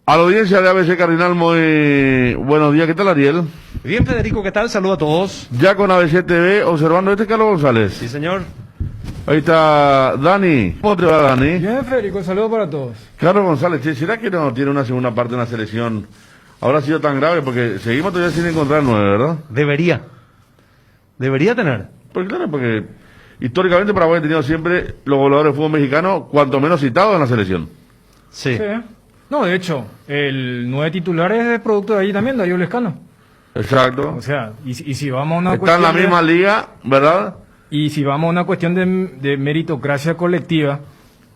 A la audiencia de ABC Cardinal, muy buenos días. ¿Qué tal, Ariel? Bien, Federico, ¿qué tal? Saludo a todos. Ya con ABC TV, observando Carlos González. Sí, señor. Ahí está Dani. ¿Cómo te va, Dani? Bien, Federico, saludos para todos. Carlos González, ¿será que no tiene una segunda parte de una selección? Ahora ha sido tan grave porque seguimos todavía sin encontrar nueve, ¿verdad? Debería tener. Pues claro, porque históricamente Paraguay ha tenido siempre los goleadores de fútbol mexicano, cuanto menos citados en la selección. Sí. Sí. No, de hecho, el 9 titular es de producto de ahí también, Darío Lescano. Exacto. O sea, y si vamos a una Está en la misma liga, ¿verdad? Y si vamos a una cuestión de meritocracia colectiva,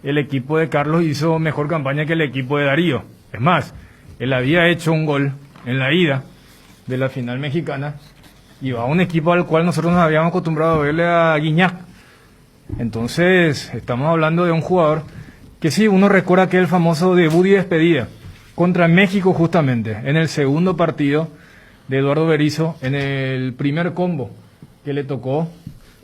el equipo de Carlos hizo mejor campaña que el equipo de Darío. Es más, él había hecho un gol en la ida de la final mexicana y va a un equipo al cual nosotros nos habíamos acostumbrado a verle a Guiñac. Entonces, estamos hablando de un jugador que sí, uno recuerda aquel famoso debut y despedida contra México justamente, en el segundo partido de Eduardo Berizzo, en el primer combo que le tocó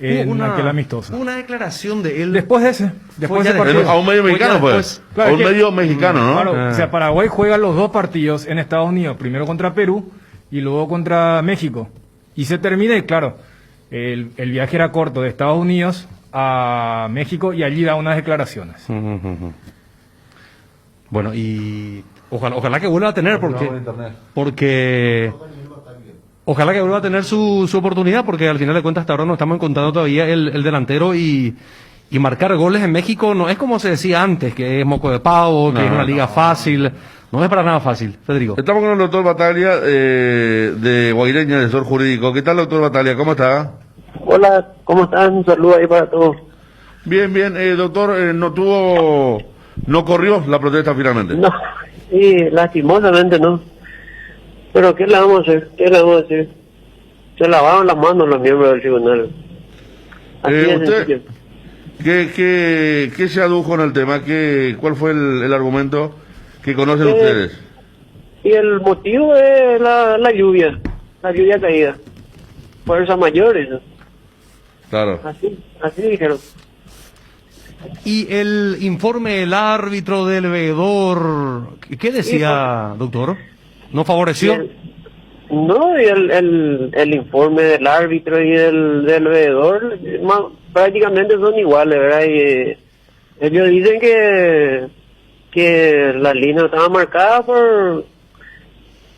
en aquel amistoso. Una declaración de él. Después de ese partido. A un medio mexicano, pues. Claro, a un medio mexicano, ¿no? Claro, o sea, Paraguay juega los dos partidos en Estados Unidos, primero contra Perú y luego contra México. Y se termina, y claro, el viaje era corto de Estados Unidos a México y allí da unas declaraciones. Bueno, y ojalá que vuelva a tener, porque ojalá que vuelva a tener su oportunidad, porque al final de cuentas hasta ahora no estamos encontrando todavía el delantero y marcar goles en México no es como se decía antes, que es moco de pavo, que es una liga fácil. No es para nada fácil, Federico. Estamos con el doctor Bataglia, de Guaireña, asesor jurídico. ¿Qué tal, doctor Bataglia? ¿Cómo está? Hola, ¿cómo están? Un saludo ahí para todos. Bien, bien. Doctor, no corrió la protesta finalmente. No, sí, lastimosamente no. Pero ¿qué le vamos a hacer? ¿Qué le vamos a hacer? Se lavaron las manos los miembros del tribunal. Así de ¿Usted sencillo. qué se adujo en el tema? ¿Cuál fue el argumento que conocen ustedes? Y el motivo es la lluvia caída. Fuerzas mayores, ¿no? Claro. Así dijeron. Y el informe del árbitro, del veedor, ¿qué decía, doctor? ¿No favoreció? No, y el informe del árbitro y del veedor prácticamente son iguales, ¿verdad? Y ellos dicen que la línea estaba marcada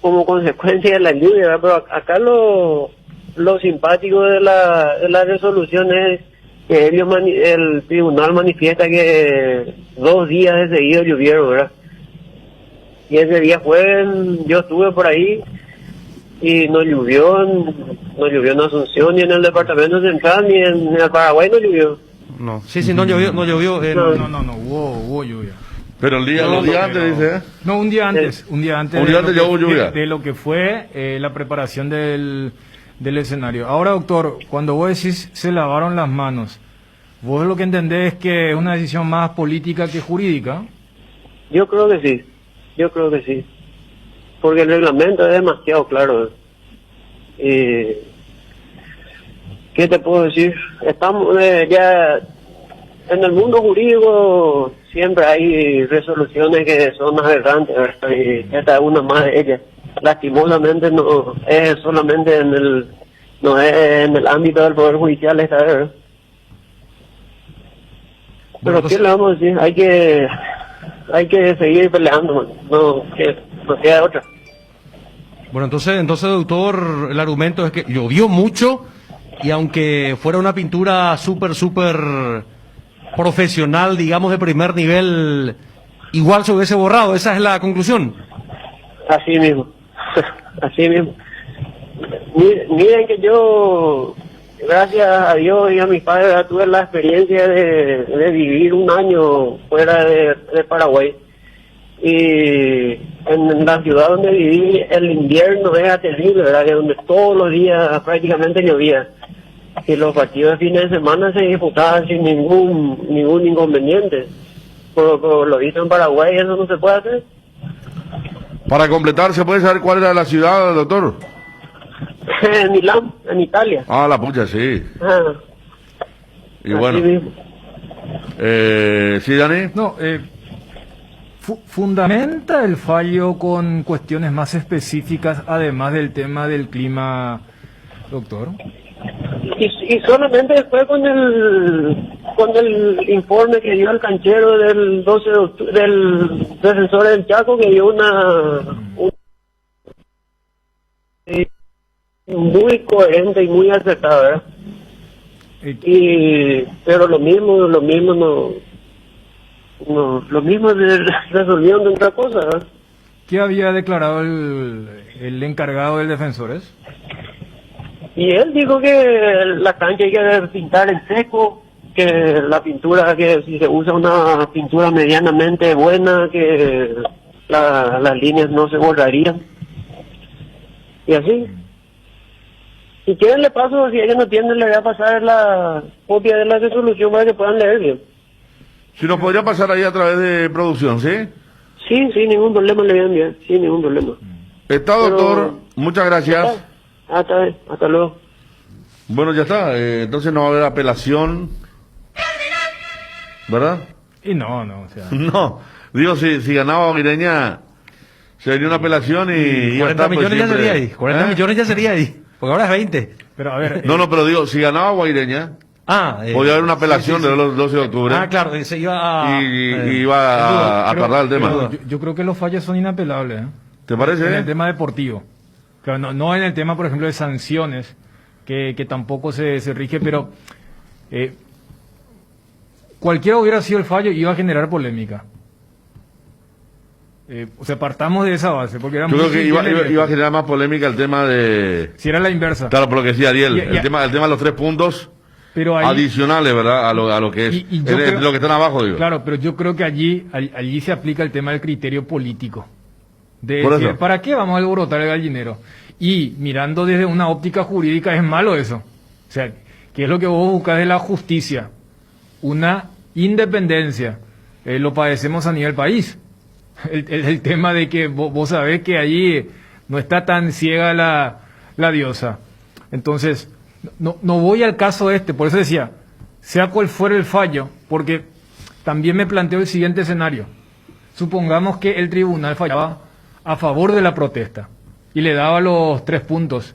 como consecuencia de la lluvia, ¿verdad? Pero acá lo simpático de la resolución es que el tribunal manifiesta que 2 días de seguido llovieron, ¿verdad? Y ese día yo estuve por ahí y no llovió en Asunción, ni en el departamento central, ni en el Paraguay no llovió. No, sí, no llovió. No, hubo lluvia. Pero los días antes, dice, ¿eh? No, un día antes ya hubo lluvia. De lo que fue la preparación del escenario. Ahora, doctor, cuando vos decís se lavaron las manos, ¿vos lo que entendés es que es una decisión más política que jurídica? Yo creo que sí. Porque el reglamento es demasiado claro. ¿Qué te puedo decir? Estamos ya en el mundo jurídico, siempre hay resoluciones que son aberrantes, ¿verdad? Y esta es una más de ellas. Lastimosamente no es solamente no es en el ámbito del Poder Judicial esta vez, ¿verdad? Pero ¿qué le vamos a decir? Hay que seguir peleando, no queda otra. Bueno, entonces, doctor, el argumento es que llovió mucho y aunque fuera una pintura súper profesional, digamos, de primer nivel, igual se hubiese borrado. Esa es la conclusión. Así mismo. Miren que yo, gracias a Dios y a mis padres, tuve la experiencia de vivir un año fuera de Paraguay. Y en la ciudad donde viví, el invierno era terrible, ¿verdad? Donde todos los días prácticamente llovía. Y los partidos de fines de semana se disputaban sin ningún inconveniente. Por lo visto en Paraguay eso no se puede hacer. Para completar, ¿se puede saber cuál era la ciudad, doctor? En Milán, en Italia. Ah, la pucha, sí. Y así bueno. mismo. ¿Sí, Dani? No, ¿Fundamenta el fallo con cuestiones más específicas, además del tema del clima, doctor? Y solamente después con el informe que dio el canchero del 12 de octubre, del defensor del Chaco, que dio muy coherente y muy acertada, ¿verdad? Pero lo mismo resolvieron de otra cosa, ¿verdad? ¿Qué había declarado el encargado del Defensores? Y él dijo que la cancha hay que pintar en seco, que la pintura, que si se usa una pintura medianamente buena, que las líneas no se borrarían. Y así. Si quieren le paso, si ellos no tienen, le voy a pasar la copia de la resolución para que puedan leer bien. Si nos podría pasar ahí a través de producción, ¿sí? Sí, sin ningún problema le voy a enviar, sin ningún problema. Está, doctor, muchas gracias. Hasta luego. Bueno, ya está, entonces no va a haber apelación, ¿verdad? Y no, o sea... No, digo, si ganaba Guireña, se venía una apelación y... 40 millones ya sería ahí, 40 millones ya sería ahí, porque ahora es 20. Pero a ver... No, pero digo, si ganaba Guaireña, podía haber una apelación de los 12 de octubre. Ah, claro, se iba a... iba a tardar el tema. Yo creo que los fallos son inapelables, ¿eh? ¿Te parece? En el tema deportivo. Claro, no en el tema, por ejemplo, de sanciones, que tampoco se rige, pero cualquiera hubiera sido el fallo iba a generar polémica. O sea, partamos de esa base, porque era yo creo que iba a generar más polémica el tema de... Si era la inversa. Claro, por lo que decía Ariel, el tema de los 3 puntos pero ahí, adicionales, ¿verdad? A lo que es, lo que están abajo, digo. Claro, pero yo creo que allí se aplica el tema del criterio político. De Por decir, eso. ¿para qué vamos a alborotar el gallinero? Y mirando desde una óptica jurídica es malo eso. O sea, ¿qué es lo que vos buscas de la justicia? Una independencia. Lo padecemos a nivel país. El tema de que vos sabés que allí no está tan ciega la diosa. Entonces, no voy al caso por eso decía, sea cual fuera el fallo, porque también me planteo el siguiente escenario. Supongamos que el tribunal fallaba a favor de la protesta y le daba los 3 puntos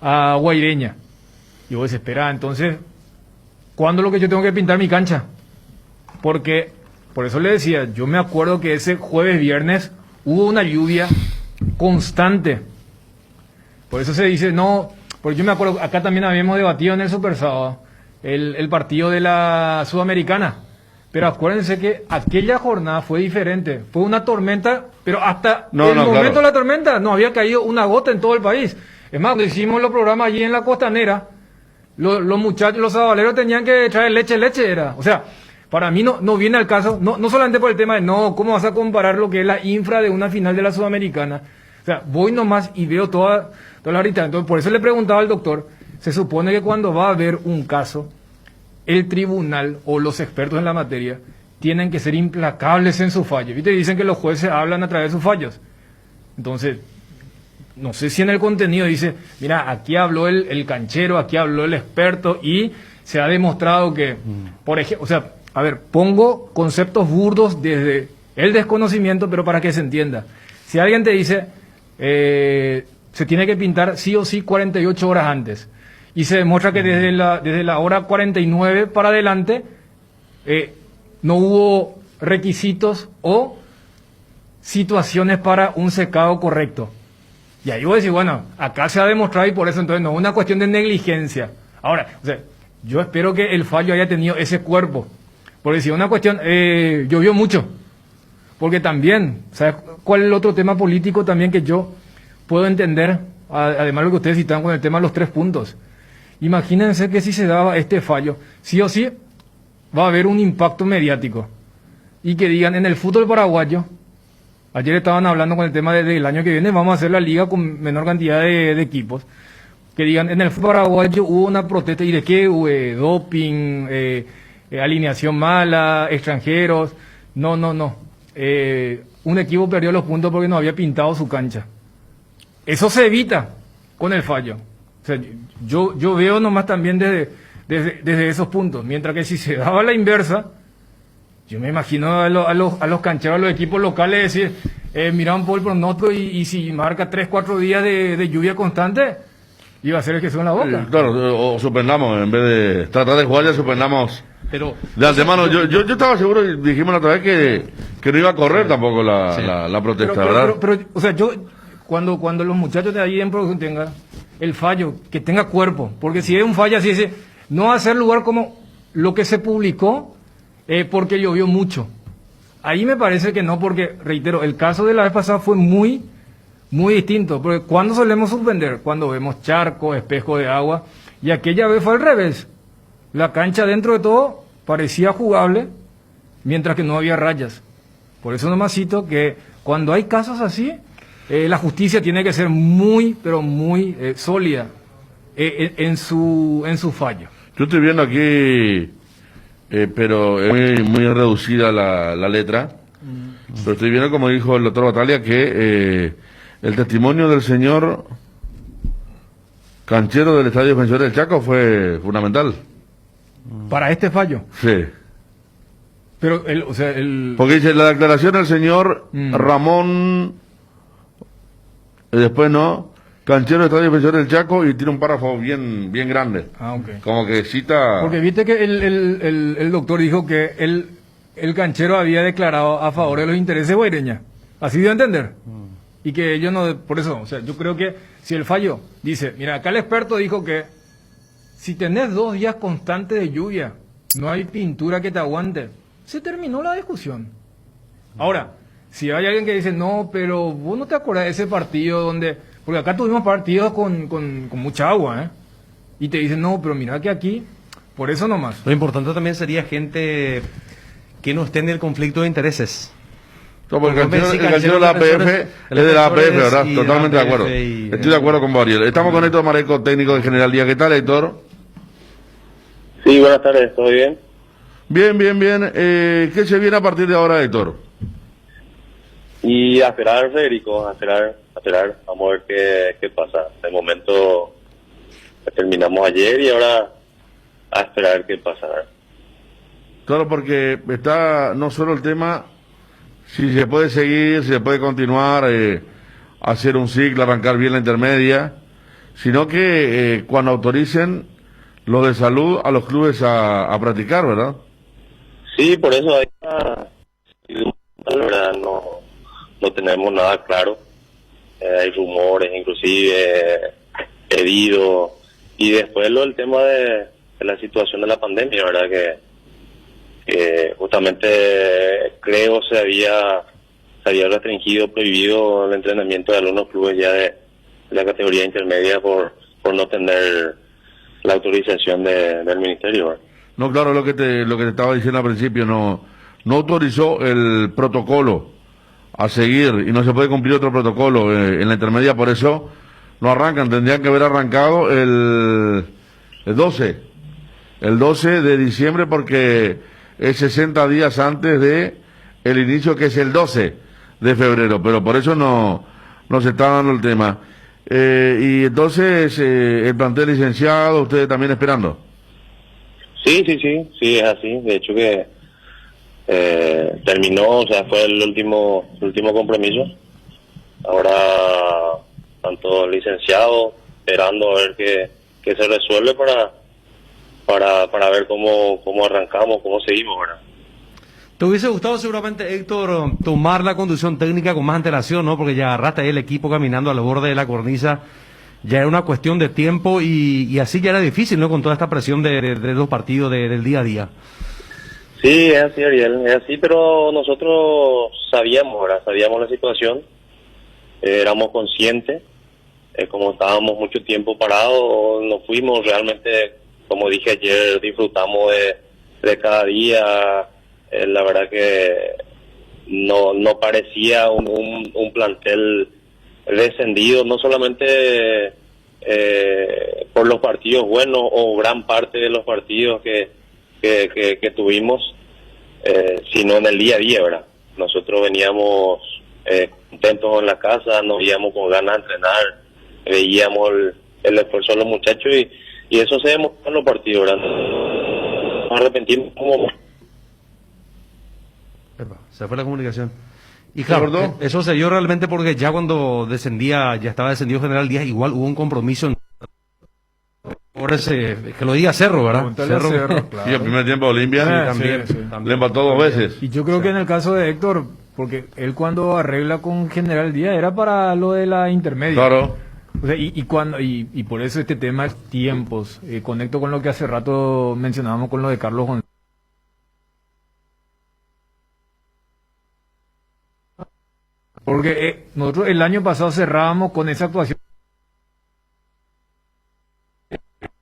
a Guaireña. Y vos decís, espera, entonces, ¿cuándo es lo que yo tengo que pintar mi cancha? Porque, por eso le decía, yo me acuerdo que ese jueves, viernes, hubo una lluvia constante. Por eso se dice, no, porque yo me acuerdo, acá también habíamos debatido en el Super Sábado, el partido de la Sudamericana. Pero acuérdense que aquella jornada fue diferente. Fue una tormenta, pero hasta el momento de la tormenta no había caído una gota en todo el país. Es más, cuando hicimos los programas allí en la costanera, los muchachos, los sabaleros tenían que traer leche era. O sea, para mí no viene al caso, no solamente por el tema de, ¿cómo vas a comparar lo que es la infra de una final de la Sudamericana? O sea, voy nomás y veo todas las ahorita. Entonces, por eso le preguntaba al doctor, se supone que cuando va a haber un caso, el tribunal o los expertos en la materia tienen que ser implacables en su fallo. ¿Viste? Dicen que los jueces hablan a través de sus fallos. Entonces, no sé si en el contenido dice, mira, aquí habló el canchero, aquí habló el experto y se ha demostrado que, por ejemplo, o sea, a ver, pongo conceptos burdos desde el desconocimiento, pero para que se entienda. Si alguien te dice, se tiene que pintar sí o sí 48 horas antes, y se demuestra que desde la hora 49 para adelante no hubo requisitos o situaciones para un secado correcto. Y ahí voy a decir, bueno, acá se ha demostrado y por eso entonces no es una cuestión de negligencia. Ahora, o sea, yo espero que el fallo haya tenido ese cuerpo. Porque si es una cuestión, llovió mucho. Porque también, ¿sabes cuál es el otro tema político también que yo puedo entender? Además de lo que ustedes citan con el tema de los 3 puntos. Imagínense que si se daba este fallo, sí o sí va a haber un impacto mediático. Y que digan, en el fútbol paraguayo, ayer estaban hablando con el tema del año que viene, vamos a hacer la liga con menor cantidad de equipos. Que digan, en el fútbol paraguayo hubo una protesta, ¿y de qué? Doping, alineación mala, extranjeros. No. Un equipo perdió los puntos porque no había pintado su cancha. Eso se evita con el fallo. O sea, yo veo nomás también desde esos puntos. Mientras que si se daba la inversa, Yo me imagino a los cancheros, a los equipos locales decir, miraban por el pronóstico y si marca 3-4 días de lluvia constante, iba a ser el que en la boca. Claro, o suspendamos, en vez de tratar de jugar ya suspendamos. Pero De antemano, yo estaba seguro, y dijimos la otra vez que no iba a correr tampoco la protesta, ¿verdad? Pero, o sea, yo, cuando los muchachos de ahí en producción tengan el fallo, que tenga cuerpo, porque si es un fallo así, no va a ser lugar como lo que se publicó, porque llovió mucho. Ahí me parece que no, porque, reitero, el caso de la vez pasada fue muy distinto, porque cuando solemos suspender, cuando vemos charcos, espejo de agua, y aquella vez fue al revés. La cancha dentro de todo parecía jugable, mientras que no había rayas. Por eso nomás cito que cuando hay casos así, la justicia tiene que ser muy, pero muy sólida en su fallo. Yo estoy viendo aquí, pero es muy reducida la letra, pero estoy viendo, como dijo el doctor Batalia, que el testimonio del señor canchero del Estadio Defensor del Chaco fue fundamental. Para este fallo. Sí. Pero, Porque dice, la declaración del señor Ramón, después no, canchero del Estadio Defensor del Chaco, y tiene un párrafo bien grande. Ah, ok. Como que cita... Porque viste que el doctor dijo que el canchero había declarado a favor de los intereses de Guaireña. Así dio a entender. Y que ellos no... Por eso, o sea, yo creo que si el fallo dice, mira, acá el experto dijo que si tenés 2 días constantes de lluvia, no hay pintura que te aguante, se terminó la discusión. Ahora, si hay alguien que dice, no, pero vos no te acordás de ese partido donde... Porque acá tuvimos partidos con mucha agua, ¿eh? Y te dicen, no, pero mira que aquí, por eso nomás. lo importante también sería gente que no esté en el conflicto de intereses. No, porque el Porque canchero de la APF es de la APF, ¿verdad? Totalmente de acuerdo. Estoy de acuerdo con Bariel. Estamos con Héctor Mareco, técnico de General Díaz. ¿Qué tal, Héctor? Sí, buenas tardes, ¿todo bien? Bien. ¿Qué se viene a partir de ahora, Héctor? Y a esperar, Federico, a esperar. Vamos a ver qué pasa. De momento terminamos ayer y ahora a esperar qué pasa. Claro, porque está no solo el tema si se puede seguir, si se puede continuar, hacer un ciclo, arrancar bien la intermedia, sino que cuando autoricen lo de salud a los clubes a practicar, ¿verdad? Sí, por eso ahí, la verdad, no tenemos nada claro. Hay rumores, inclusive pedidos, y después el tema de la situación de la pandemia, ¿verdad? Que justamente creo se había restringido, prohibido el entrenamiento de algunos clubes ya de la categoría intermedia por no tener la autorización del ministerio, ¿verdad? No, claro, lo que te estaba diciendo al principio, no autorizó el protocolo a seguir y no se puede cumplir otro protocolo en la intermedia, por eso no arrancan, tendrían que haber arrancado el 12 de diciembre, porque es 60 días antes de el inicio, que es el 12 de febrero, pero por eso no se está dando el tema. Y entonces el plantel licenciado, ustedes también esperando. Sí, es así. De hecho que terminó, o sea, fue el último compromiso. Ahora, tanto licenciado, esperando a ver qué se resuelve para ver cómo arrancamos, cómo seguimos, ¿verdad? ¿Te hubiese gustado seguramente, Héctor, tomar la conducción técnica con más antelación, no? Porque ya agarraste ahí el equipo caminando al borde de la cornisa, ya era una cuestión de tiempo y así ya era difícil, ¿no? Con toda esta presión de los partidos del día a día. Sí, es así, Ariel, es así, pero nosotros sabíamos, ¿verdad? Sabíamos la situación, éramos conscientes, como estábamos mucho tiempo parados, nos fuimos realmente, como dije ayer, disfrutamos de cada día. La verdad que no parecía un plantel descendido, no solamente por los partidos buenos o gran parte de los partidos que tuvimos, sino en el día a día, ¿verdad? Nosotros veníamos contentos en la casa, nos íbamos con ganas de entrenar, veíamos el esfuerzo de los muchachos y eso se demostró en los partidos, ¿verdad? Nos arrepentimos como... Se fue la comunicación. Y ¿Se claro, cortó? eso se dio realmente porque ya cuando descendía, ya estaba descendido General Díaz, igual hubo un compromiso por ese, que lo diga Cerro, ¿verdad? Pregúntale a Cerro, claro. Y el primer tiempo Olimpia también, sí. le empató 2 veces. Y yo creo que en el caso de Héctor, porque él cuando arregla con General Díaz era para lo de la intermedia. Claro. O sea, y por eso este tema es tiempos. Conecto con lo que hace rato mencionábamos con lo de Carlos González. Porque nosotros el año pasado cerrábamos con esa actuación.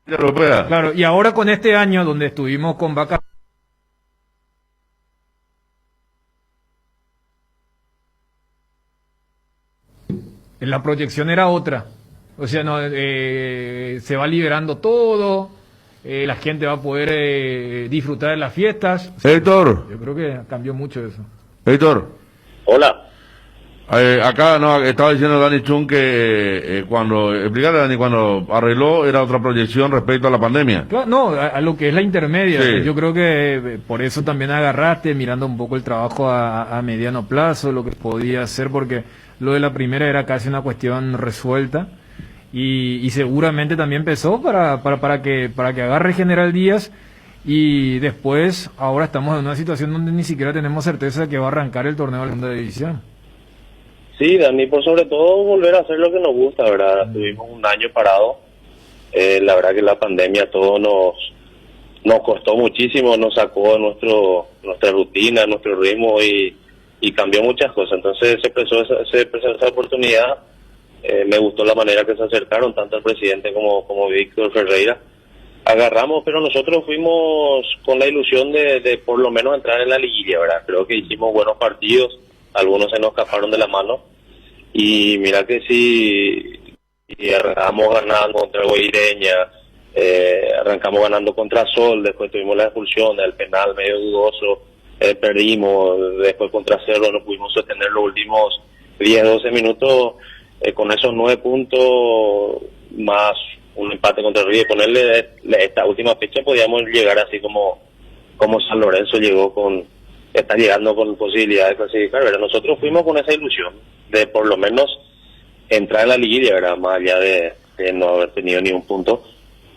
Europea. Claro, y ahora con este año donde estuvimos con Vaca. La proyección era otra. O sea, no, se va liberando todo, la gente va a poder disfrutar de las fiestas. O sea, Héctor, yo creo que cambió mucho eso. Héctor, Hola. acá no, estaba diciendo Dani Chun que explícale Dani, cuando arregló era otra proyección respecto a la pandemia. Claro, no, a lo que es la intermedia. Sí. Yo creo que por eso también agarraste, mirando un poco el trabajo a mediano plazo, lo que podía hacer, porque lo de la primera era casi una cuestión resuelta. Y seguramente también empezó para que agarre General Díaz. Y después, ahora estamos en una situación donde ni siquiera tenemos certeza de que va a arrancar el torneo de la segunda división. Sí, Dani, por sobre todo volver a hacer lo que nos gusta, ¿verdad? Tuvimos un año parado. La verdad que la pandemia todo nos costó muchísimo, nos sacó de nuestra rutina, nuestro ritmo y cambió muchas cosas. Entonces se presentó esa oportunidad. Me gustó la manera que se acercaron, tanto el presidente como Víctor Ferreira. Agarramos, pero nosotros fuimos con la ilusión de por lo menos entrar en la liguilla, ¿verdad? Creo que hicimos buenos partidos, algunos se nos escaparon de la mano, y mira que sí, y arrancamos ganando contra Guaireña, arrancamos ganando contra Sol, después tuvimos la expulsión, el penal medio dudoso, perdimos, después contra Cerro no pudimos sostener los últimos 10-12 minutos, con esos 9 puntos, más un empate contra River, ponerle esta última fecha podíamos llegar así como San Lorenzo está llegando con posibilidad de clasificar, ¿verdad? Nosotros fuimos con esa ilusión de por lo menos entrar en la liguilla, ¿verdad? Más allá de no haber tenido ni un punto,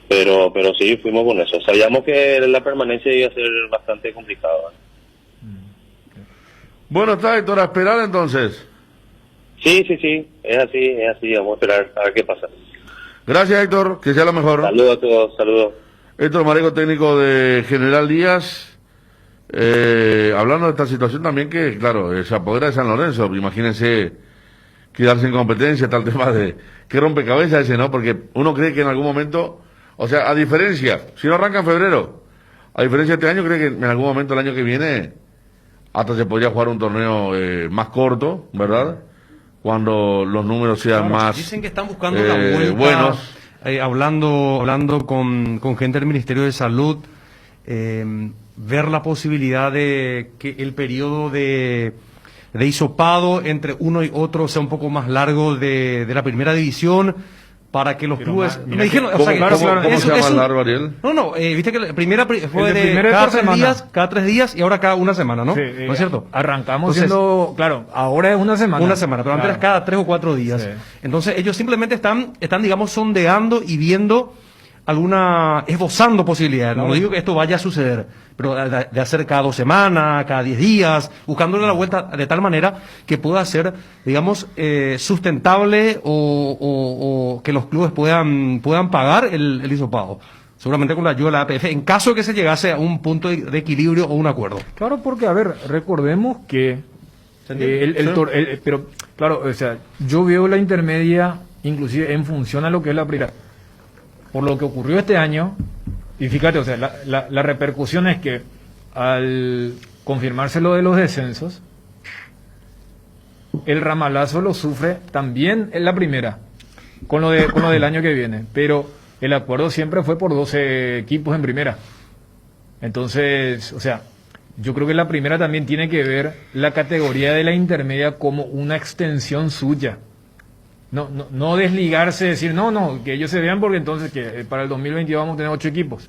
pero sí fuimos con eso. Sabíamos que la permanencia iba a ser bastante complicada, ¿verdad? Bueno, está Héctor, a esperar entonces. Sí, es así, vamos a esperar a ver qué pasa. Gracias Héctor, que sea lo mejor. Saludos a todos, saludos. Héctor Mareco, técnico de General Díaz, hablando de esta situación también que, claro, se apodera de San Lorenzo. Imagínense quedarse en competencia, está el tema de que rompecabezas ese, ¿no? Porque uno cree que en algún momento, o sea, a diferencia, si no arranca en febrero, a diferencia de este año, cree que en algún momento el año que viene hasta se podría jugar un torneo más corto, ¿verdad? Cuando los números sean más dicen que están buscando la vuelta, buenos. hablando con gente del Ministerio de Salud, ver la posibilidad de que el periodo de hisopado entre uno y otro sea un poco más largo de la primera división, para que los clubes... Me dijeron, o sea, ¿Cómo se llama el largo, Ariel? No, viste que la primera fue El de primero cada 3 días y ahora cada una semana, ¿no? Sí, ¿No es cierto? Arrancamos Entonces, siendo, claro, ahora es una semana. Una semana, pero antes era cada 3 o 4 días. Sí. Entonces ellos simplemente están, digamos, sondeando y viendo esbozando posibilidades. No digo que esto vaya a suceder, pero de hacer cada 2 semanas, cada 10 días, buscándole la vuelta de tal manera que pueda ser, digamos, sustentable o que los clubes puedan pagar el hisopado. Seguramente con la ayuda de la APF, en caso de que se llegase a un punto de equilibrio o un acuerdo. Claro, porque, a ver, recordemos que pero, claro, o sea, yo veo la intermedia, inclusive en función a lo que es la primera. Por lo que ocurrió este año, y fíjate, o sea, la repercusión es que al confirmarse lo de los descensos, el ramalazo lo sufre también en la primera, con lo del año que viene, pero el acuerdo siempre fue por 12 equipos en primera. Entonces, o sea, yo creo que la primera también tiene que ver la categoría de la intermedia como una extensión suya. No desligarse, decir, no, que ellos se vean porque entonces que para el 2022 vamos a tener 8 equipos.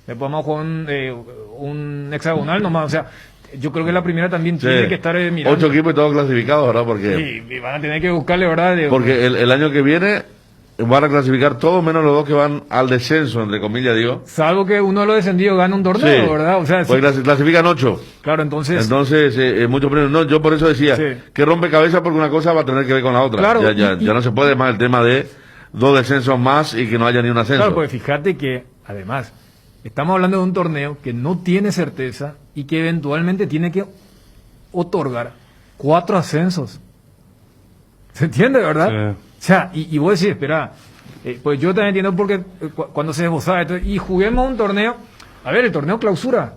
Después vamos con un hexagonal nomás, o sea, yo creo que la primera también Sí. tiene que estar mirando. 8 equipos y todos clasificados, ¿verdad? Porque, Y van a tener que buscarle, ¿verdad? porque el año que viene van a clasificar todos menos los 2 que van al descenso, entre comillas, digo. Salvo que uno de los descendidos gane un torneo, Sí. ¿verdad? O sea, Pues sí. clasifican 8. Claro, entonces Entonces, muchos premios. No, yo por eso decía Sí. que rompe cabeza porque una cosa va a tener que ver con la otra. Claro, Ya no se puede más el tema de 2 descensos más y que no haya ni un ascenso. claro, pues fíjate que, además, estamos hablando de un torneo que no tiene certeza y que eventualmente tiene que otorgar 4 ascensos. ¿Se entiende, verdad? Sí. O sea, y vos decís, espera, pues yo también entiendo porque cuando se esbozaba esto, y juguemos un torneo, a ver, el torneo clausura.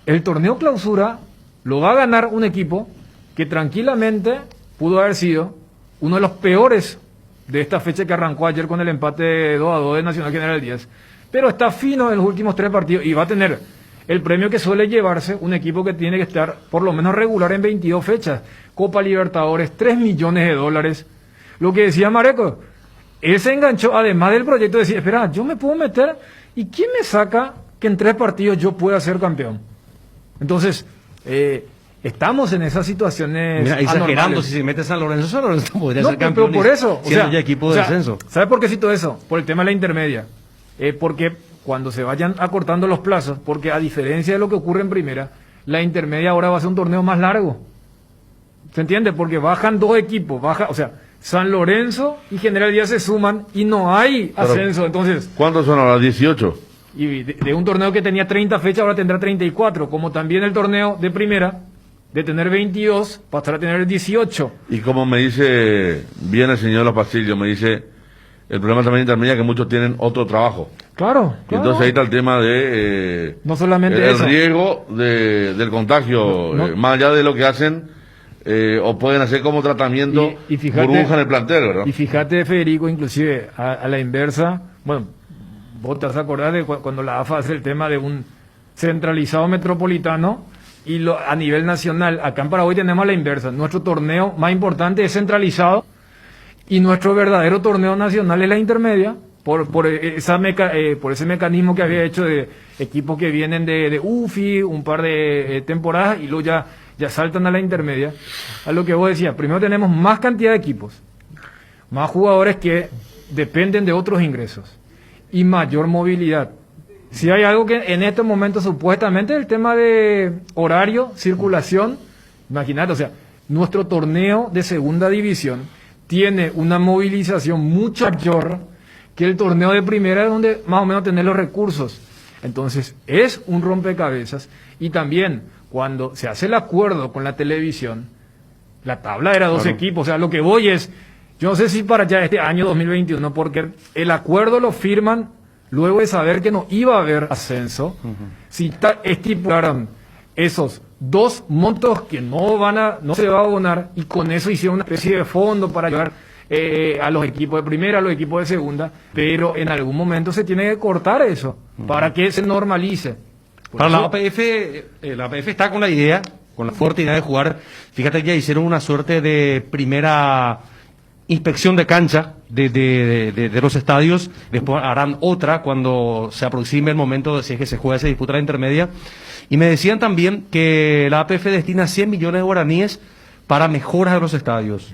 El torneo clausura lo va a ganar un equipo que tranquilamente pudo haber sido uno de los peores de esta fecha que arrancó ayer con el empate 2-2 de Nacional General 10. Pero está fino en los últimos 3 partidos y va a tener el premio que suele llevarse un equipo que tiene que estar por lo menos regular en 22 fechas. Copa Libertadores, 3 millones de dólares. Lo que decía Mareco, él se enganchó, además del proyecto, de decir, espera, yo me puedo meter y ¿quién me saca que en 3 partidos yo pueda ser campeón? Entonces, estamos en esas situaciones Mira, exagerando, anormales. si se mete San Lorenzo podría No, ser pero campeón. por eso, siendo ya equipo de descenso. ¿Sabes por qué cito eso? Por el tema de la intermedia. Porque cuando se vayan acortando los plazos, porque a diferencia de lo que ocurre en primera, la intermedia ahora va a ser un torneo más largo. ¿Se entiende? Porque bajan 2 equipos, o sea, San Lorenzo y General Díaz se suman y no hay Pero, ascenso. Entonces, ¿cuántos son ahora? 18. y de un torneo que tenía 30 fechas ahora tendrá 34, como también el torneo de primera, de tener 22, pasará a tener 18. Y como me dice bien el señor Los Pastillos, me dice, el problema también intermedia que muchos tienen otro trabajo. Claro, Y entonces ahí está el tema de no solamente el eso. riesgo del contagio, No. más allá de lo que hacen o pueden hacer como tratamiento Y fíjate- burbuja en el plantel, ¿verdad? Y fíjate, Federico, inclusive a la inversa, bueno, vos te vas a acordar de cuando la AFA hace el tema de un centralizado metropolitano y a nivel nacional, acá en Paraguay tenemos a la inversa. Nuestro torneo más importante es centralizado y nuestro verdadero torneo nacional es la intermedia, por ese mecanismo que había hecho de equipos que vienen de UFI, un par de temporadas y luego ya saltan a la intermedia. A lo que vos decías, primero tenemos más cantidad de equipos, más jugadores que dependen de otros ingresos y mayor movilidad. Si hay algo que en este momento supuestamente el tema de horario, circulación, imagínate, o sea, nuestro torneo de segunda división tiene una movilización mucho mayor que el torneo de primera, donde más o menos tener los recursos. Entonces, es un rompecabezas. Y también, cuando se hace el acuerdo con la televisión, la tabla era 12 equipos. O sea, lo que voy es, yo no sé si para ya este año 2021, porque el acuerdo lo firman luego de saber que no iba a haber ascenso, si estipularon esos 2 montos que no se va a abonar, y con eso hicieron una especie de fondo para ayudar a los equipos de primera, a los equipos de segunda, pero en algún momento se tiene que cortar eso para que se normalice. Por Para eso- la APF está con la idea, con la fuerte idea de jugar. Fíjate que ya hicieron una suerte de primera inspección de cancha de los estadios, después harán otra cuando se aproxime el momento de si es que se juega, se disputa la intermedia. Y me decían también que la APF destina 100 millones de guaraníes para mejoras de los estadios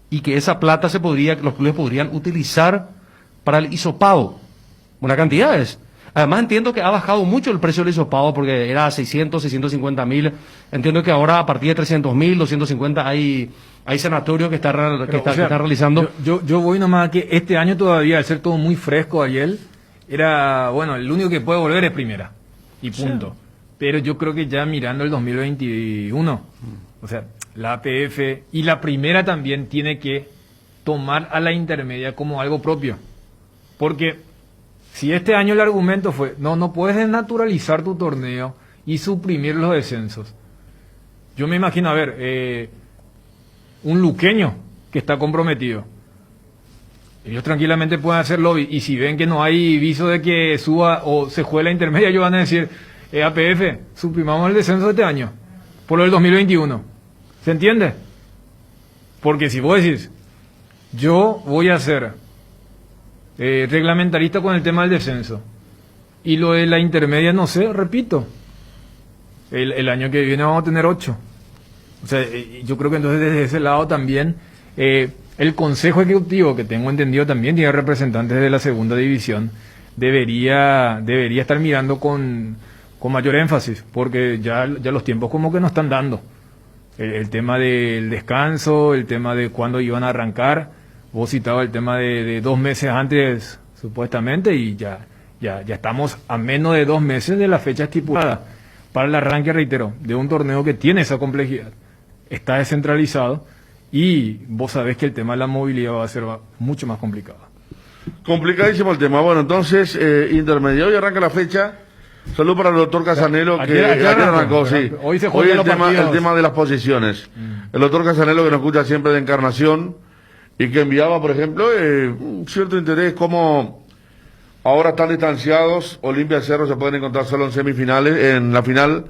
y que esa plata los clubes podrían utilizar para el hisopado. Una cantidad es. Además entiendo que ha bajado mucho el precio del hisopado porque era 600, 650 mil. Entiendo que ahora a partir de 300 mil, 250 hay sanatorios que están Pero, o sea, están realizando. Yo voy nomás a que este año todavía, al ser todo muy fresco ayer, era, bueno, el único que puede volver es primera. Y punto. Pero yo creo que ya mirando el 2021, o sea, la APF y la primera también tiene que tomar a la intermedia como algo propio. Porque si este año el argumento fue, no puedes desnaturalizar tu torneo y suprimir los descensos. Yo me imagino, a ver, un luqueño que está comprometido. Ellos tranquilamente pueden hacer lobby y si ven que no hay viso de que suba o se juegue la intermedia, ellos van a decir, APF, suprimamos el descenso de este año, por lo del 2021. ¿Se entiende? Porque si vos decís, yo voy a ser reglamentarista con el tema del descenso y lo de la intermedia, no sé, repito, el año que viene vamos a tener 8. O sea, yo creo que entonces desde ese lado también el Consejo Ejecutivo, que tengo entendido también tiene representantes de la segunda división, debería estar mirando con mayor énfasis, porque ya los tiempos como que no están dando. El tema del descanso, el tema de cuándo iban a arrancar, vos citabas el tema de 2 meses antes supuestamente, y ya estamos a menos de 2 meses de la fecha estipulada para el arranque, reitero, de un torneo que tiene esa complejidad. Está descentralizado y vos sabés que el tema de la movilidad va a ser mucho más complicado. Complicadísimo el tema. Bueno, entonces, intermedio, hoy arranca la fecha. Salud para el doctor Casanelo, que ayer arrancó, sí. Hoy se juegan los partidos. El tema de las posiciones. El doctor Casanelo, que nos escucha siempre de Encarnación, y que enviaba, por ejemplo, un cierto interés, como ahora están distanciados, Olimpia y Cerro se pueden encontrar solo en semifinales, en la final,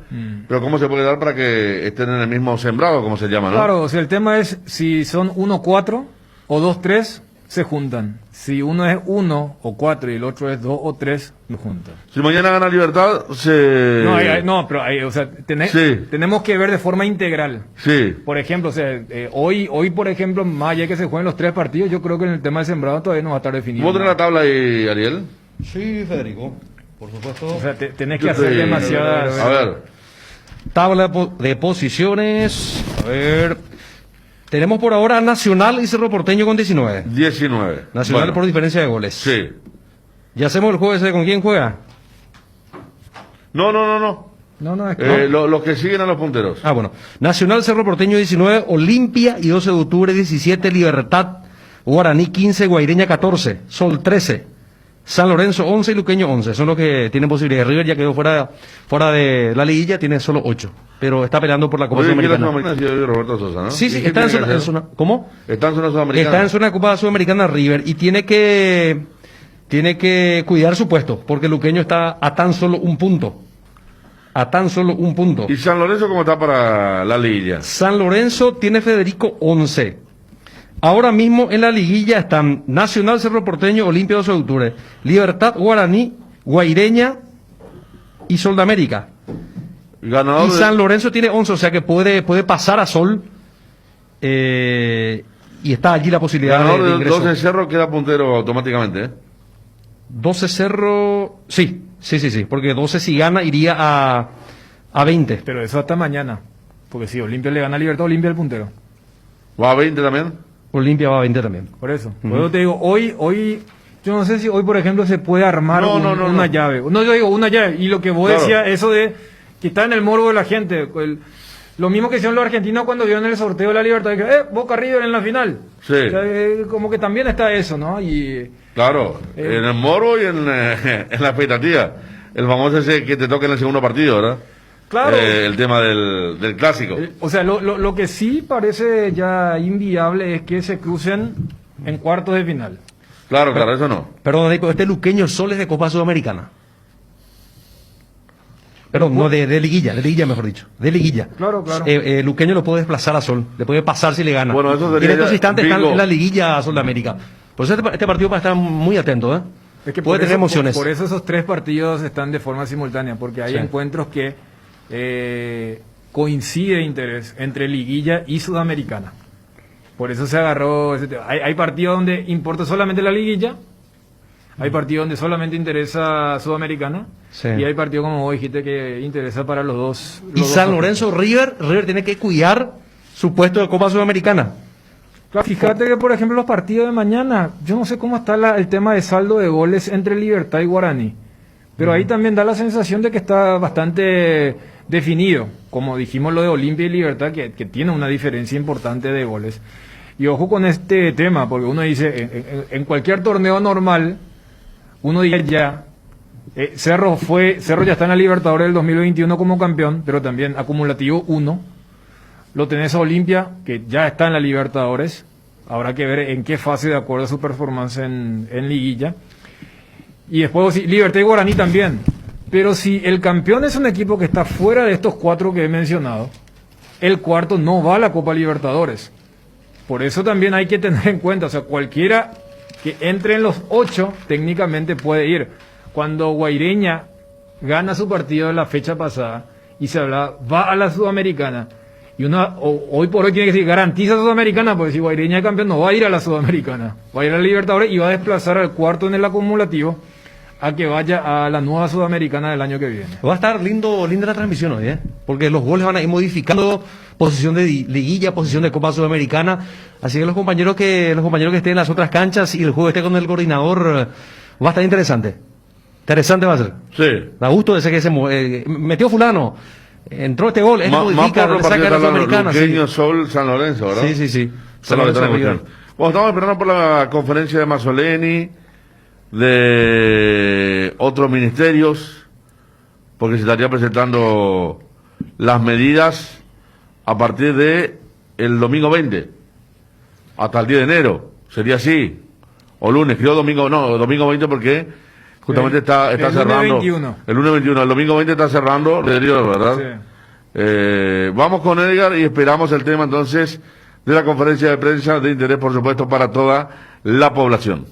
pero cómo se puede dar para que estén en el mismo sembrado, como se llama, ¿no? Claro, o sea, el tema es si son 1-4 o 2-3, se juntan. Si uno es 1 o 4 y el otro es 2 o 3, lo juntan. Si mañana gana Libertad, se... No, pero o sea, tenemos que ver de forma integral. Sí. Por ejemplo, o sea, hoy, por ejemplo, más allá de que se jueguen los 3 partidos, yo creo que en el tema de sembrado todavía no va a estar definido. ¿Vos tenés la tabla ahí, Ariel? Sí, Federico, por supuesto. O sea, tenés que hacer demasiadas... A ver. Tabla de posiciones. A ver. Tenemos por ahora Nacional y Cerro Porteño con 19. 19. Nacional Bueno. por diferencia de goles. Sí. ¿Ya hacemos el juego ese con quién juega? No. No, es que... Los que siguen a los punteros. Ah, bueno. Nacional, Cerro Porteño 19, Olimpia y 12 de octubre 17, Libertad, Guaraní 15, Guaireña 14, Sol 13, San Lorenzo 11 y Luqueño 11. Son los que tienen posibilidad. River ya quedó fuera de la liguilla, tiene solo 8. Pero está peleando por la Copa Sudamericana. Roberto Sosa, ¿no? Sí, está en zona. ¿Cómo? Está en zona sudamericana. Está en zona Copa Sudamericana River y tiene que cuidar su puesto, porque Luqueño está a tan solo un punto. ¿Y San Lorenzo cómo está para la liguilla? San Lorenzo tiene Federico 11. Ahora mismo en la liguilla están Nacional, Cerro Porteño, Olimpia 12 de octubre, Libertad, Guaraní, Guaireña y Sol de América. Ganador Y San Lorenzo tiene 11, o sea que puede pasar a Sol, y está allí la posibilidad ganador de ingreso. 12 Cerro queda puntero automáticamente, ¿eh? 12 Cerro, sí, porque 12 si gana iría a 20. Pero eso hasta mañana. Porque si Olimpia le gana a Libertad, Olimpia es el puntero. ¿Va a 20 también? Olimpia va a 20 también. Por eso. Por eso te digo, hoy, yo no sé si hoy, por ejemplo, se puede armar una llave. No, yo digo una llave. Y lo que vos decías, eso de que está en el morbo de la gente. Lo mismo que hicieron los argentinos cuando vieron el sorteo de la Libertad. Que, Boca River en la final. Sí. O sea, como que también está eso, ¿no? Y claro, en el morbo y en la expectativa. El famoso ese que te toca en el segundo partido, ¿verdad? claro. El tema del clásico. O sea, lo que sí parece ya inviable es que se crucen en cuartos de final. Claro, eso no. Perdón, Nico, este Luqueño Sol es de Copa Sudamericana. Perdón, no, de liguilla, mejor dicho. De liguilla. Claro. Luqueño lo puede desplazar a Sol, le puede pasar si le gana. Bueno, eso y sería en estos ya instantes bingo. están en la liguilla a Sol de América. Por eso este partido va a estar muy atento, ¿eh? Es que puede tener emociones. Por eso esos 3 partidos están de forma simultánea, porque hay encuentros que coincide interés entre liguilla y sudamericana. Por eso se agarró ese tema. Hay partidos donde importa solamente la liguilla, hay partidos donde solamente interesa sudamericana, y hay partidos, como vos dijiste, que interesa para los dos. Y San Lorenzo, River tiene que cuidar su puesto de Copa Sudamericana. Claro, fíjate que, por ejemplo, los partidos de mañana, yo no sé cómo está el tema de saldo de goles entre Libertad y Guaraní, pero ahí también da la sensación de que está bastante definido, como dijimos lo de Olimpia y Libertad, que tiene una diferencia importante de goles. Y ojo con este tema, porque uno dice, en cualquier torneo normal, uno diría ya, Cerro ya está en la Libertadores del 2021 como campeón, pero también acumulativo 1. Lo tenés a Olimpia, que ya está en la Libertadores. Habrá que ver en qué fase, de acuerdo a su performance en liguilla. Y después Libertad y Guaraní también. Pero si el campeón es un equipo que está fuera de estos 4 que he mencionado, el cuarto no va a la Copa Libertadores. Por eso también hay que tener en cuenta, o sea, cualquiera que entre en los 8 técnicamente puede ir. Cuando Guaireña gana su partido de la fecha pasada y se habla, va a la Sudamericana. Y hoy por hoy tiene que decir, garantiza Sudamericana, porque si Guaireña es campeón no va a ir a la Sudamericana, va a ir a la Libertadores y va a desplazar al cuarto en el acumulativo a que vaya a la nueva Sudamericana del año que viene. Va a estar linda la transmisión hoy, porque los goles van a ir modificando posición de liguilla, posición de Copa Sudamericana, así que los compañeros que estén en las otras canchas y el juego esté con el coordinador, va a estar interesante. Interesante va a ser. Sí. Da gusto ese que se metió fulano, entró este gol, él modifica, le saca a la Sudamericana. Luqueño, Sí. Sol, San Lorenzo, ¿verdad? Sí. San Lorenzo. Bueno, estamos esperando por la conferencia de Mazzoleni, de otros ministerios, porque se estaría presentando las medidas a partir de el domingo 20 hasta el 10 de enero, sería así, o lunes, creo domingo 20 porque justamente está el cerrando lunes 21. el lunes 21, el domingo 20 está cerrando, ¿verdad? Sí. Vamos con Edgar y esperamos el tema entonces de la conferencia de prensa de interés, por supuesto, para toda la población.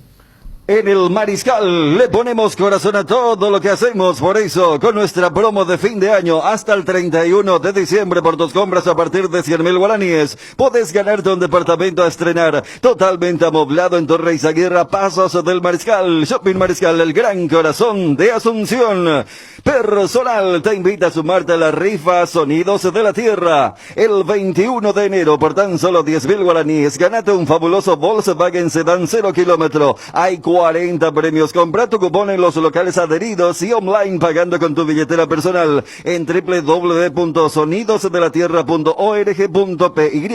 En el Mariscal le ponemos corazón a todo lo que hacemos, por eso, con nuestra promo de fin de año hasta el 31 de diciembre por tus compras a partir de 100.000 guaraníes, podés ganarte un departamento a estrenar totalmente amoblado en Torre Izaguirre, Pasos del Mariscal, Shopping Mariscal, el gran corazón de Asunción. Personal te invita a sumarte a la rifa Sonidos de la Tierra. El 21 de enero, por tan solo 10.000 guaraníes, ganate un fabuloso Volkswagen Sedán 0 kilómetro. Hay 40 premios. Compra tu cupón en los locales adheridos y online pagando con tu billetera personal en www.sonidosdelatierra.org.py.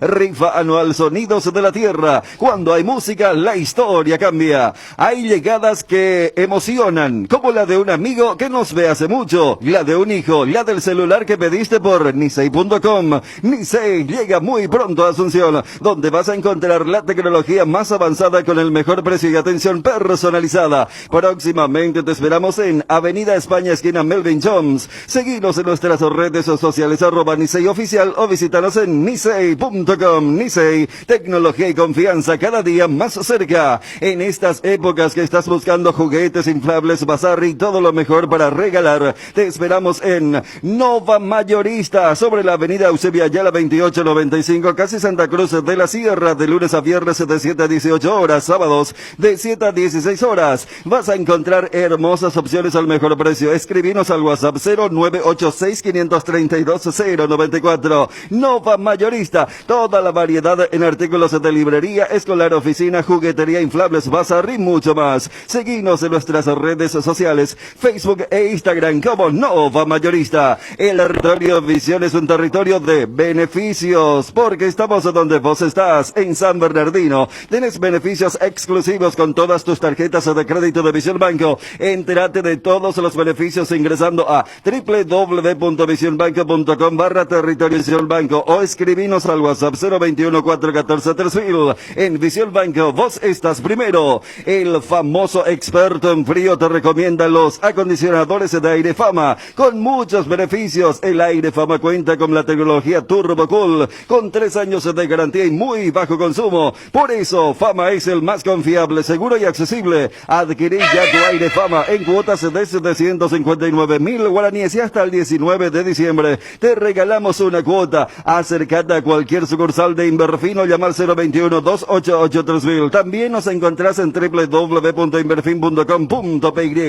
Rifa anual Sonidos de la Tierra. Cuando hay música, la historia cambia. Hay llegadas que emocionan, como la de un amigo que nos ve hace mucho, la de un hijo, la del celular que pediste por nisei.com. Nisei llega muy pronto a Asunción, donde vas a encontrar la tecnología más avanzada con el mejor precio y atención personalizada. Próximamente te esperamos en Avenida España, esquina Melvin Jones. Seguinos en nuestras redes sociales @Nisei Oficial o visítanos en nisei.com. Nisei, tecnología y confianza cada día más cerca. En estas épocas que estás buscando juguetes, inflables, bazar y todo lo mejor para regalar, te esperamos en Nova Mayorista, sobre la avenida Eusebio Ayala 2895, casi Santa Cruz de la Sierra, de lunes a viernes de 7 a 18 horas, sábados de 7 a 16 horas. Vas a encontrar hermosas opciones al mejor precio. Escribinos al WhatsApp 0986-532-094. Nova Mayorista, toda la variedad en artículos de librería, escolar, oficina, juguetería, inflables, bazar y mucho más. Seguinos en nuestras redes sociales, Facebook e Instagram como Nova Mayorista. El territorio Visión es un territorio de beneficios, porque estamos donde vos estás, en San Bernardino. Tenés beneficios exclusivos con todas tus tarjetas de crédito de Visión Banco. Entérate de todos los beneficios ingresando a www.visionbanco.com/territorio Visión Banco o escribinos al WhatsApp 021-414-3000. En Visión Banco vos estás primero. El famoso experto en frío te recomienda los acondicionadores de Aire Fama con muchos beneficios. El Aire Fama cuenta con la tecnología Turbo Cool con 3 años de garantía y muy bajo consumo. Por eso Fama es el más confiable, seguro y accesible. Adquirí ya tu Aire Fama en cuotas de 759.000 guaraníes y hasta el 19 de diciembre te regalamos una cuota. Acércate a cualquier sucursal de Inverfin o llamar 021-288-3000. También nos encontrás en www.inverfin.com.py.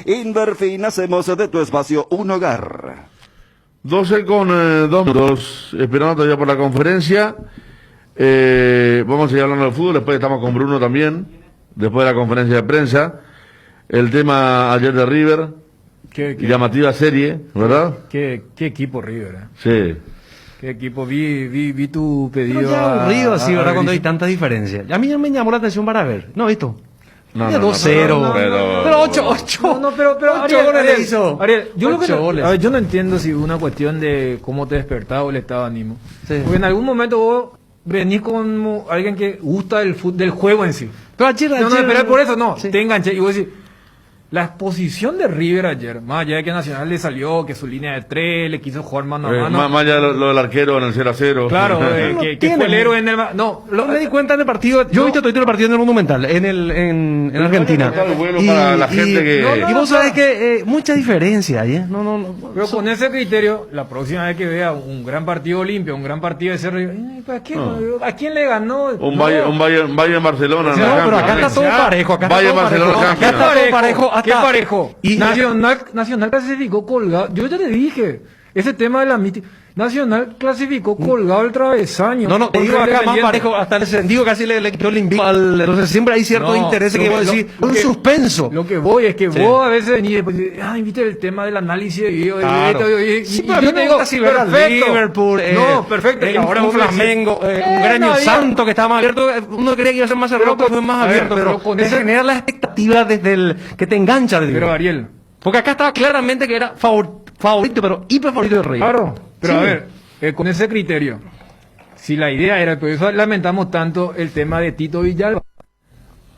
Inverfin, hacemos de tu espacio un hogar. 12 con 2 minutos, esperando todavía por la conferencia. Vamos a seguir hablando del fútbol, después estamos con Bruno también, después de la conferencia de prensa. El tema ayer de River, llamativa serie, ¿verdad? ¿Qué equipo River? Sí. ¿Qué equipo? Vi tu pedido. Pero ya aburrido así, ¿verdad? Cuando hay tantas diferencias. A mí ya me llamó la atención para ver, ¿no visto? No, 2-0. Pero 8. Pero Ariel, hizo. Ariel, yo lo que goles. a ver, yo no entiendo si es una cuestión de cómo te despertaba o el estado de ánimo. Sí. Porque en algún momento vos venís como alguien que gusta del juego en sí. Pero ayer No, espera por eso, no. Sí. Te enganché y vos decís, la exposición de River ayer, más allá de que Nacional le salió, que su línea de 3, le quiso jugar mano a mano. Más allá de lo del arquero en el 0-0. Claro, No que tiene. fue el héroe en el... No, Lo me di cuenta en el partido. Yo he visto todo el partido en el Monumental, en Argentina. Claro, bueno, para la gente que- y vos sabés que mucha diferencia hay, ¿eh? No. pero con ese criterio, la próxima vez que vea un gran partido Olimpia, un gran partido de Cerro, ¿a quién le ganó? Un No. Valle en Barcelona. No, en la No, pero acá Champions. está todo parejo. Acá está Vaya todo Barcelona parejo. Acá Champions. está todo parejo. ¿Qué hasta- parejo? Y Nacional clasificó colgado. Yo ya te dije, ese tema de la mítica. Nacional clasificó colgado el travesaño. No, te digo Contra acá más Independiente. parejo, hasta el sentido casi le quitó el invito al. Entonces siempre hay ciertos No, intereses lo que que- vos decís, lo un que- suspenso. Lo que voy es que Sí. vos a veces venís y después dices, ay, viste el tema del análisis de video. Claro. Sí, pero a mí yo me te digo, gusta así ver al perfecto. Liverpool, No, perfecto. Y ahora un vos me decís, Flamengo, un Gremio nadie- Santo que estaba más abierto. Uno creía que iba a ser más cerrado, pero fue más a ver, abierto. pero Pero con te ese- genera la expectativa desde el que te engancha. Pero Ariel, Porque acá estaba claramente que era favorito, pero hiper favorito del Rey. claro, pero Sí. a ver, con ese criterio, si la idea era, por eso lamentamos tanto el tema de Tito Villalba.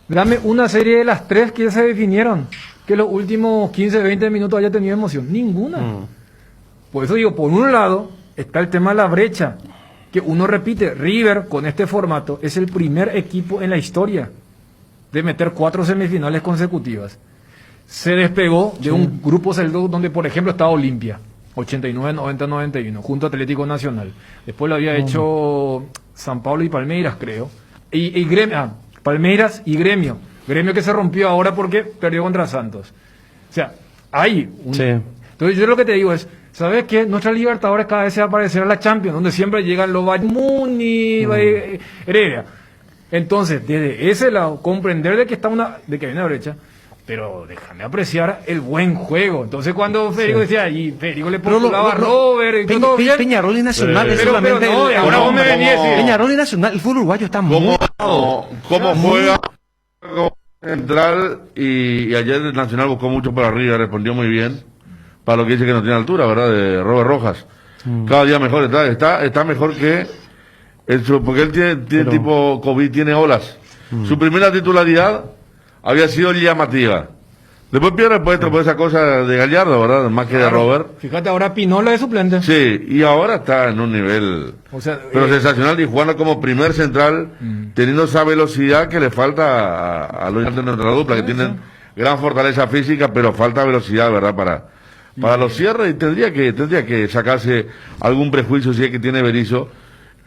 Dame una serie de las 3 que ya se definieron, que los últimos 15, 20 minutos haya tenido emoción. Ninguna. Por eso digo, por un lado está el tema de la brecha, que uno repite, River con este formato es el primer equipo en la historia de meter 4 semifinales consecutivas. Se despegó de un grupo selecto donde, por ejemplo, estaba Olimpia, 89, 90, 91, junto a Atlético Nacional. Después lo había hecho San Pablo y Palmeiras, creo. Y Gremio, Palmeiras y Gremio. Gremio que se rompió ahora porque perdió contra Santos. O sea, hay un... Sí. Entonces yo lo que te digo es, ¿sabes qué? Nuestra Libertadores cada vez se va a parecer a la Champions, donde siempre llegan los Bayern Múnich, Heredia. Entonces, desde ese lado, comprender de que viene la brecha, pero déjame apreciar el buen juego. Entonces cuando Federico decía, y Federico le postulaba a Robert, y todo bien. Peñarol y Nacional es Pero solamente no, y ahora vos me venís a decir, Peñarol y Nacional, el fútbol uruguayo está muy... ¿Cómo juega como central? Y ayer el Nacional buscó mucho para arriba, respondió muy bien. Para lo que dice que no tiene altura, ¿verdad? De Robert Rojas. Cada día mejor está mejor que porque él tiene tipo COVID, tiene olas. Su primera titularidad había sido llamativa. Después pierde por esa cosa de Gallardo, ¿verdad? Más que de Robert. Fíjate, ahora Pinola es suplente. Sí, y ahora está en un nivel O sea, pero sensacional, y jugando como primer central, teniendo esa velocidad que le falta a los de nuestra dupla, que tienen gran fortaleza física, pero falta velocidad, ¿verdad? Para los cierres, y tendría que sacarse algún prejuicio si es que tiene Berizzo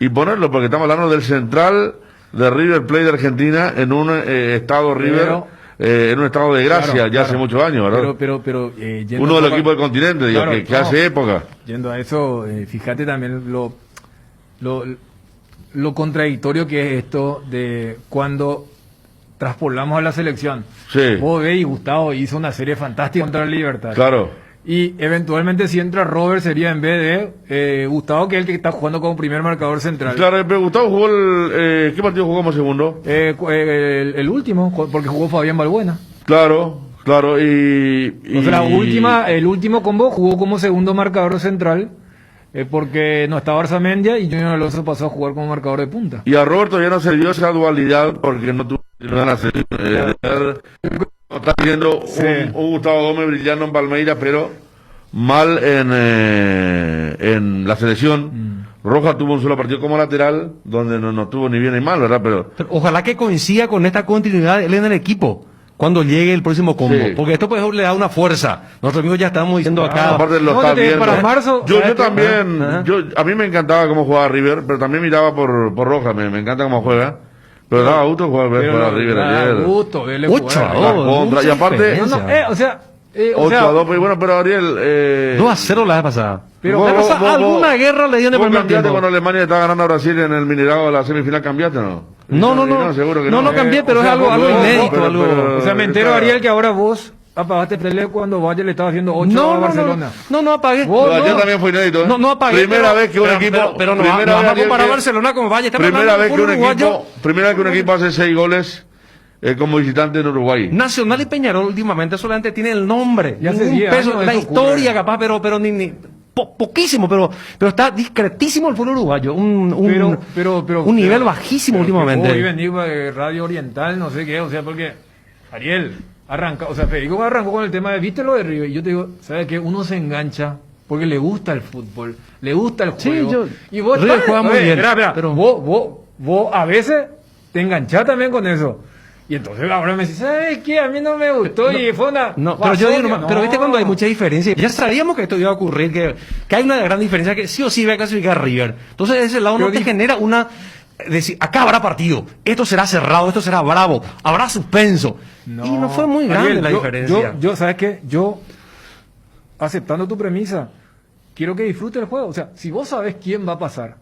y ponerlo, porque estamos hablando del central de River Plate de Argentina en un estado River, en un estado de gracia, Claro, ya claro. hace muchos años, ¿verdad? Pero yendo Uno de los a- equipos del continente, digo, Claro, que no. hace época. Yendo a eso, fíjate también lo contradictorio que es esto de cuando traspolamos a la selección. Sí. Vos ves y Gustavo hizo una serie fantástica contra la Libertad. Claro. Y eventualmente si entra Robert sería en vez de Gustavo, que es el que está jugando como primer marcador central. Claro, pero Gustavo jugó ¿qué partido jugó como segundo? El último, porque jugó Fabián Balbuena. Claro, y Entonces el último combo jugó como segundo marcador central, porque no estaba Arzamendia y Junior Alonso pasó a jugar como marcador de punta. Y a Roberto ya no se dio esa dualidad porque no tuvo ganas de está viendo Sí. un Gustavo Gómez brillando en Palmeiras, pero mal en la selección. Rojas tuvo un solo partido como lateral, donde no tuvo ni bien ni mal, ¿verdad? Pero Pero ojalá que coincida con esta continuidad él en el equipo cuando llegue el próximo combo, Sí. porque esto pues le da una fuerza. Nosotros amigos ya estamos diciendo acá. aparte lo No, está te- viendo. para marzo, yo ¿sabes qué? también, Ajá. a mí me encantaba cómo jugaba River, pero también miraba por Rojas, me encanta cómo juega. Pero daba gusto jugar ver para River da ayer. gusto verle 8 jugar. a La 2. contra, y mucha aparte- diferencia. No, o sea, 8 a 2, pero bueno, pero Ariel... 2 a 0 la vez pasada. Pero vos- O sea, vos- alguna vos- guerra le dio en el ¿Vos primer cambiaste tiempo. cuando Alemania estaba ganando a Brasil en el Minerado de la semifinal? ¿Cambiaste o no? No, seguro que no, no. no cambié, pero o es sea, algo vos- inédito. pero- algo... pero- O sea, me entero, está- Ariel, que ahora vos apagaste tele cuando Valle le estaba haciendo 8 a Barcelona. No apagué. Vos- No, no. ayer también fue inédito, ¿eh? No apagué. Primera vez que un equipo... Pero no primera vamos vez, a comparar Ariel, Barcelona con Valle. Estamos Primera hablando vez del que un fútbol uruguayo. equipo... Primera vez que un equipo hace 6 goles como visitante en Uruguay. Nacional y Peñarol últimamente solamente tiene el nombre. Ya hace Ningún 10 peso, años la eso historia ocurre. capaz, pero ni poquísimo, pero está discretísimo el fútbol uruguayo. Un nivel bajísimo pero que últimamente. vos y venís de Radio Oriental, no sé qué, o sea, porque, Ariel, arranca, o sea, Federico arrancó con el tema de, ¿viste lo de River? Y yo te digo, ¿sabes qué? Uno se engancha porque le gusta el fútbol, le gusta el Sí, juego. yo- Y vos River juega muy bien, espera, pero- vos a veces te enganchás también con eso. Y entonces ahora me decís, ¿sabes qué? A mí no me gustó y fue una... No, pero yo digo nomás, no. pero viste cuando hay mucha diferencia. Ya sabíamos que esto iba a ocurrir, que hay una gran diferencia, que sí o sí va a clasificar River. Entonces, de ese lado Pero no te genera una. Decir, acá habrá partido, esto será cerrado, esto será bravo, habrá suspenso. Y no fue muy grande Ariel, la diferencia. Yo, ¿sabes qué? Yo, aceptando tu premisa, quiero que disfrute el juego. O sea, si vos sabés quién va a pasar.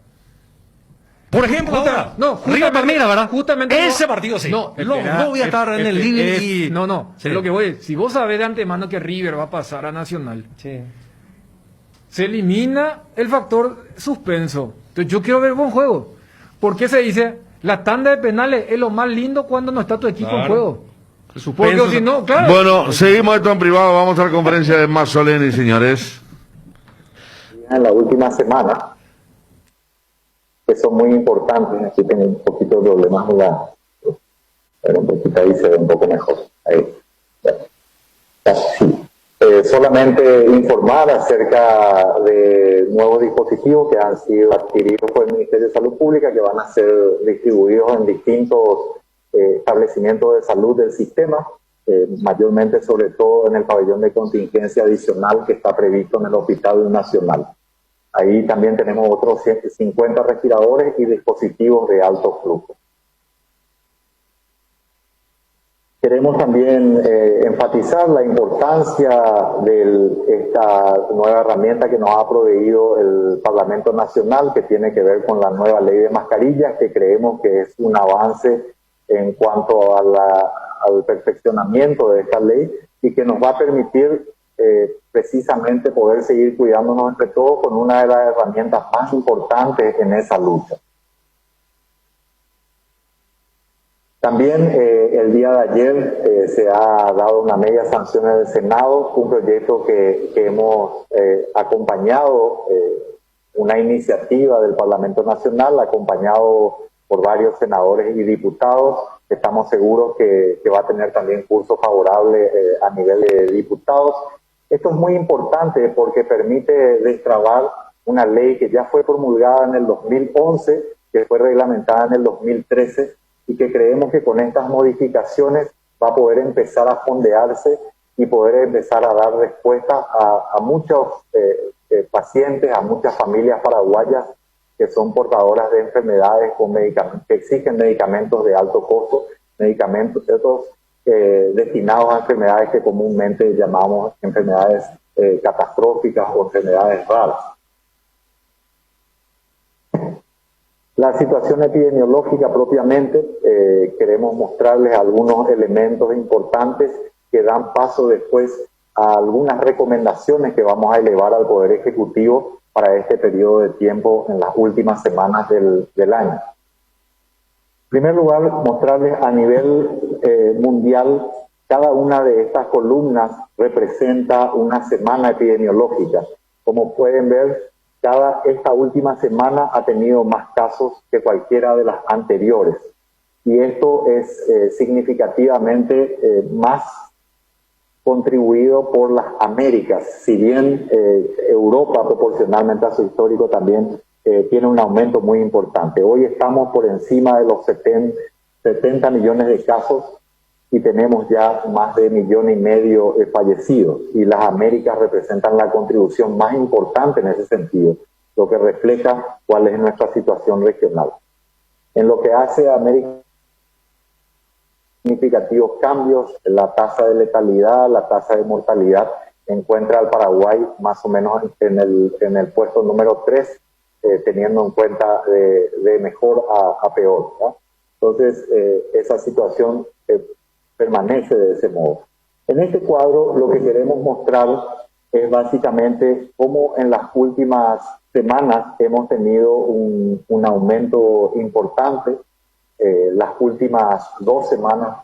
Por ejemplo, ahora, River Palmeiras, ¿verdad? Justamente ese partido sí. No, No voy a estar en el living y. No, Sí. es lo que voy. Si vos sabés de antemano que River va a pasar a Nacional, Sí. se elimina el factor suspenso. Entonces yo quiero ver buen juego. ¿Por qué se dice la tanda de penales es lo más lindo cuando no está tu equipo en Claro. juego? El suspenso. Porque si no, claro. Bueno, seguimos esto en privado, vamos a la conferencia de Mazzoleni, señores. En la última semana, que son muy importantes. Aquí tengo un poquito de problemas, pero un poquito ahí se ve un poco mejor. Ahí. Sí. Solamente informar acerca de nuevos dispositivos que han sido adquiridos por el Ministerio de Salud Pública, que van a ser distribuidos en distintos establecimientos de salud del sistema, mayormente sobre todo en el pabellón de contingencia adicional que está previsto en el Hospital Nacional. Ahí también tenemos otros 150 respiradores y dispositivos de alto flujo. Queremos también enfatizar la importancia de esta nueva herramienta que nos ha proveído el Parlamento Nacional, que tiene que ver con la nueva ley de mascarillas, que creemos que es un avance en cuanto al perfeccionamiento de esta ley y que nos va a permitir precisamente poder seguir cuidándonos entre todos con una de las herramientas más importantes en esa lucha. También el día de ayer se ha dado una media sanción en el Senado, un proyecto que hemos acompañado, una iniciativa del Parlamento Nacional, acompañado por varios senadores y diputados. Estamos seguros que va a tener también curso favorable a nivel de diputados. Esto es muy importante porque permite destrabar una ley que ya fue promulgada en el 2011, que fue reglamentada en el 2013, y que creemos que con estas modificaciones va a poder empezar a fondearse y poder empezar a dar respuesta a muchos pacientes, a muchas familias paraguayas que son portadoras de enfermedades con medicamentos, que exigen medicamentos de alto costo, medicamentos destinados a enfermedades que comúnmente llamamos enfermedades catastróficas o enfermedades raras. La situación epidemiológica propiamente, queremos mostrarles algunos elementos importantes que dan paso después a algunas recomendaciones que vamos a elevar al Poder Ejecutivo para este periodo de tiempo en las últimas semanas del año. En primer lugar, mostrarles a nivel mundial, cada una de estas columnas representa una semana epidemiológica. Como pueden ver, esta última semana ha tenido más casos que cualquiera de las anteriores. Y esto es significativamente más contribuido por las Américas. Si bien Europa, proporcionalmente a su histórico, también tiene un aumento muy importante. Hoy estamos por encima de los 70 millones de casos y tenemos ya más de 1,5 millones de fallecidos. Y las Américas representan la contribución más importante en ese sentido, lo que refleja cuál es nuestra situación regional. En lo que hace a América, significativos cambios, la tasa de letalidad, la tasa de mortalidad, encuentra al Paraguay más o menos en el puesto número 3, teniendo en cuenta de mejor a peor, ¿no? Entonces, esa situación permanece de ese modo. En este cuadro lo que queremos mostrar es básicamente cómo en las últimas semanas hemos tenido un aumento importante. Las últimas 2 semanas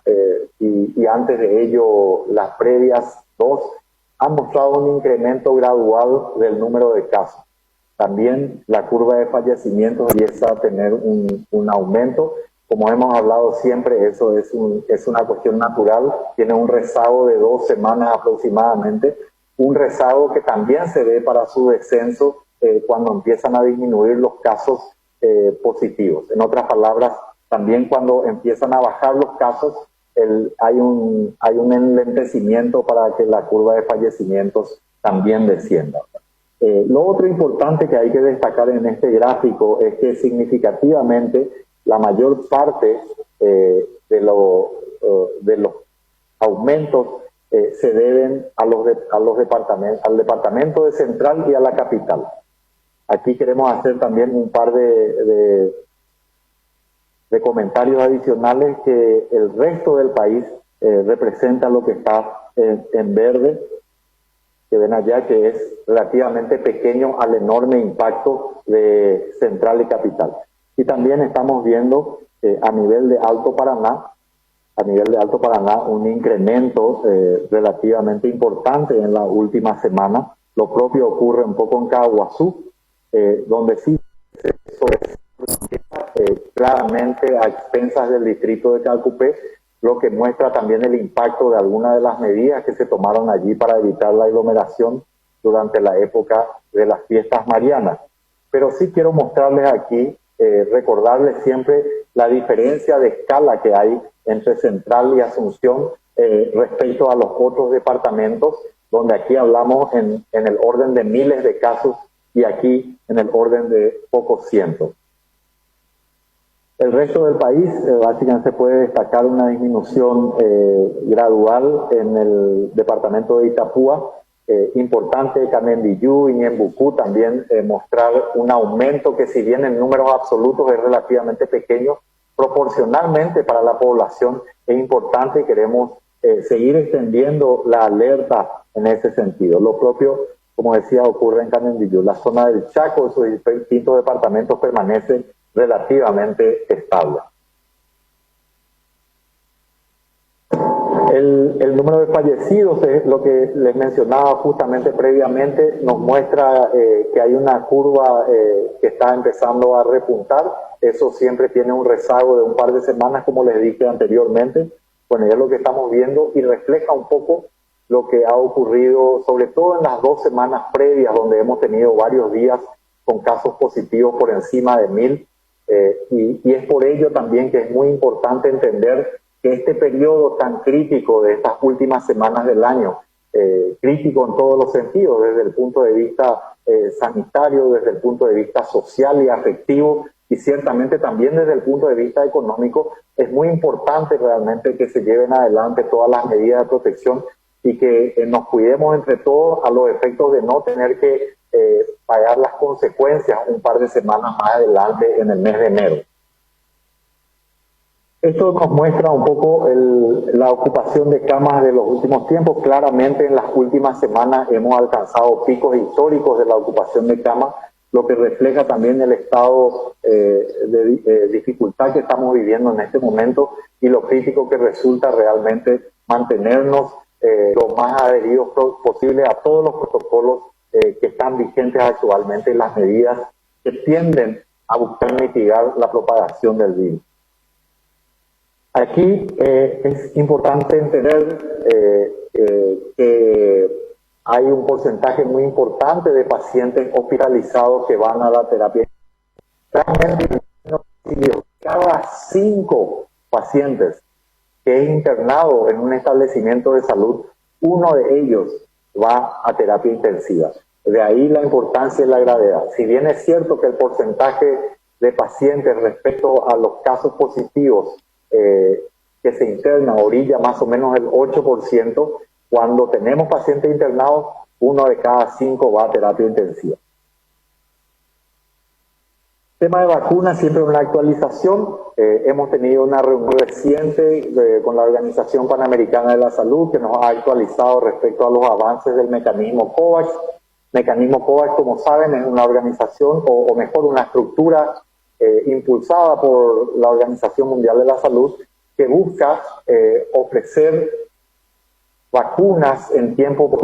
y antes de ello las previas 2 han mostrado un incremento gradual del número de casos. También la curva de fallecimientos empieza a tener un aumento como hemos hablado siempre, eso es una cuestión natural, tiene un rezago de 2 semanas aproximadamente, un rezago que también se ve para su descenso cuando empiezan a disminuir los casos positivos. En otras palabras, también cuando empiezan a bajar los casos, hay un enlentecimiento para que la curva de fallecimientos también descienda. Lo otro importante que hay que destacar en este gráfico es que significativamente la mayor parte de los aumentos se deben al departamento de Central y a la capital. Aquí queremos hacer también un par de comentarios adicionales, que el resto del país representa lo que está en verde, que ven allá, que es relativamente pequeño al enorme impacto de Central y capital. Y también estamos viendo a nivel de Alto Paraná, un incremento relativamente importante en la última semana. Lo propio ocurre un poco en Caguazú, donde sí claramente a expensas del distrito de Calcupé, lo que muestra también el impacto de algunas de las medidas que se tomaron allí para evitar la aglomeración durante la época de las fiestas marianas. Pero sí quiero mostrarles aquí, recordarles siempre la diferencia de escala que hay entre Central y Asunción respecto a los otros departamentos, donde aquí hablamos en el orden de miles de casos y aquí en el orden de pocos cientos. El resto del país, básicamente se puede destacar una disminución gradual en el departamento de Itapúa, importante Canendillú y Ñembucú también mostrar un aumento que, si bien en números absolutos es relativamente pequeño, proporcionalmente para la población es importante y queremos seguir extendiendo la alerta en ese sentido. Lo propio, como decía, ocurre en Canendillú. La zona del Chaco, sus distintos departamentos permanecen relativamente estable. El número de fallecidos es lo que les mencionaba justamente previamente, nos muestra que hay una curva que está empezando a repuntar. Eso siempre tiene un rezago de un par de semanas, como les dije anteriormente. Bueno, ya es lo que estamos viendo y refleja un poco lo que ha ocurrido, sobre todo en las 2 semanas previas, donde hemos tenido varios días con casos positivos por encima de 1000. Y es por ello también que es muy importante entender que este periodo tan crítico de estas últimas semanas del año, crítico en todos los sentidos, desde el punto de vista sanitario, desde el punto de vista social y afectivo, y ciertamente también desde el punto de vista económico, es muy importante realmente que se lleven adelante todas las medidas de protección y que nos cuidemos entre todos a los efectos de no tener que pagar las consecuencias un par de semanas más adelante en el mes de enero. Esto nos muestra un poco la ocupación de camas de los últimos tiempos. Claramente en las últimas semanas hemos alcanzado picos históricos de la ocupación de camas, lo que refleja también el estado de dificultad que estamos viviendo en este momento y lo crítico que resulta realmente mantenernos lo más adheridos posible a todos los protocolos que están vigentes actualmente y las medidas que tienden a buscar mitigar la propagación del virus. Aquí es importante entender que hay un porcentaje muy importante de pacientes hospitalizados que van a la terapia. Realmente, cada 5 pacientes que es internado en un establecimiento de salud, uno de ellos va a terapia intensiva. De ahí la importancia y la gravedad. Si bien es cierto que el porcentaje de pacientes respecto a los casos positivos que se internan orilla más o menos el 8%, cuando tenemos pacientes internados, 1 de cada 5 va a terapia intensiva. Tema de vacunas, siempre una actualización. Hemos tenido una reunión reciente con la Organización Panamericana de la Salud que nos ha actualizado respecto a los avances del mecanismo COVAX. Mecanismo COVAX, como saben, es una organización, o mejor, una estructura impulsada por la Organización Mundial de la Salud que busca ofrecer vacunas en tiempo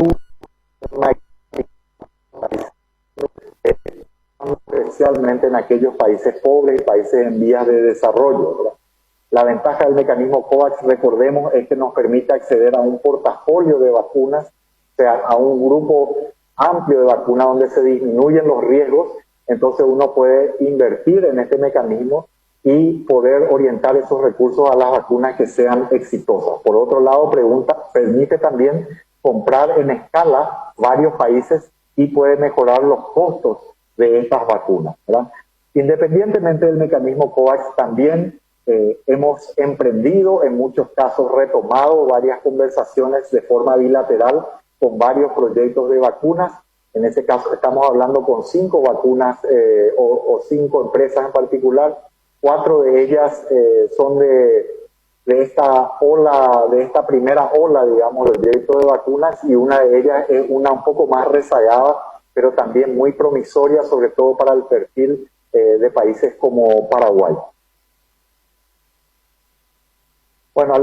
especialmente en aquellos países pobres y países en vías de desarrollo, ¿verdad? La ventaja del mecanismo COVAX, recordemos, es que nos permite acceder a un portafolio de vacunas, o sea, a un grupo amplio de vacunas donde se disminuyen los riesgos. Entonces uno puede invertir en este mecanismo y poder orientar esos recursos a las vacunas que sean exitosas. Por otro lado, permite también comprar en escala varios países y puede mejorar los costos de estas vacunas, ¿verdad? Independientemente del mecanismo COVAX, también hemos emprendido, en muchos casos retomado varias conversaciones de forma bilateral con varios proyectos de vacunas. En ese caso estamos hablando con 5 vacunas o 5 empresas en particular. 4 de ellas son de esta ola, de esta primera ola, digamos, del proyecto de vacunas, y una de ellas es una un poco más rezagada, pero también muy promisoria, sobre todo para el perfil de países como Paraguay. Bueno,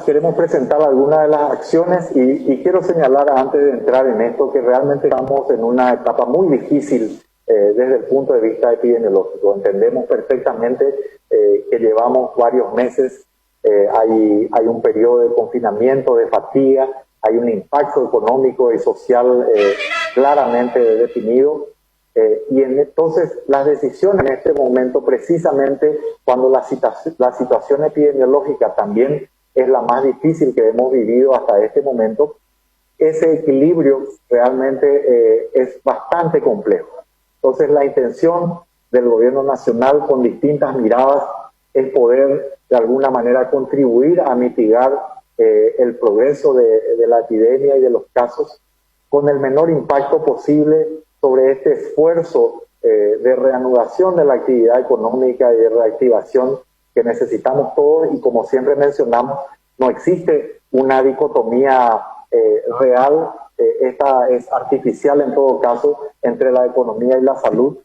queremos presentar algunas de las acciones y quiero señalar antes de entrar en esto que realmente estamos en una etapa muy difícil desde el punto de vista epidemiológico. Entendemos perfectamente que llevamos varios meses, hay un periodo de confinamiento, de fatiga, hay un impacto económico y social claramente definido. Y entonces las decisiones en este momento, precisamente cuando la situación epidemiológica también es la más difícil que hemos vivido hasta este momento, ese equilibrio realmente es bastante complejo. Entonces la intención del gobierno nacional, con distintas miradas, es poder de alguna manera contribuir a mitigar el progreso de la epidemia y de los casos con el menor impacto posible sobre este esfuerzo de reanudación de la actividad económica y de reactivación que necesitamos todos. Y como siempre mencionamos, no existe una dicotomía real, esta es artificial en todo caso, entre la economía y la salud,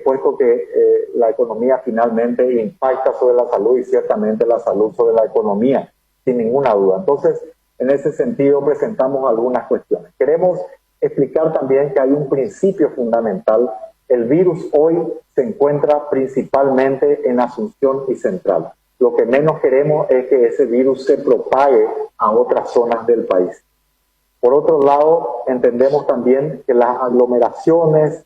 puesto que la economía finalmente impacta sobre la salud y ciertamente la salud sobre la economía, sin ninguna duda. Entonces, en ese sentido presentamos algunas cuestiones. Queremos explicar también que hay un principio fundamental. El virus hoy se encuentra principalmente en Asunción y Central. Lo que menos queremos es que ese virus se propague a otras zonas del país. Por otro lado, entendemos también que las aglomeraciones,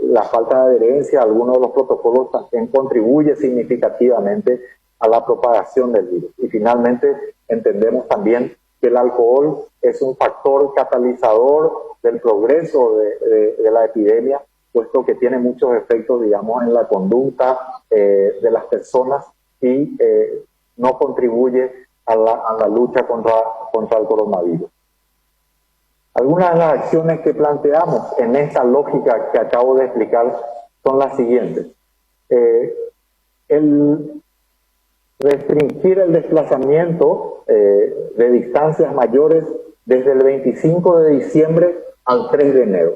la falta de adherencia a algunos de los protocolos también contribuye significativamente a la propagación del virus. Y finalmente, entendemos también que el alcohol es un factor catalizador del progreso de la epidemia, puesto que tiene muchos efectos, digamos, en la conducta de las personas y no contribuye a la lucha contra el coronavirus. Algunas de las acciones que planteamos en esta lógica que acabo de explicar son las siguientes. El restringir el desplazamiento de distancias mayores desde el 25 de diciembre al 3 de enero.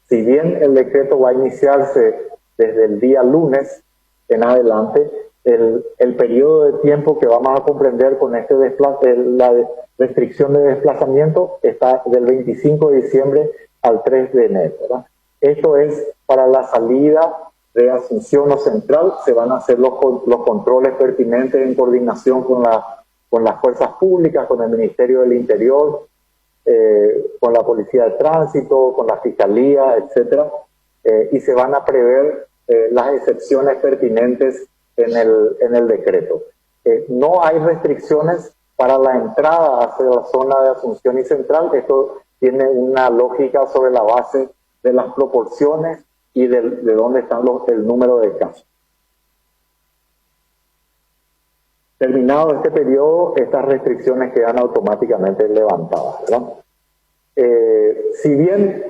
Si bien el decreto va a iniciarse desde el día lunes en adelante, el periodo de tiempo que vamos a comprender con la restricción de desplazamiento está del 25 de diciembre al 3 de enero, ¿verdad? Esto es para la salida de Asunción o Central. Se van a hacer los controles pertinentes en coordinación con las fuerzas públicas, con el Ministerio del Interior, con la Policía de Tránsito, con la Fiscalía, etcétera, y se van a prever las excepciones pertinentes en el decreto. No hay restricciones para la entrada hacia la zona de Asunción y Central. Esto tiene una lógica sobre la base de las proporciones y de dónde están el número de casos. Terminado este periodo, estas restricciones quedan automáticamente levantadas, ¿verdad? Si bien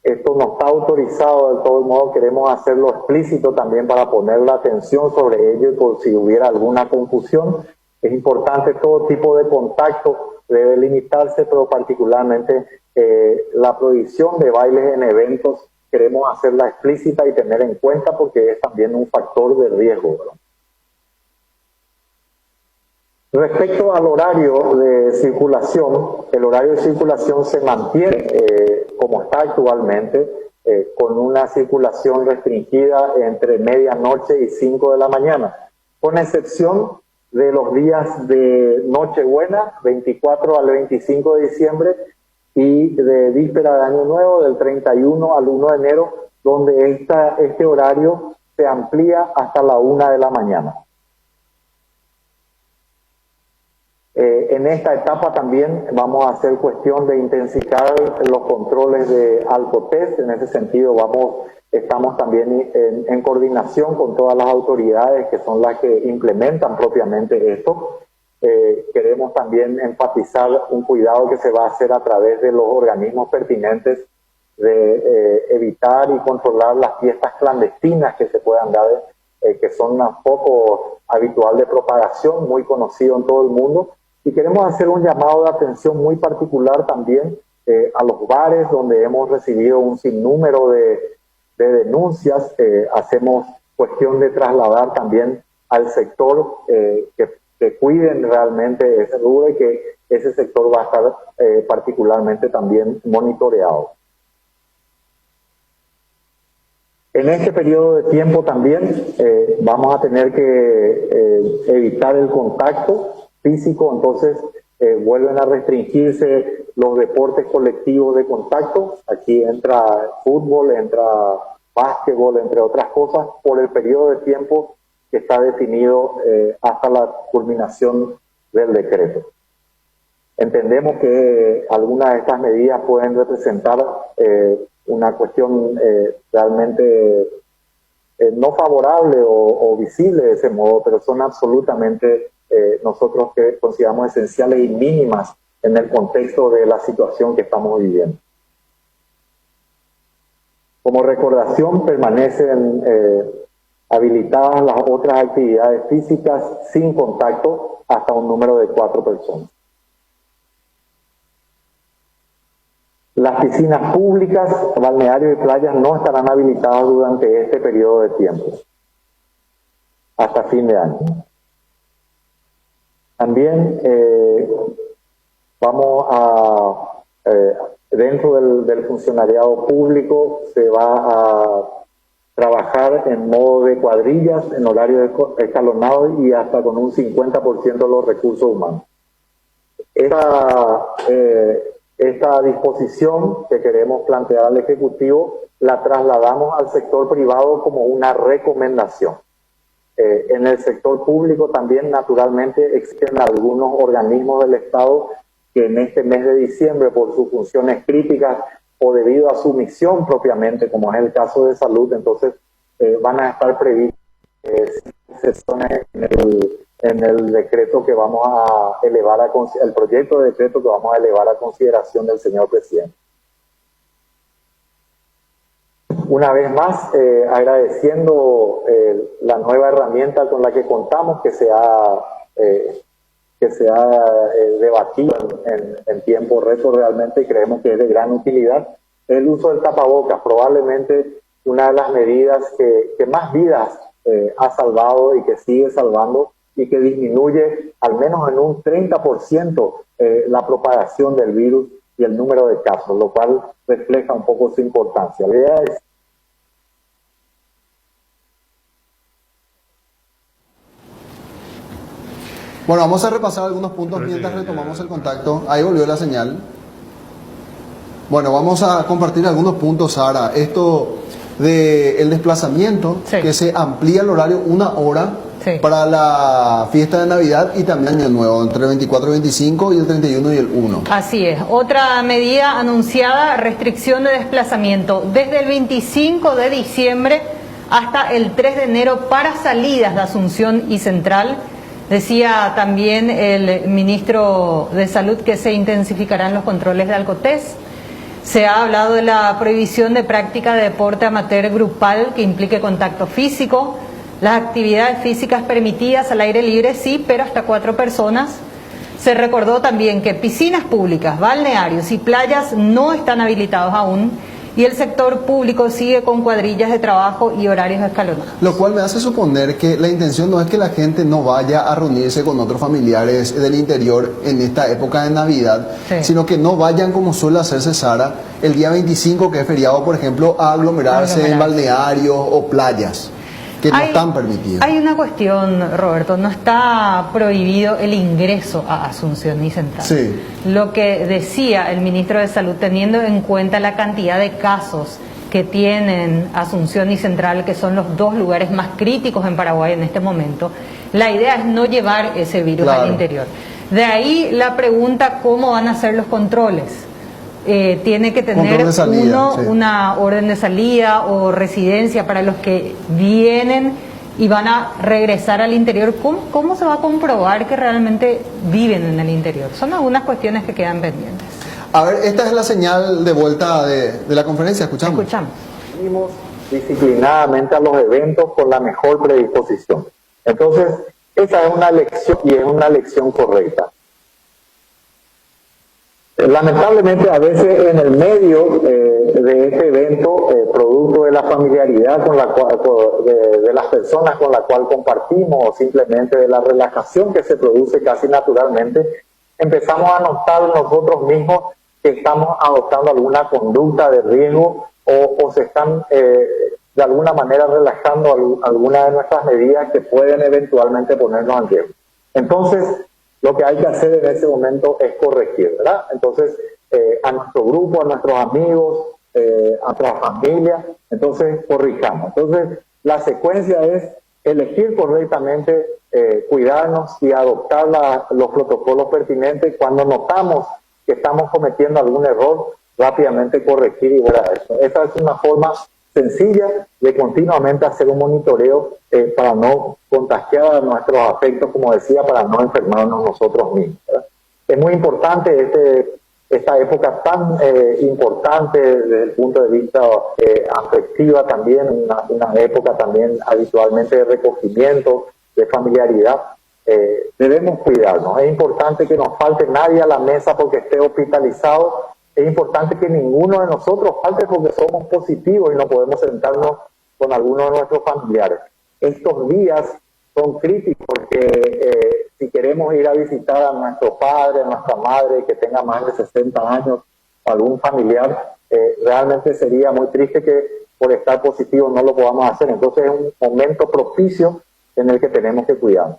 esto no está autorizado de todo modo, queremos hacerlo explícito también para poner la atención sobre ello y por si hubiera alguna confusión. Es importante, todo tipo de contacto debe limitarse, pero particularmente la prohibición de bailes en eventos queremos hacerla explícita y tener en cuenta porque es también un factor de riesgo, ¿verdad? Respecto al horario de circulación, el horario de circulación se mantiene como está actualmente, con una circulación restringida entre medianoche y 5 de la mañana, con excepción de los días de Nochebuena, 24 al 25 de diciembre, y de víspera de Año Nuevo, del 31 al 1 de enero, donde este horario se amplía hasta la 1 de la mañana. En esta etapa también vamos a hacer cuestión de intensificar los controles de alcotest. En ese sentido estamos también en coordinación con todas las autoridades que son las que implementan propiamente esto. Queremos también enfatizar un cuidado que se va a hacer a través de los organismos pertinentes de evitar y controlar las fiestas clandestinas que se puedan dar, que son un poco habitual de propagación, muy conocido en todo el mundo. Y queremos hacer un llamado de atención muy particular también a los bares, donde hemos recibido un sinnúmero de denuncias. Hacemos cuestión de trasladar también al sector que cuiden realmente ese rubro y que ese sector va a estar particularmente también monitoreado. En este periodo de tiempo también vamos a tener que evitar el contacto físico, entonces vuelven a restringirse los deportes colectivos de contacto. Aquí entra fútbol, entra básquetbol, entre otras cosas, por el periodo de tiempo que está definido hasta la culminación del decreto. Entendemos que algunas de estas medidas pueden representar una cuestión realmente no favorable o visible de ese modo, pero son absolutamente nosotros que consideramos esenciales y mínimas en el contexto de la situación que estamos viviendo. Como recordación, permanecen habilitadas las otras actividades físicas sin contacto hasta un número de 4 personas. Las piscinas públicas, balnearios y playas no estarán habilitadas durante este periodo de tiempo, hasta fin de año. También vamos a, dentro del funcionariado público, se va a trabajar en modo de cuadrillas, en horario escalonado y hasta con un 50% de los recursos humanos. Esta disposición que queremos plantear al Ejecutivo la trasladamos al sector privado como una recomendación. En el sector público también, naturalmente, existen algunos organismos del Estado que en este mes de diciembre, por sus funciones críticas o debido a su misión propiamente, como es el caso de salud, entonces van a estar previstas sesiones en el decreto que vamos a elevar el proyecto de decreto que vamos a elevar a consideración del señor presidente. Una vez más, agradeciendo la nueva herramienta con la que contamos, que se ha debatido en tiempo récord realmente, y creemos que es de gran utilidad, el uso del tapabocas, probablemente una de las medidas que más vidas ha salvado y que sigue salvando, y que disminuye al menos en un 30% la propagación del virus y el número de casos, lo cual refleja un poco su importancia. La idea es Bueno, vamos a repasar algunos puntos mientras retomamos el contacto. Ahí volvió la señal. Bueno, vamos a compartir algunos puntos, Sara. Esto del desplazamiento, sí, que se amplía el horario 1 hora, sí, para la fiesta de Navidad y también Año Nuevo, entre el 24 y 25 y el 31 y el 1. Así es. Otra medida anunciada, restricción de desplazamiento desde el 25 de diciembre hasta el 3 de enero para salidas de Asunción y Central. Decía también el ministro de Salud que se intensificarán los controles de alcotest. Se ha hablado de la prohibición de práctica de deporte amateur grupal que implique contacto físico. Las actividades físicas permitidas al aire libre sí, pero hasta 4 personas. Se recordó también que piscinas públicas, balnearios y playas no están habilitados aún, y el sector público sigue con cuadrillas de trabajo y horarios escalonados. Lo cual me hace suponer que la intención no es que la gente no vaya a reunirse con otros familiares del interior en esta época de Navidad, sí, sino que no vayan, como suele hacerse, Sara, el día 25, que es feriado, por ejemplo, a aglomerarse en balnearios o playas. que no están permitidas. Hay una cuestión, Roberto, no está prohibido el ingreso a Asunción y Central. Sí. Lo que decía el ministro de Salud, teniendo en cuenta la cantidad de casos que tienen Asunción y Central, que son los dos lugares más críticos en Paraguay en este momento, la idea es no llevar ese virus al interior. De ahí la pregunta, ¿cómo van a ser los controles? Tiene que tener salida, una orden de salida o residencia para los que vienen y van a regresar al interior. ¿Cómo se va a comprobar que realmente viven en el interior? Son algunas cuestiones que quedan pendientes. A ver, esta es la señal de vuelta de la conferencia. Escuchamos. Venimos disciplinadamente a los eventos con la mejor predisposición. Entonces, esa es una lección y es una lección correcta. Lamentablemente, a veces en el medio de este evento, producto de la familiaridad con la cual, de las personas con la cual compartimos, o simplemente de la relajación que se produce casi naturalmente, empezamos a notar nosotros mismos que estamos adoptando alguna conducta de riesgo o se están de alguna manera relajando algunas de nuestras medidas que pueden eventualmente ponernos en riesgo. Entonces, lo que hay que hacer en ese momento es corregir, ¿verdad? Entonces, a nuestro grupo, a nuestros amigos, a nuestra familia, entonces corrijamos. Entonces, la secuencia es elegir correctamente, cuidarnos y adoptar los protocolos pertinentes. Cuando notamos que estamos cometiendo algún error, rápidamente corregir y ver a eso. Esa es una forma sencilla de continuamente hacer un monitoreo para no contagiar a nuestros afectos, como decía, para no enfermarnos nosotros mismos, ¿verdad? Es muy importante esta época tan importante desde el punto de vista afectiva también, una época también habitualmente de recogimiento, de familiaridad. Debemos cuidarnos. Es importante que nos falte nadie a la mesa porque esté hospitalizado. Es importante que ninguno de nosotros falte porque somos positivos y no podemos sentarnos con alguno de nuestros familiares. Estos días son críticos porque si queremos ir a visitar a nuestro padre, a nuestra madre que tenga más de 60 años, o algún familiar, realmente sería muy triste que por estar positivo no lo podamos hacer. Entonces es un momento propicio en el que tenemos que cuidarnos.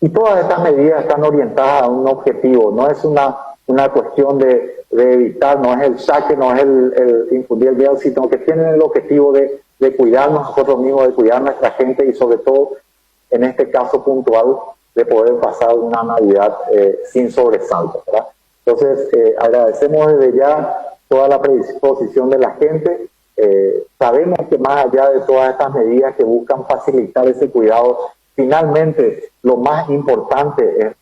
Y todas estas medidas están orientadas a un objetivo, no es una cuestión de evitar, no es el saque, no es el infundir el miedo, sino que tienen el objetivo de cuidarnos nosotros mismos, de cuidar a nuestra gente y sobre todo, en este caso puntual, de poder pasar una Navidad sin sobresaltos, ¿verdad? Entonces, agradecemos desde ya toda la predisposición de la gente. Sabemos que más allá de todas estas medidas que buscan facilitar ese cuidado, finalmente lo más importante es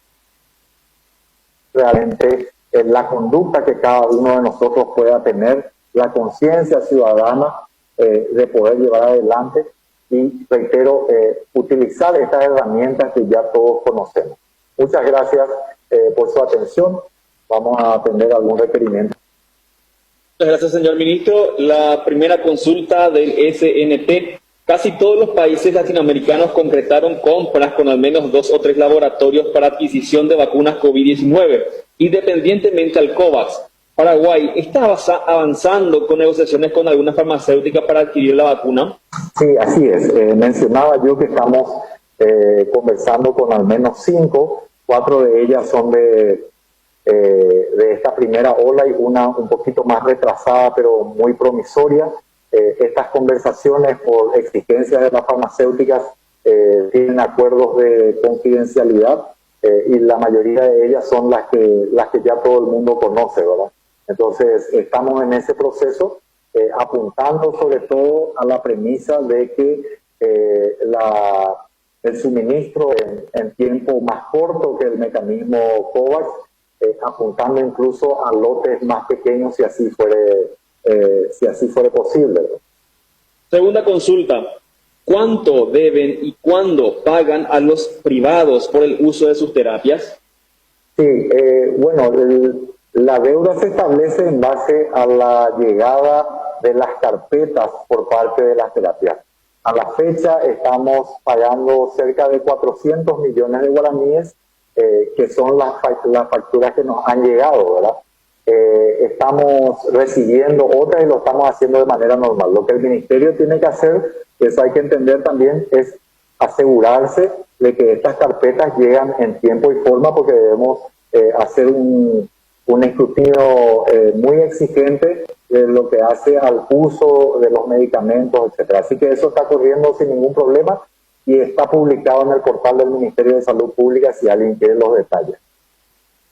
realmente la conducta que cada uno de nosotros pueda tener, la conciencia ciudadana de poder llevar adelante y, reitero, utilizar estas herramientas que ya todos conocemos. Muchas gracias por su atención. Vamos a atender algún requerimiento. Muchas gracias, señor ministro. La primera consulta del SNT. Casi todos los países latinoamericanos concretaron compras con al menos 2 o 3 laboratorios para adquisición de vacunas COVID-19, independientemente al COVAX. Paraguay, ¿está avanzando con negociaciones con alguna farmacéutica para adquirir la vacuna? Sí, así es. Mencionaba yo que estamos conversando con al menos 5, 4 de ellas son de esta primera ola y una un poquito más retrasada, pero muy promisoria. Estas conversaciones, por exigencias de las farmacéuticas, tienen acuerdos de confidencialidad y la mayoría de ellas son las que ya todo el mundo conoce, ¿verdad? Entonces, estamos en ese proceso, apuntando sobre todo a la premisa de que el suministro en tiempo más corto que el mecanismo COVAX, apuntando incluso a lotes más pequeños si así fuere posible. Segunda consulta. ¿Cuánto deben y cuándo pagan a los privados por el uso de sus terapias? Sí, bueno, la deuda se establece en base a la llegada de las carpetas por parte de las terapias. A la fecha estamos pagando cerca de 400 millones de guaraníes, que son las facturas que nos han llegado, ¿verdad? Estamos recibiendo otras y lo estamos haciendo de manera normal. Lo que el Ministerio tiene que hacer Eso hay que entender también, es asegurarse de que estas carpetas llegan en tiempo y forma, porque debemos hacer un escrutinio muy exigente de lo que hace al uso de los medicamentos, etcétera. Así que eso está corriendo sin ningún problema y está publicado en el portal del Ministerio de Salud Pública si alguien quiere los detalles.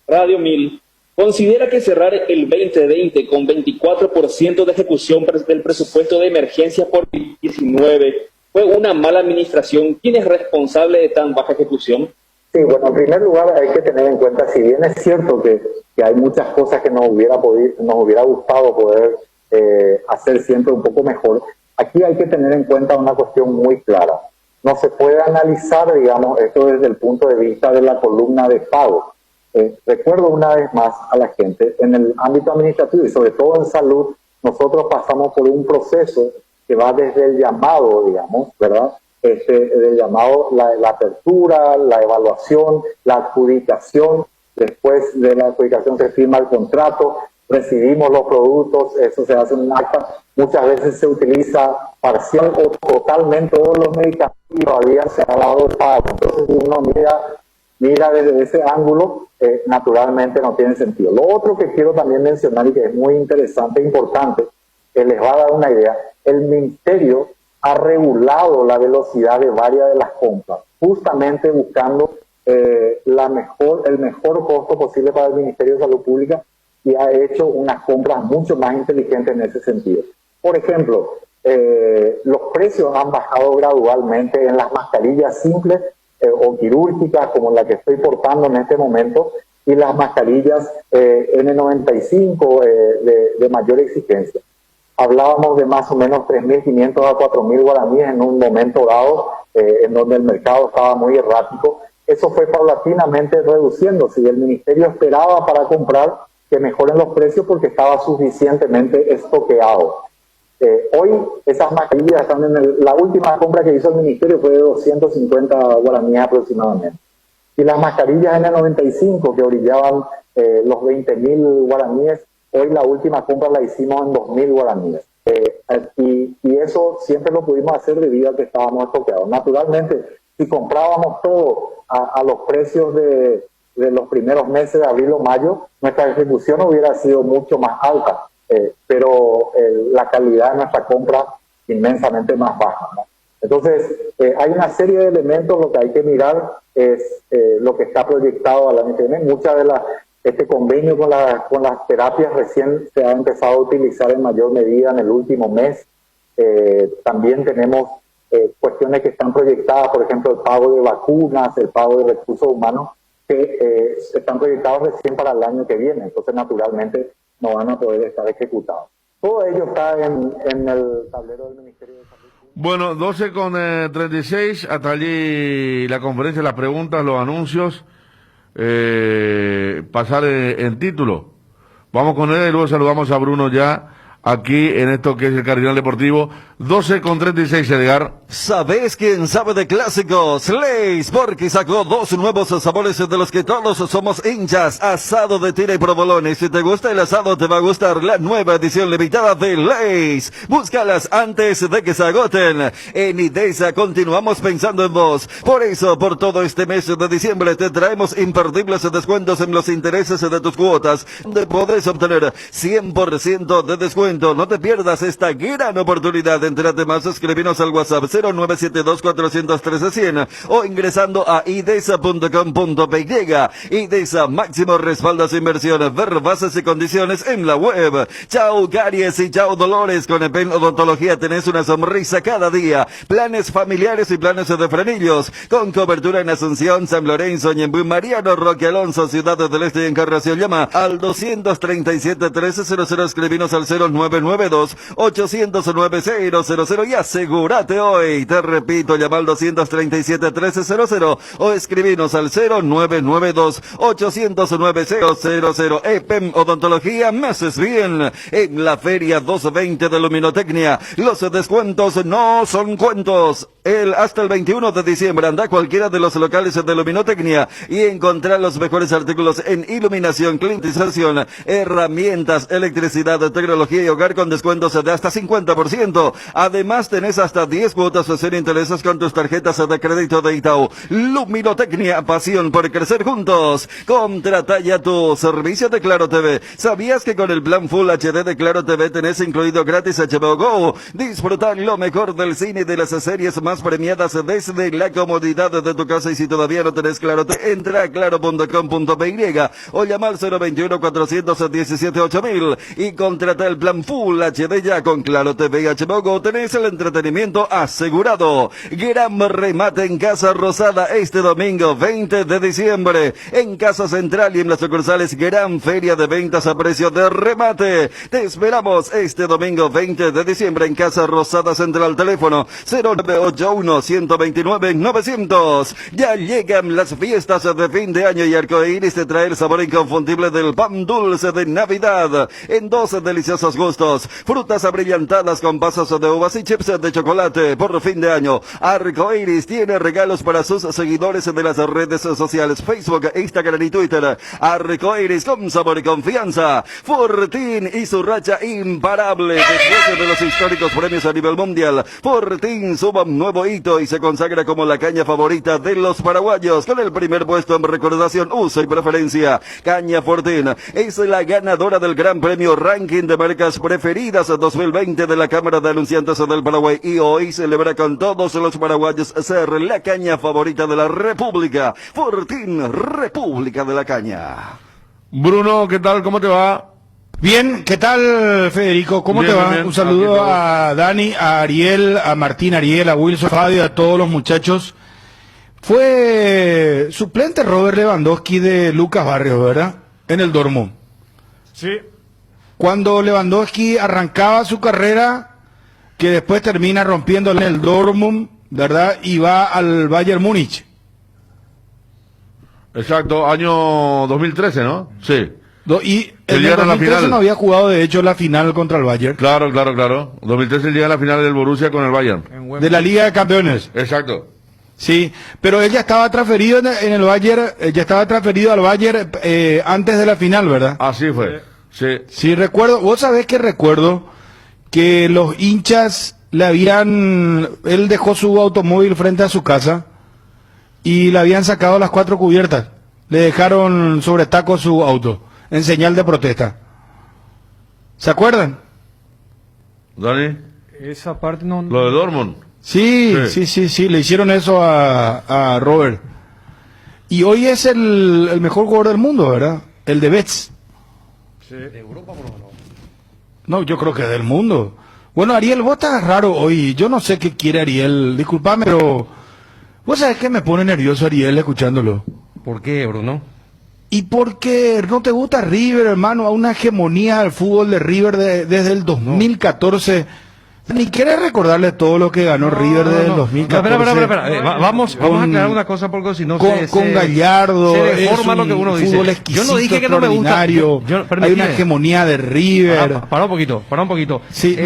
Radio 1000 considera que cerrar el 2020 con 24% de ejecución del presupuesto de emergencia por COVID-19 fue una mala administración. ¿Quién es responsable de tan baja ejecución? Sí, bueno, en primer lugar hay que tener en cuenta, si bien es cierto que hay muchas cosas que nos hubiera gustado poder hacer siempre un poco mejor, aquí hay que tener en cuenta una cuestión muy clara. No se puede analizar, digamos, esto desde el punto de vista de la columna de pago. Recuerdo una vez más a la gente, en el ámbito administrativo y sobre todo en salud, nosotros pasamos por un proceso que va desde el llamado, digamos, ¿verdad? Del llamado, la apertura, la evaluación, la adjudicación. Después de la adjudicación se firma el contrato, recibimos los productos, eso se hace en un acta. Muchas veces se utiliza parcial o totalmente todos los medicamentos y todavía se ha dado el pago. Entonces uno mira desde ese ángulo, naturalmente no tiene sentido. Lo otro que quiero también mencionar y que es muy interesante e importante, que les va a dar una idea, el Ministerio ha regulado la velocidad de varias de las compras, justamente buscando el mejor costo posible para el Ministerio de Salud Pública, y ha hecho unas compras mucho más inteligentes en ese sentido. Por ejemplo, los precios han bajado gradualmente en las mascarillas simples o quirúrgicas, como la que estoy portando en este momento, y las mascarillas N95 de mayor exigencia. Hablábamos de más o menos 3.500 a 4.000 guaraníes en un momento dado, en donde el mercado estaba muy errático. Eso fue paulatinamente reduciéndose y el Ministerio esperaba para comprar que mejoren los precios porque estaba suficientemente estoqueado. Hoy esas mascarillas están la última compra que hizo el Ministerio fue de 250 guaraníes aproximadamente. Y las mascarillas N95 que brillaban los 20.000 guaraníes, hoy la última compra la hicimos en 2.000 guaraníes. Y eso siempre lo pudimos hacer debido a que estábamos estoqueados. Naturalmente, si comprábamos todo a los precios de los primeros meses de abril o mayo, nuestra ejecución hubiera sido mucho más alta, pero la calidad de nuestra compra inmensamente más baja, ¿no? Entonces, hay una serie de elementos. Lo que hay que mirar es lo que está proyectado al año que viene. Muchas de este convenio con las terapias recién se ha empezado a utilizar en mayor medida en el último mes. También tenemos cuestiones que están proyectadas, por ejemplo, el pago de vacunas, el pago de recursos humanos, que están proyectados recién para el año que viene. Entonces, naturalmente, no van a poder estar ejecutados. Todo ello está en el tablero del Ministerio de Salud. Bueno, 12:36, hasta allí la conferencia, las preguntas, los anuncios, pasar en título. Vamos con él y luego saludamos a Bruno ya, aquí en esto que es el Cardinal Deportivo. 12:36, Edgar. ¿Sabes quién sabe de clásicos? Lay's, porque sacó 2 nuevos sabores de los que todos somos hinchas. Asado de tira y provolone. Si te gusta el asado, te va a gustar la nueva edición limitada de Lay's. Búscalas antes de que se agoten. En IDESA continuamos pensando en vos. Por eso, por todo este mes de diciembre, te traemos imperdibles descuentos en los intereses de tus cuotas, donde podés obtener 100% de descuento. No te pierdas esta gran oportunidad. Entérate más, escribinos al WhatsApp 0972-413-100 o ingresando a idesa.com.py. IDESA, máximo respaldo a su inversión. Ver bases y condiciones en la web. Chao caries y chao dolores. Con EPEN Odontología tenés una sonrisa cada día. Planes familiares y planes de frenillos. Con cobertura en Asunción, San Lorenzo, Ñemby, Mariano, Roque Alonso, Ciudad del Este y Encarnación. Llama al 237-1300. Escribinos al 0992-809-000 y asegúrate hoy. Te repito, llama al 237-1300 o escribinos al 0992-809-000. EPEM Odontología, me haces bien. En la Feria 220 de Luminotecnia, los descuentos no son cuentos. Hasta el 21 de diciembre anda a cualquiera de los locales de Luminotecnia y encontrar los mejores artículos en iluminación, climatización, herramientas, electricidad, tecnología y hogar con descuentos de hasta 50%. Además, tenés hasta 10 cuotas sin intereses con tus tarjetas de crédito de Itaú. Luminotecnia, pasión por crecer juntos. Contrata ya tu servicio de Claro TV. ¿Sabías que con el plan Full HD de Claro TV tenés incluido gratis HBO Go? Disfrutar lo mejor del cine y de las series más premiadas desde la comodidad de tu casa. Y si todavía no tenés Claro TV, entra a claro.com.py o llama al 021-417-8000 y contrata el plan Full HD ya con Claro TV y HBO Go. Tenés el entretenimiento asegurado. Gran remate en Casa Rosada este domingo 20 de diciembre. En Casa Central y en las sucursales, gran feria de ventas a precio de remate. Te esperamos este domingo 20 de diciembre en Casa Rosada Central. Teléfono 0981-129-900. Ya llegan las fiestas de fin de año y Arcoíris te trae el sabor inconfundible del pan dulce de Navidad en 12 deliciosos gustos. Frutas abrillantadas con pasas de uvas y chips de chocolate por fin de año. Arcoíris tiene regalos para sus seguidores de las redes sociales Facebook, Instagram y Twitter. Arcoíris con sabor y confianza. Fortín y su racha imparable después de los históricos premios a nivel mundial. Fortín suma un nuevo hito y se consagra como la caña favorita de los paraguayos con el primer puesto en recordación, uso y preferencia. Caña Fortín es la ganadora del Gran Premio Ranking de Marcas Preferidas 2020 de la Cámara de Anunciantes del Paraguay y hoy celebra con todos los paraguayos ser la caña favorita de la República. Fortín, República de la Caña. Bruno, ¿qué tal? ¿Cómo te va? Bien, ¿qué tal, Federico? ¿Cómo Bien, te va? bien. Un saludo Aquí a Dani, a Ariel, a Martín Ariel, a Wilson Fabio, a todos los muchachos. Fue suplente Robert Lewandowski de Lucas Barrios, ¿verdad? En el Dortmund. Sí. Cuando Lewandowski arrancaba su carrera, que después termina rompiendo en el Dortmund, ¿verdad? Y va al Bayern Múnich. Exacto, año 2013, ¿no? Sí. Y Que en el llegaron a la 2013 final. no había jugado, de hecho, la final contra el Bayern. Claro. 2013 llega a la final del Borussia con el Bayern. De la Liga de Campeones. Exacto. Sí, pero él ya estaba transferido en el Bayern, ya estaba transferido al Bayern antes de la final, ¿verdad? Así fue. Sí. Sí, recuerdo, vos sabés que recuerdo que los hinchas él dejó su automóvil frente a su casa y le habían sacado las 4 cubiertas, le dejaron sobre taco su auto, en señal de protesta. ¿Se acuerdan? Dani, Esa parte no... lo de Dortmund. Sí, Sí. sí, le hicieron eso a Robert. Y hoy es el mejor jugador del mundo, ¿verdad? El de Betts. De Europa, por lo menos. No, yo creo que del mundo. Bueno, Ariel, vos estás raro hoy. Yo no sé qué quiere Ariel. Disculpame, pero vos sabés que me pone nervioso Ariel escuchándolo. ¿Por qué, Bruno? ¿Y por qué no te gusta River, hermano? A una hegemonía del fútbol de River desde el 2014. Ni querés recordarle todo lo que ganó River desde el 2014. Espera. Vamos a aclarar una cosa porque si no con Gallardo, se deforma es lo que uno un dice. fútbol exquisito, Yo no dije que no me gusta. extraordinario. Hay una hegemonía de River. Para un poquito. Sí,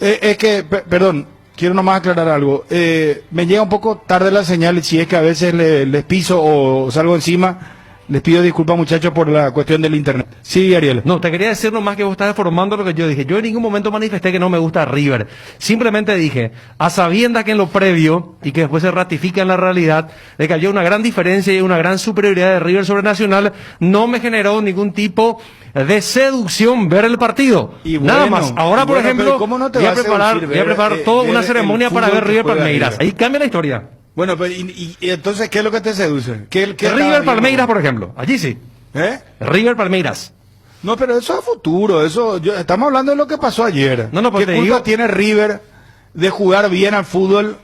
es que, perdón, quiero nomás aclarar algo. Me llega un poco tarde la señal y si es que a veces les piso o salgo encima, les pido disculpas, muchachos, por la cuestión del internet. Sí, Ariel. No, te quería decir nomás que vos estás deformando lo que yo dije. Yo en ningún momento manifesté que no me gusta River. Simplemente dije, a sabiendas que en lo previo, y que después se ratifica en la realidad, de que había una gran diferencia y una gran superioridad de River sobre Nacional, no me generó ningún tipo de seducción ver el partido. Y bueno, nada más. Ahora, por bueno, ejemplo, pero ¿cómo no te voy va a a preparar, seducir voy a preparar ver, toda ver una el ceremonia para fútbol ver que River juega Palmeiras. River? Ahí cambia la historia. Bueno, pero y entonces, ¿qué es lo que te seduce? ¿Qué River Palmeiras, por ejemplo. Allí sí. River Palmeiras. No, pero eso es a futuro. Estamos hablando de lo que pasó ayer. No, pues ¿Qué te culpa digo- tiene River de jugar bien al fútbol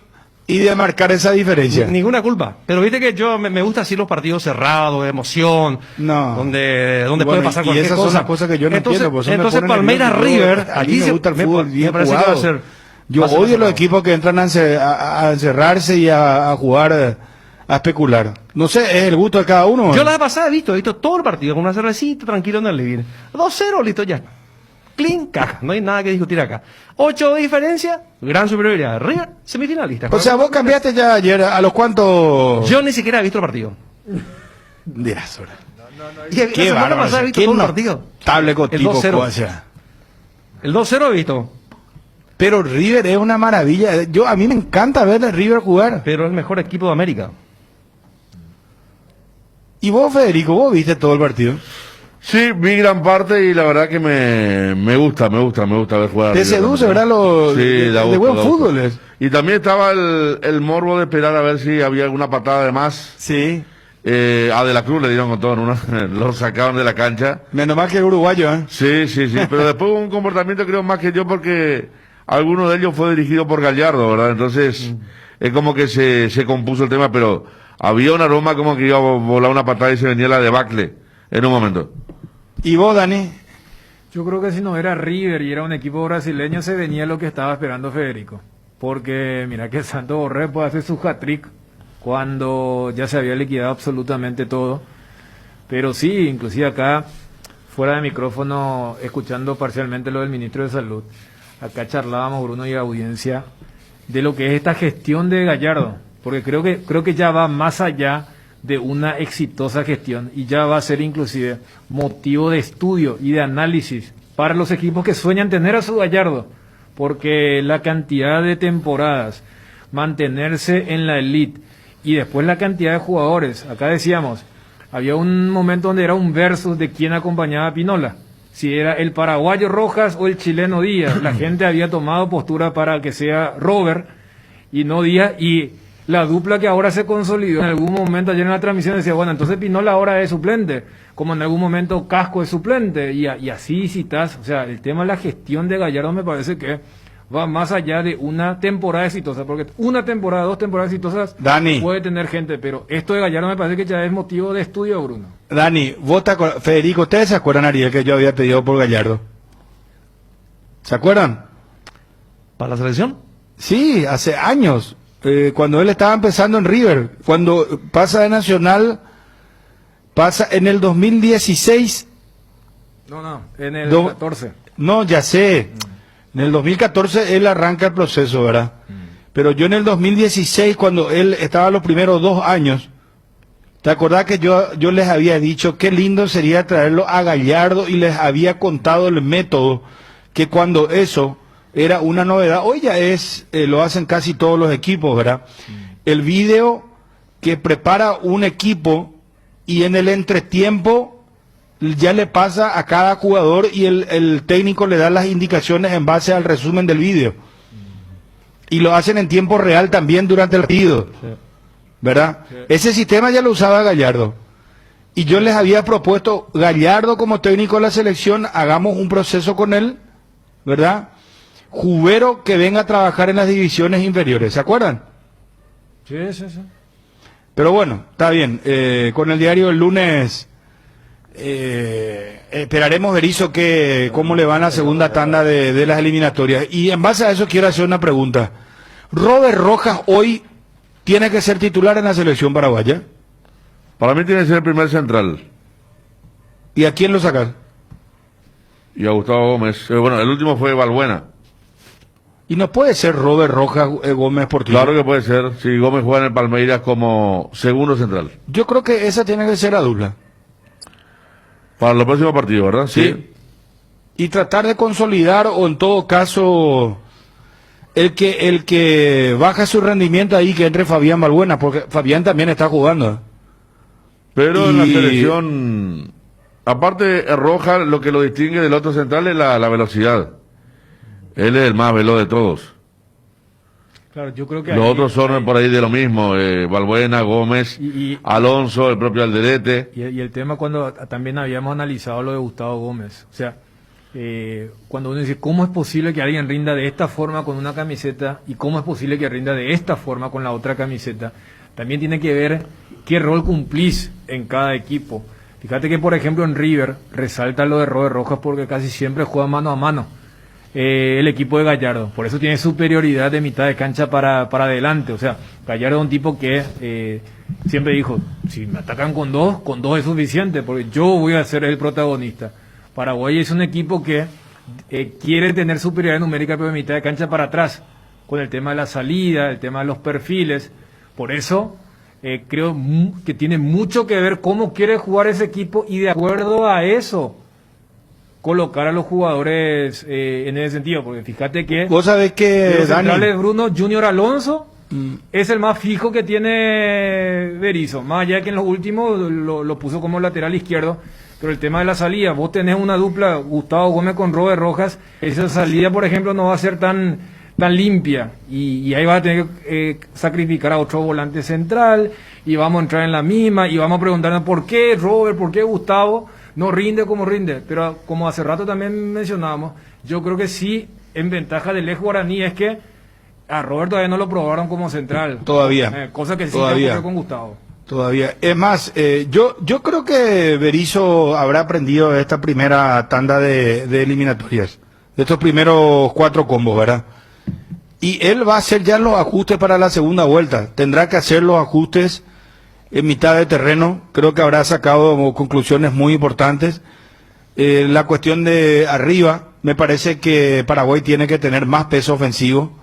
y de marcar esa diferencia? Ninguna culpa. Pero viste que yo me gusta así los partidos cerrados, de emoción, No. donde Bueno, puede pasar y cualquier esas cosa. son las cosas que yo no entiendo, por eso me entonces pone Palmeiras nervioso. River, A mí allí me gusta el fútbol bien parece que va a jugado. ser. Yo va a ser odio los cerrado. equipos que entran a encerrarse y a jugar, a especular. No sé, es el gusto de cada uno. Yo la vez pasada he visto todo el partido con una cervecita, tranquilo en el living. 2-0, listo ya. Clean, caja. No hay nada que discutir acá. 8 de diferencia, gran superioridad de River, semifinalista. O sea, vos cambiaste ya ayer, ¿a los cuantos? Yo ni siquiera he visto el partido. Dirás ahora. Y la Qué semana bárbaro, pasada he visto qué todo el partido. notable El tipo 2-0. Croacia. El 2-0 he visto. Pero River es una maravilla. A mí me encanta ver a River jugar. Pero es el mejor equipo de América. ¿Y vos, Federico, vos viste todo el partido? Sí, vi gran parte y la verdad que me gusta ver jugar. Te River seduce, también. ¿verdad? Sí, da de gusto, buen da gusto. fútbol es. Y también estaba el morbo de esperar a ver si había alguna patada de más. Sí. A De la Cruz le dieron con todo, lo sacaron de la cancha. Menos mal que el uruguayo, ¿eh? Sí, pero después hubo un comportamiento, creo, más que yo, porque alguno de ellos fue dirigido por Gallardo, ¿verdad? Entonces, es como que se compuso el tema, pero había un aroma como que iba a volar una patada y se venía la debacle en un momento. ¿Y vos, Dani? Yo creo que si no era River y era un equipo brasileño, se venía lo que estaba esperando Federico. Porque mira que Santos Borré puede hacer su hat-trick cuando ya se había liquidado absolutamente todo. Pero sí, inclusive acá, fuera de micrófono, escuchando parcialmente lo del ministro de Salud, acá charlábamos, Bruno y la audiencia, de lo que es esta gestión de Gallardo. Porque creo que ya va más allá de una exitosa gestión y ya va a ser inclusive motivo de estudio y de análisis para los equipos que sueñan tener a su Gallardo, porque la cantidad de temporadas, mantenerse en la elite y después la cantidad de jugadores, acá decíamos, había un momento donde era un versus de quién acompañaba a Pinola, si era el paraguayo Rojas o el chileno Díaz. La gente había tomado postura para que sea Robert y no Díaz, y la dupla que ahora se consolidó, en algún momento ayer en la transmisión decía, bueno, entonces Pinola ahora es suplente, como en algún momento Casco es suplente, y así citas, o sea, el tema de la gestión de Gallardo me parece que va más allá de una temporada exitosa, porque una temporada, 2 temporadas exitosas Dani. puede tener gente, pero esto de Gallardo me parece que ya es motivo de estudio, Bruno. Dani, Federico, ¿ustedes se acuerdan, Ariel, que yo había pedido por Gallardo? ¿Se acuerdan? ¿Para la selección? Sí, hace años. Cuando él estaba empezando en River, cuando pasa de Nacional, pasa en el 2016. No, en el 14. No, ya sé. En el 2014 él arranca el proceso, ¿verdad? Pero yo en el 2016, cuando él estaba los primeros 2 años, ¿te acordás que yo les había dicho qué lindo sería traerlo a Gallardo y les había contado el método, que cuando eso era una novedad, hoy ya lo hacen casi todos los equipos, ¿verdad? El video que prepara un equipo y en el entretiempo ya le pasa a cada jugador y el técnico le da las indicaciones en base al resumen del video. Y lo hacen en tiempo real también durante el partido, ¿verdad? Ese sistema ya lo usaba Gallardo. Y yo les había propuesto, Gallardo como técnico de la selección, hagamos un proceso con él, ¿verdad? Jubero que venga a trabajar en las divisiones inferiores, ¿se acuerdan? Sí. Pero bueno, está bien. Con el diario del lunes esperaremos, Berizzo, cómo le va en la segunda tanda de las eliminatorias. Y en base a eso quiero hacer una pregunta. ¿Robert Rojas hoy tiene que ser titular en la selección paraguaya? Para mí tiene que ser el primer central. ¿Y a quién lo sacan? Y a Gustavo Gómez. Bueno, el último fue Valbuena. Y no puede ser Robert Rojas Gómez por Claro que puede ser. Si Gómez juega en el Palmeiras como segundo central. Yo creo que esa tiene que ser la dupla. Para los próximos partidos, ¿verdad? Sí. Y tratar de consolidar, o en todo caso, el que baja su rendimiento ahí, que entre Fabián Valbuena, porque Fabián también está jugando. Pero en la selección, aparte Rojas, lo que lo distingue del otro central es la velocidad. Él es el más veloz de todos. Claro, yo creo que los otros son por ahí de lo mismo, Valbuena, Gómez, Alonso, el propio Alderete. Y el tema cuando también habíamos analizado lo de Gustavo Gómez, o sea, cuando uno dice, ¿cómo es posible que alguien rinda de esta forma con una camiseta y cómo es posible que rinda de esta forma con la otra camiseta? También tiene que ver qué rol cumplís en cada equipo. Fíjate que, por ejemplo, en River resalta lo de Robert Rojas porque casi siempre juega mano a mano el equipo de Gallardo. Por eso tiene superioridad de mitad de cancha para adelante. O sea, Gallardo es un tipo que siempre dijo, si me atacan con dos es suficiente porque yo voy a ser el protagonista. Paraguay es un equipo que quiere tener superioridad numérica pero de mitad de cancha para atrás, con el tema de la salida, el tema de los perfiles. Por eso creo que tiene mucho que ver cómo quiere jugar ese equipo y de acuerdo a eso colocar a los jugadores en ese sentido, porque fíjate que Vos sabés que, de los Dani, centrales, Bruno Junior Alonso es el más fijo que tiene Berizzo, más allá de que en los últimos lo puso como lateral izquierdo, pero el tema de la salida, vos tenés una dupla, Gustavo Gómez con Robert Rojas, esa salida, por ejemplo, no va a ser tan limpia, y ahí vas a tener que sacrificar a otro volante central, y vamos a entrar en la misma, y vamos a preguntarnos por qué Robert, por qué Gustavo no rinde como rinde, pero como hace rato también mencionábamos, yo creo que sí, en ventaja del ex guaraní es que a Robert todavía no lo probaron como central. Todavía. Cosa que sí Todavía. ocurrió con Gustavo. Todavía. Es más, yo creo que Berizzo habrá aprendido de esta primera tanda de eliminatorias, de estos primeros 4 combos, ¿verdad? Y él va a hacer ya los ajustes para la segunda vuelta. Tendrá que hacer los ajustes en mitad de terreno. Creo que habrá sacado conclusiones muy importantes. La cuestión de arriba, me parece que Paraguay tiene que tener más peso ofensivo.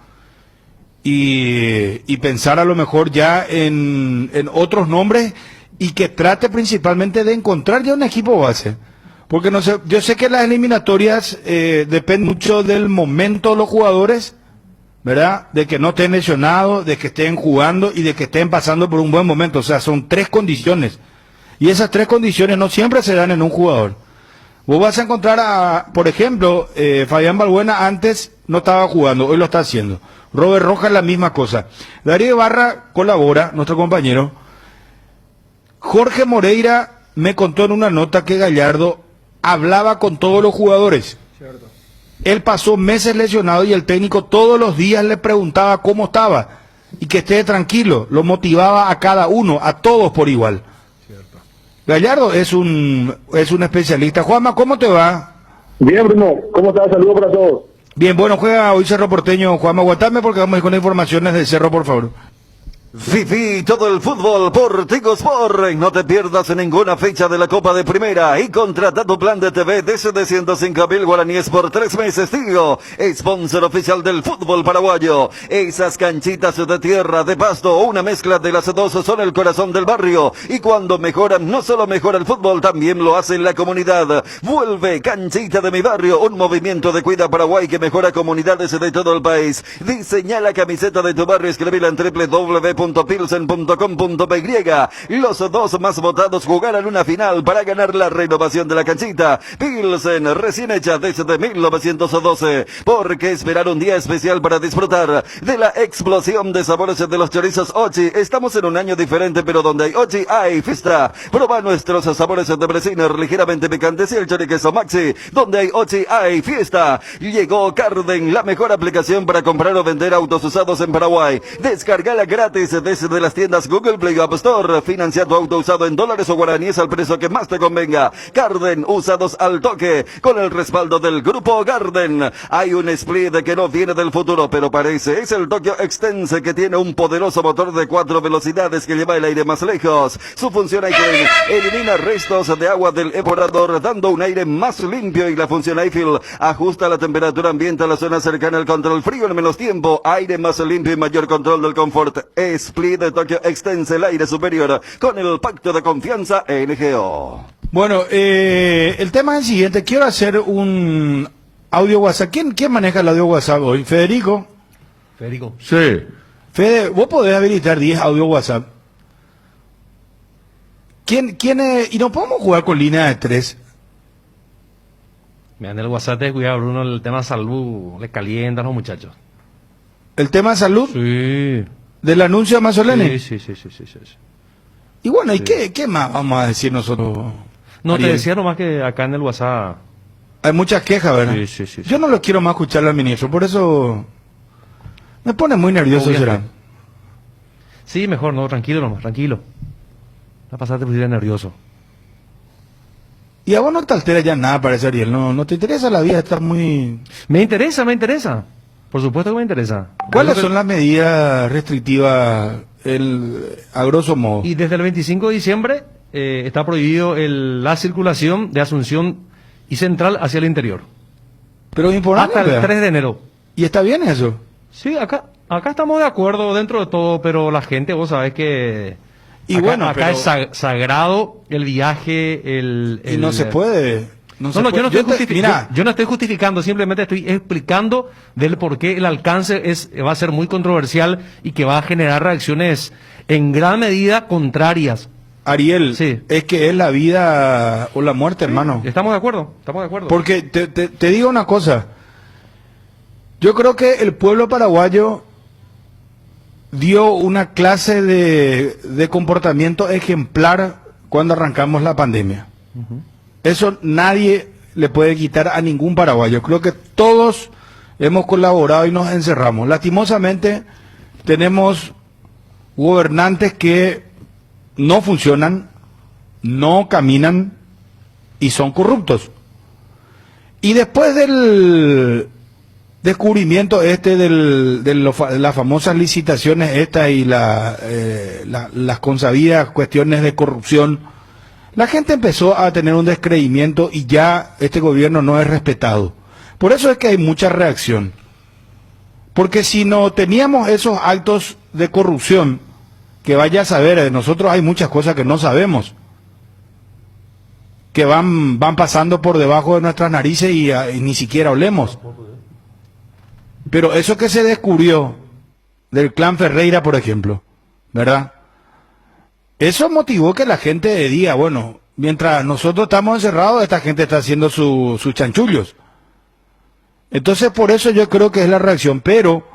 Y pensar a lo mejor ya en otros nombres y que trate principalmente de encontrar ya un equipo base. Porque no sé, yo sé que las eliminatorias dependen mucho del momento de los jugadores, ¿verdad? De que no estén lesionados, de que estén jugando y de que estén pasando por un buen momento. O sea, son 3 condiciones. Y esas 3 condiciones no siempre se dan en un jugador. Vos vas a encontrar por ejemplo, Fabián Balbuena antes no estaba jugando, hoy lo está haciendo. Robert Rojas la misma cosa. Darío Ibarra colabora, nuestro compañero. Jorge Moreira me contó en una nota que Gallardo hablaba con todos los jugadores. Cierto. Él pasó meses lesionado y el técnico todos los días le preguntaba cómo estaba y que esté tranquilo. Lo motivaba a cada uno, a todos por igual. Cierto. Gallardo es un especialista. Juanma, ¿cómo te va? Bien, Bruno. ¿Cómo estás? Saludos para todos. Bien, bueno, juega hoy Cerro Porteño. Juanma, aguantame porque vamos a ir con informaciones del Cerro, por favor. Viví todo el fútbol por Tigo Sport. No te pierdas ninguna fecha de la Copa de Primera y contrata tu plan de TV desde 105.000 guaraníes por 3 meses. Tigo, sponsor oficial del fútbol paraguayo. Esas canchitas de tierra, de pasto o una mezcla de las dos son el corazón del barrio. Y cuando mejoran, no solo mejora el fútbol, también lo hace la comunidad. Vuelve Canchita de mi barrio, un movimiento de Cuida Paraguay que mejora comunidades de todo el país. Diseña la camiseta de tu barrio, escribila en www.pilsen.com.py. Los 2 más votados jugarán una final para ganar la renovación de la canchita. Pilsen, recién hecha desde 1912. ¿Por qué esperar un día especial para disfrutar de la explosión de sabores de los chorizos Ochi? Estamos en un año diferente, pero donde hay Ochi hay fiesta. Proba nuestros sabores de Bresiner ligeramente picantes y el choriqueso Maxi. Donde hay Ochi hay fiesta. Llegó Carden, la mejor aplicación para comprar o vender autos usados en Paraguay. Descargala gratis desde las tiendas Google Play o App Store. Financia tu auto usado en dólares o guaraníes al precio que más te convenga. Carden, usados al toque, con el respaldo del Grupo Garden. Hay un split que no viene del futuro, pero parece. Es el Tokyo Extense, que tiene un poderoso motor de 4 velocidades que lleva el aire más lejos. Su función iClean elimina restos de agua del evaporador, dando un aire más limpio, y la función iFill ajusta la temperatura ambiente a la zona cercana al control frío en menos tiempo. Aire más limpio y mayor control del confort. Split de Tokyo Extense, el aire superior, con el pacto de confianza NGO. Bueno, el tema es el siguiente. Quiero hacer un audio WhatsApp. ¿Quién maneja el audio WhatsApp hoy? ¿Federico? Federico. Sí. Fede, vos podés habilitar 10 audio WhatsApp. ¿Quién y no podemos jugar con línea de 3? Me dan el WhatsApp de cuidado, Bruno, el tema de salud, le calientan a los muchachos. ¿El tema de salud? Sí. ¿Del anuncio de Mazzoleni? Sí. Y bueno, ¿y qué más vamos a decir nosotros? No, Ariel? te decía nomás que acá en el WhatsApp... Hay muchas quejas, ¿verdad? Sí. Yo no lo quiero más escuchar al ministro, por eso me pone muy nervioso, será. Sí, mejor, no, tranquilo nomás, tranquilo. La pasada te pusiste nervioso. Y a vos no te altera ya nada, parece, Ariel. No te interesa la vida, estás muy... Me interesa. Por supuesto que me interesa. ¿Cuáles son las medidas restrictivas a grosso modo? Y desde el 25 de diciembre está prohibido la circulación de Asunción y Central hacia el interior. Pero imponente, hasta el 3 de enero. ¿Y está bien eso? Sí, acá estamos de acuerdo dentro de todo, pero la gente, vos sabés que... Y acá, bueno, acá es sagrado el viaje, y no se puede No, yo no estoy justificando, simplemente estoy explicando del por qué el alcance va a ser muy controversial y que va a generar reacciones en gran medida contrarias. Ariel, es que es la vida o la muerte, hermano. Estamos de acuerdo. Porque te digo una cosa. Yo creo que el pueblo paraguayo dio una clase de comportamiento ejemplar cuando arrancamos la pandemia. Eso nadie le puede quitar a ningún paraguayo. Creo que todos hemos colaborado y nos encerramos. Lastimosamente, tenemos gobernantes que no funcionan, no caminan y son corruptos. Y después del descubrimiento de las famosas licitaciones estas y las consabidas cuestiones de corrupción, la gente empezó a tener un descreimiento y ya este gobierno no es respetado. Por eso es que hay mucha reacción. Porque si no teníamos esos actos de corrupción, que vaya a saber, de nosotros hay muchas cosas que no sabemos, que van pasando por debajo de nuestras narices y ni siquiera olemos. Pero eso que se descubrió del clan Ferreira, por ejemplo, ¿verdad? Eso motivó que la gente diga, bueno, mientras nosotros estamos encerrados, esta gente está haciendo sus chanchullos. Entonces, por eso yo creo que es la reacción. Pero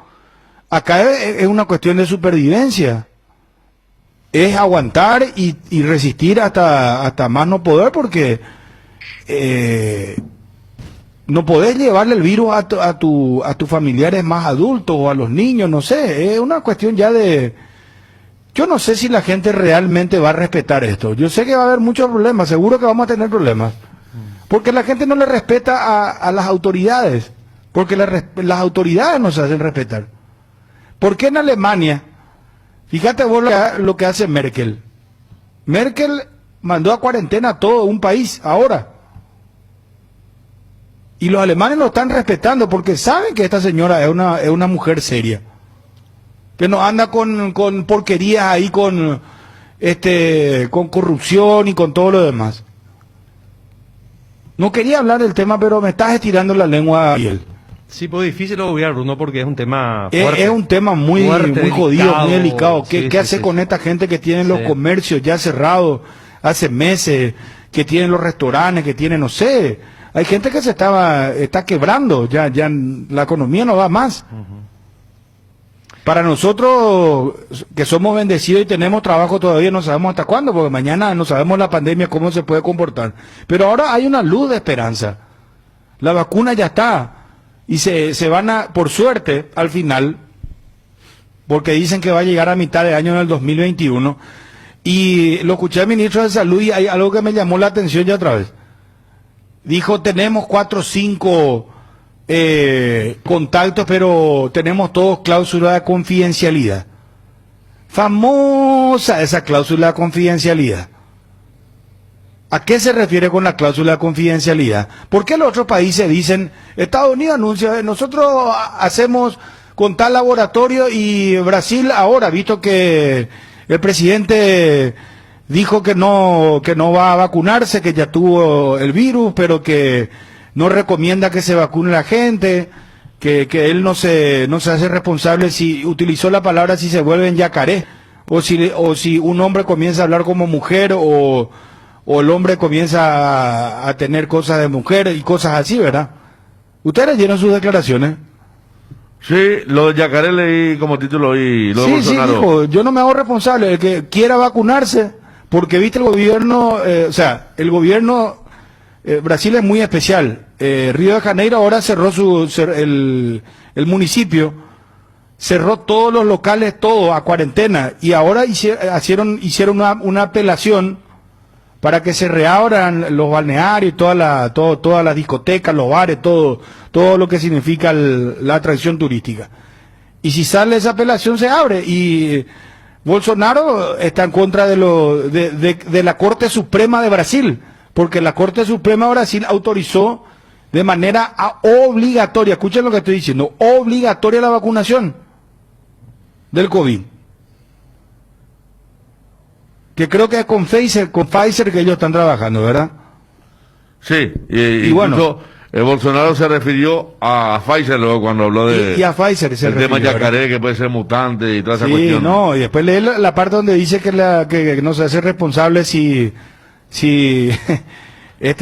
acá es una cuestión de supervivencia. Es aguantar y resistir hasta más no poder, porque no podés llevarle el virus a tus familiares más adultos o a los niños, no sé. Es una cuestión ya de... Yo no sé si la gente realmente va a respetar esto. Yo sé que va a haber muchos problemas, seguro que vamos a tener problemas. Porque la gente no le respeta a las autoridades. Porque las autoridades no se hacen respetar. ¿Por qué en Alemania? Fíjate vos lo que hace Merkel. Merkel mandó a cuarentena a todo un país ahora. Y los alemanes lo están respetando porque saben que esta señora es una mujer seria. Que no anda con porquerías ahí, con corrupción y con todo lo demás. No quería hablar del tema, pero me estás estirando la lengua, Ariel. Sí, pues difícil obviar, Bruno, porque es un tema fuerte. Es un tema muy jodido, muy delicado. ¿Qué hace con esta gente que tiene los comercios ya cerrados hace meses, que tienen los restaurantes, que tienen, no sé? Hay gente que está quebrando, ya la economía no va más. Para nosotros, que somos bendecidos y tenemos trabajo todavía, no sabemos hasta cuándo, porque mañana no sabemos la pandemia cómo se puede comportar. Pero ahora hay una luz de esperanza. La vacuna ya está. Y se van por suerte, al final, porque dicen que va a llegar a mitad de año en el 2021. Y lo escuché al ministro de Salud y hay algo que me llamó la atención ya otra vez. Dijo, tenemos 4 o 5... contactos, pero tenemos todos cláusula de confidencialidad. Famosa esa cláusula de confidencialidad. ¿A qué se refiere con la cláusula de confidencialidad? ¿Por qué los otros países dicen, Estados Unidos anuncia, nosotros hacemos con tal laboratorio, y Brasil ahora, visto que el presidente dijo que no va a vacunarse, que ya tuvo el virus, pero que no recomienda que se vacune la gente, que él no se hace responsable si utilizó la palabra si se vuelven yacaré, o si un hombre comienza a hablar como mujer, o el hombre comienza a tener cosas de mujer y cosas así, ¿verdad? ¿Ustedes leyeron sus declaraciones? Sí, lo de yacaré leí como título y lo de Bolsonaro. Sí, dijo, yo no me hago responsable, el que quiera vacunarse, porque viste el gobierno, el gobierno... Brasil es muy especial. Río de Janeiro ahora cerró el municipio, cerró todos los locales, todo a cuarentena, y ahora hicieron una apelación para que se reabran los balnearios, todas las discotecas, los bares, todo lo que significa la atracción turística. Y si sale esa apelación se abre, y Bolsonaro está en contra de la Corte Suprema de Brasil. Porque la Corte Suprema de Brasil autorizó de manera obligatoria, escuchen lo que estoy diciendo, obligatoria la vacunación del COVID. Que creo que es con Pfizer que ellos están trabajando, ¿verdad? Sí, Y incluso Bolsonaro se refirió a Pfizer luego cuando habló de y a Pfizer se el tema refirió, ¿verdad? yacaré, que puede ser mutante y toda esa Sí, cuestión. no, y después lee la parte donde dice que no se hace responsable si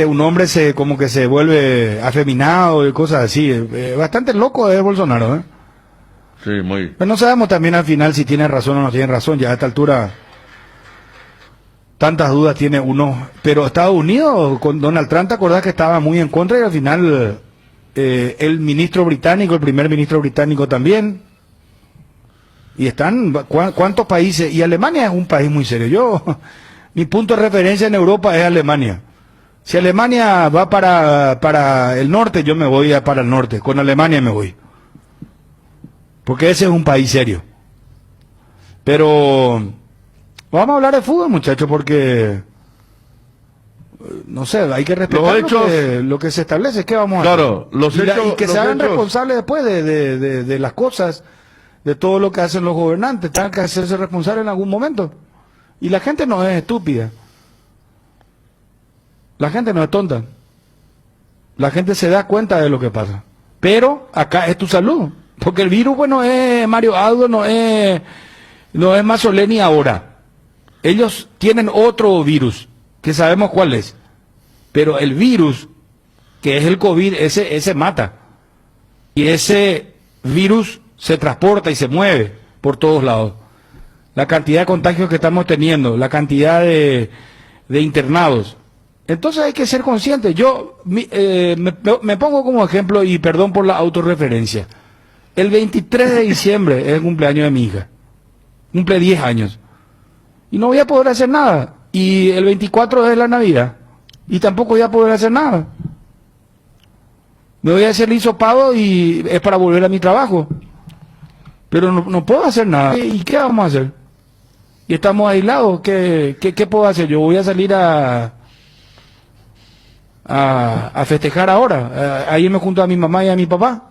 un hombre como que se vuelve afeminado y cosas así. Bastante loco es Bolsonaro, ¿eh? Sí, muy. Pero no sabemos también al final si tiene razón o no tiene razón, ya a esta altura tantas dudas tiene uno. Pero Estados Unidos, con Donald Trump, ¿te acordás que estaba muy en contra? Y al final el ministro británico, el primer ministro británico también. Y están, ¿cuántos países? Y Alemania es un país muy serio. Mi punto de referencia en Europa es Alemania. Si Alemania va para el norte, yo me voy para el norte. Con Alemania me voy. Porque ese es un país serio. Pero vamos a hablar de fútbol, muchachos, porque no sé, hay que respetar lo que se establece. ¿Qué vamos a hacer? Los hechos, y que los se hagan hechos. responsables después de las cosas, de todo lo que hacen los gobernantes. Tengan que hacerse responsables en algún momento. Y la gente no es estúpida. La gente no es tonta. La gente se da cuenta de lo que pasa. Pero acá es tu salud. Porque el virus, bueno, es Mario Aldo, no es Mazzoleni ahora. Ellos tienen otro virus, que sabemos cuál es. Pero el virus, que es el COVID, ese mata. Y ese virus se transporta y se mueve por todos lados. La cantidad de contagios que estamos teniendo, la cantidad de internados. Entonces hay que ser conscientes. Yo me pongo como ejemplo, y perdón por la autorreferencia. El 23 de diciembre es el cumpleaños de mi hija. Cumple 10 años. Y no voy a poder hacer nada. Y el 24 es la Navidad. Y tampoco voy a poder hacer nada. Me voy a hacer el hisopado y es para volver a mi trabajo. Pero no puedo hacer nada. ¿Y qué vamos a hacer? Y estamos aislados. ¿Qué puedo hacer? Yo voy a salir a festejar ahora, a irme junto a mi mamá y a mi papá.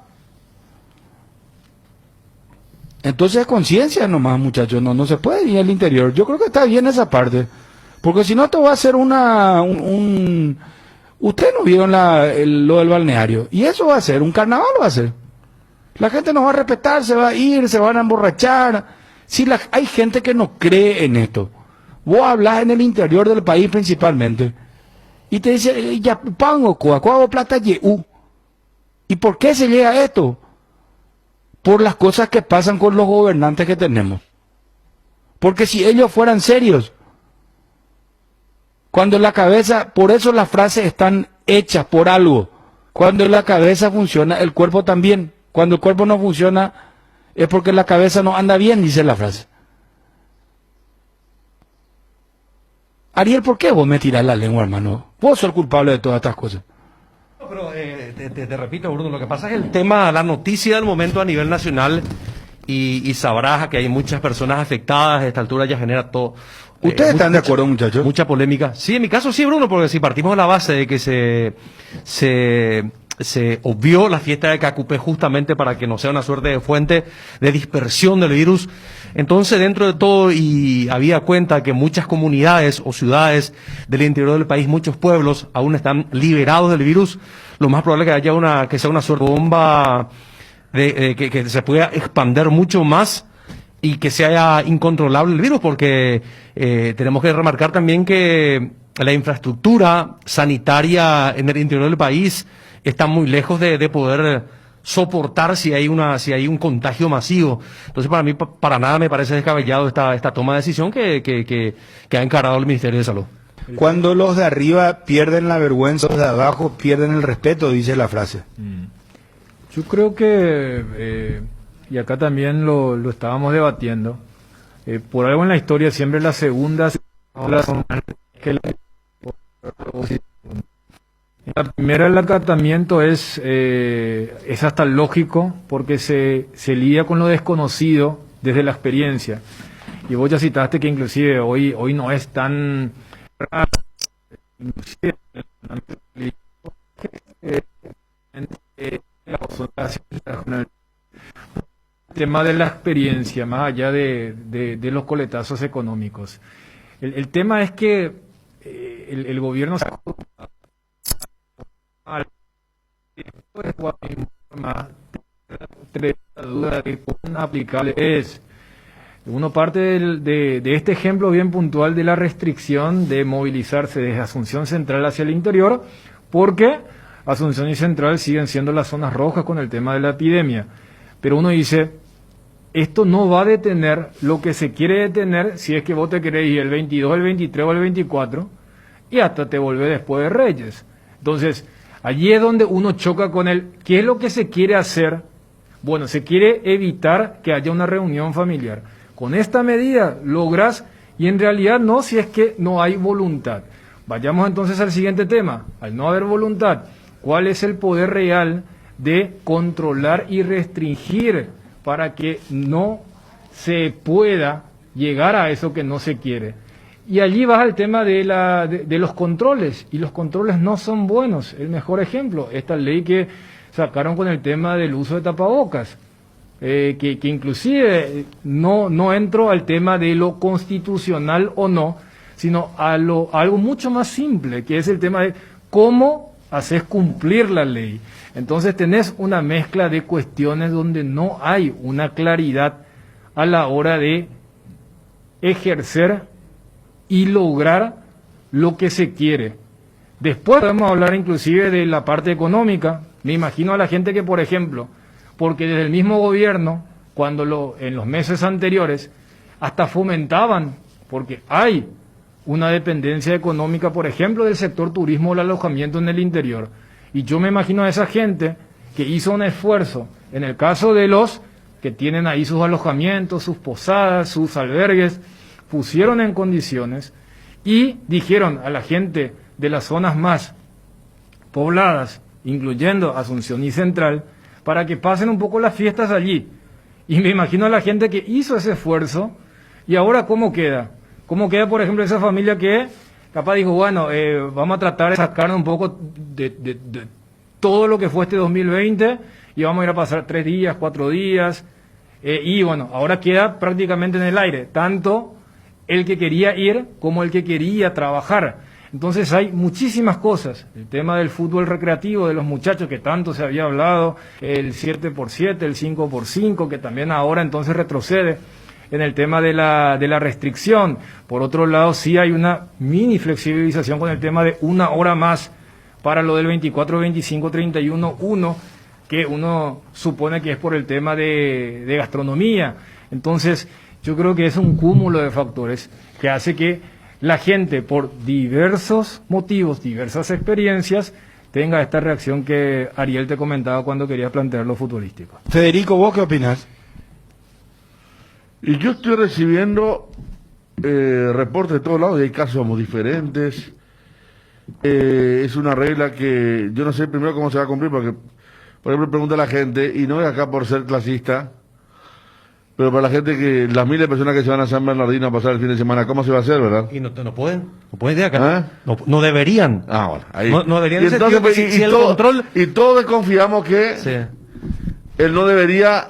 Entonces es conciencia nomás, muchachos, no se puede ir al interior. Yo creo que está bien esa parte, porque si no esto va a ser Ustedes no vieron lo del balneario, y eso va a ser, un carnaval va a ser. La gente no va a respetar, se va a ir, se van a emborrachar. Si hay gente que no cree en esto. Vos hablas en el interior del país principalmente, y te dice, ya pango, coago plata yeú. ¿Y por qué se llega a esto? Por las cosas que pasan con los gobernantes que tenemos. Porque si ellos fueran serios, cuando en la cabeza, por eso las frases están hechas por algo. Cuando en la cabeza funciona, el cuerpo también. Cuando el cuerpo no funciona, es porque la cabeza no anda bien, dice la frase. Ariel, ¿por qué vos me tirás la lengua, hermano? Vos sos el culpable de todas estas cosas. No, pero te repito, Bruno, lo que pasa es el tema, la noticia del momento a nivel nacional, y sabrás que hay muchas personas afectadas, a esta altura ya genera todo. ¿Ustedes están de acuerdo, muchachos? Mucha polémica. Sí, en mi caso sí, Bruno, porque si partimos de la base de que se obvió la fiesta de Cacupé justamente para que no sea una suerte de fuente de dispersión del virus. Entonces, dentro de todo, y había cuenta que muchas comunidades o ciudades del interior del país, muchos pueblos, aún están liberados del virus, lo más probable es que haya que sea una suerte de bomba que se pueda expandir mucho más y que sea incontrolable el virus, porque tenemos que remarcar también que la infraestructura sanitaria en el interior del país está muy lejos de poder soportar si hay un contagio masivo. Entonces, para mí, para nada me parece descabellado esta toma de decisión que ha encarado el Ministerio de Salud. Cuando los de arriba pierden la vergüenza, los de abajo pierden el respeto, dice la frase. Yo creo que, y acá también lo estábamos debatiendo, por algo en la historia siempre las segundas la primera, el acatamiento es hasta lógico, porque se lidia con lo desconocido desde la experiencia. Y vos ya citaste que inclusive hoy no es tan raro, inclusive el tema de la experiencia, más allá de los coletazos económicos. El tema es que el gobierno la duda de cuán aplicable es. Uno parte de este ejemplo bien puntual de la restricción de movilizarse desde Asunción Central hacia el interior, porque Asunción y Central siguen siendo las zonas rojas con el tema de la epidemia. Pero uno dice, esto no va a detener lo que se quiere detener si es que vos te querés ir el 22, el 23 o el 24 y hasta te volvés después de Reyes. Entonces, allí es donde uno choca con el, ¿qué es lo que se quiere hacer? Bueno, se quiere evitar que haya una reunión familiar. Con esta medida logras, y en realidad no, si es que no hay voluntad. Vayamos entonces al siguiente tema. Al no haber voluntad, ¿cuál es el poder real de controlar y restringir para que no se pueda llegar a eso que no se quiere? Y allí vas al tema de los controles, y los controles no son buenos. El mejor ejemplo, esta ley que sacaron con el tema del uso de tapabocas, que inclusive no entro al tema de lo constitucional o no, sino a algo mucho más simple, que es el tema de cómo haces cumplir la ley. Entonces tenés una mezcla de cuestiones donde no hay una claridad a la hora de ejercer y lograr lo que se quiere. Después podemos hablar inclusive de la parte económica. Me imagino a la gente que, por ejemplo, porque desde el mismo gobierno, en los meses anteriores, hasta fomentaban, porque hay una dependencia económica, por ejemplo, del sector turismo o el alojamiento en el interior. Y yo me imagino a esa gente que hizo un esfuerzo, en el caso de los que tienen ahí sus alojamientos, sus posadas, sus albergues, pusieron en condiciones y dijeron a la gente de las zonas más pobladas, incluyendo Asunción y Central, para que pasen un poco las fiestas allí. Y me imagino a la gente que hizo ese esfuerzo, y ahora ¿cómo queda? ¿Cómo queda, por ejemplo, esa familia que capaz dijo, bueno, vamos a tratar de sacarnos un poco de todo lo que fue este 2020 y vamos a ir a pasar 3 días, 4 días, y bueno, ahora queda prácticamente en el aire, tanto el que quería ir como el que quería trabajar. Entonces hay muchísimas cosas, el tema del fútbol recreativo de los muchachos que tanto se había hablado, el 7x7, el 5x5, que también ahora entonces retrocede en el tema de la restricción. Por otro lado, sí hay una mini flexibilización con el tema de 1 hora más para lo del 24, 25, 31, 1, que uno supone que es por el tema de gastronomía. Entonces, yo creo que es un cúmulo de factores que hace que la gente, por diversos motivos, diversas experiencias, tenga esta reacción que Ariel te comentaba cuando querías plantear lo futbolístico. Federico, ¿vos qué opinas? Y yo estoy recibiendo reportes de todos lados y hay casos muy diferentes. Es una regla que yo no sé primero cómo se va a cumplir, porque, por ejemplo, pregunta a la gente, y no es acá por ser clasista, pero para la gente que, las miles de personas que se van a San Bernardino a pasar el fin de semana, ¿cómo se va a hacer, verdad? Y no pueden ir acá. No deberían. Ah, bueno, ahí. No deberían. Y entonces, pues, si el control... y todos desconfiamos que él no debería,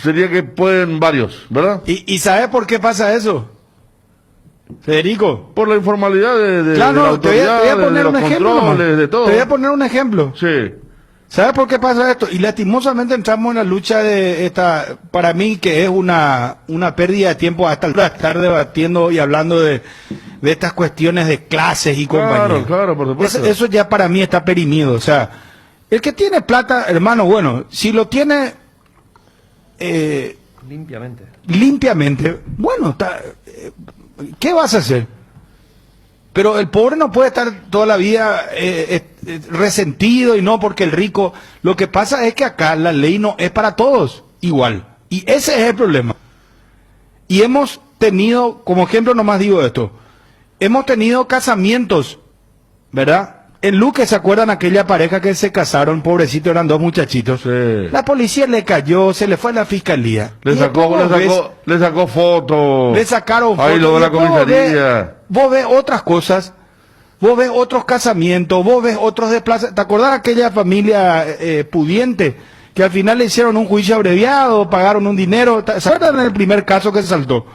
sería que pueden varios, ¿verdad? ¿Y sabes por qué pasa eso? Federico. Por la informalidad de claro, la autoridad, te voy a poner un ejemplo, de todo. Te voy a poner un ejemplo. Sí. ¿Sabes por qué pasa esto? Y lastimosamente entramos en la lucha de esta, para mí que es una pérdida de tiempo hasta estar debatiendo y hablando de estas cuestiones de clases y compañía. Claro, por supuesto. Eso ya para mí está perimido. O sea, el que tiene plata, hermano, bueno, si lo tiene limpiamente, bueno, está, ¿qué vas a hacer? Pero el pobre no puede estar toda la vida resentido y no porque el rico... Lo que pasa es que acá la ley no es para todos igual. Y ese es el problema. Y hemos tenido, como ejemplo nomás digo esto, hemos tenido casamientos, ¿verdad? En Luque, ¿se acuerdan aquella pareja que se casaron? Pobrecito, eran 2 muchachitos. Sí. La policía le cayó, se le fue a la fiscalía. Le sacó fotos. Le sacaron fotos. Ahí lo de la comisaría. Vos ves otras cosas, vos ves otros casamientos, vos ves otros desplazamientos. ¿Te acordás de aquella familia pudiente que al final le hicieron un juicio abreviado, pagaron un dinero? ¿Se acuerdan del primer caso que se saltó?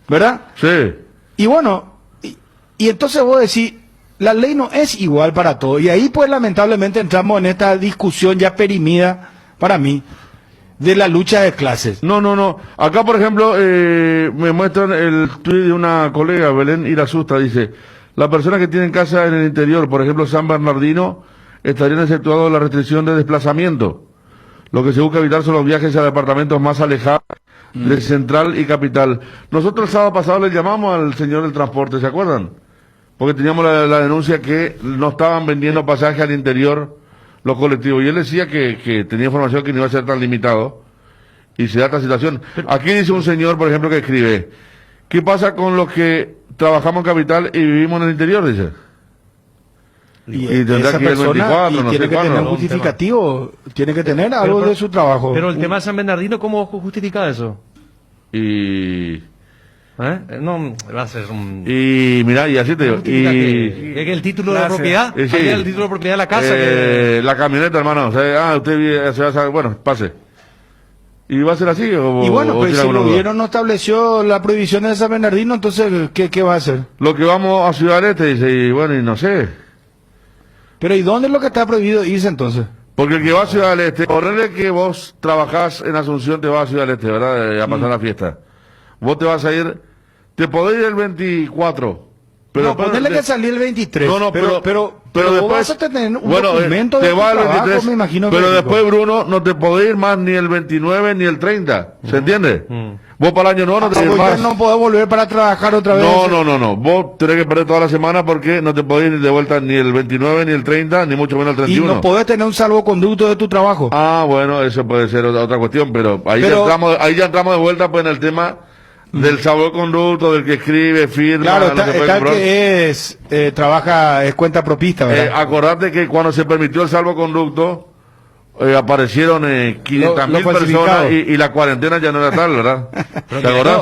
¿Verdad? Sí. Y bueno, y entonces vos decís, la ley no es igual para todos. Y ahí pues lamentablemente entramos en esta discusión ya perimida, para mí, de la lucha de clases. No. Acá, por ejemplo, me muestran el tuit de una colega, Belén Irasusta, dice, la persona que tiene casa en el interior, por ejemplo, San Bernardino, estarían exceptuados de la restricción de desplazamiento. Lo que se busca evitar son los viajes a departamentos más alejados de Central y Capital. Nosotros el sábado pasado le llamamos al señor del transporte, ¿se acuerdan? Porque teníamos la denuncia que no estaban vendiendo pasajes al interior los colectivos. Y él decía que tenía información que no iba a ser tan limitado. Y se da esta situación. Aquí dice un señor, por ejemplo, que escribe, ¿qué pasa con los que trabajamos en Capital y vivimos en el interior? Dice. Y tendrá esa que ir el persona 24, no tiene sé que tener un cuándo. justificativo, tiene que tener algo de su trabajo. Pero el tema de San Bernardino, ¿cómo justifica eso? Y No, va a ser un... y mira, y así te digo. que el título de la propiedad, Sí. el título de propiedad de la casa. La camioneta, hermano. O sea, usted se va a saber, bueno, pase. ¿Y va a ser así? Y bueno, o pues tiene si el alguna duda? gobierno no estableció la prohibición de San Bernardino, entonces, ¿qué va a hacer? Lo que vamos a Ciudad del Este, dice, y bueno, y no sé. Pero ¿y dónde es lo que está prohibido irse entonces? Porque el que va a Ciudad del Este, ponerle que vos trabajás en Asunción, te vas a Ciudad del Este, ¿verdad? A pasar la fiesta. Vos te vas a ir, te podés ir el 24. Pero no, ponerle que salí el 23. No, pero después vos vas a tener un bueno, documento te de tu va el trabajo, 23, me imagino. pero Federico. después, Bruno, no te podés ir más ni el 29 ni el 30. ¿Se entiende? Vos para el año nuevo no te Vos vas ya no podés volver para trabajar otra vez. No. Vos tenés que perder toda la semana porque no te podés ir de vuelta ni el 29 ni el 30, ni mucho menos el Y 31. no podés tener un salvoconducto de tu trabajo. Ah, bueno, eso puede ser otra cuestión, pero ahí ya entramos de vuelta pues en el tema del salvoconducto, del que escribe, firma. Claro, no se puede está comprobar. que es cuenta propista, ¿verdad? Acordate que cuando se permitió el salvoconducto, aparecieron 500.000 lo personas falsificado. y la cuarentena ya no era tal, ¿verdad? ¿Te acordás?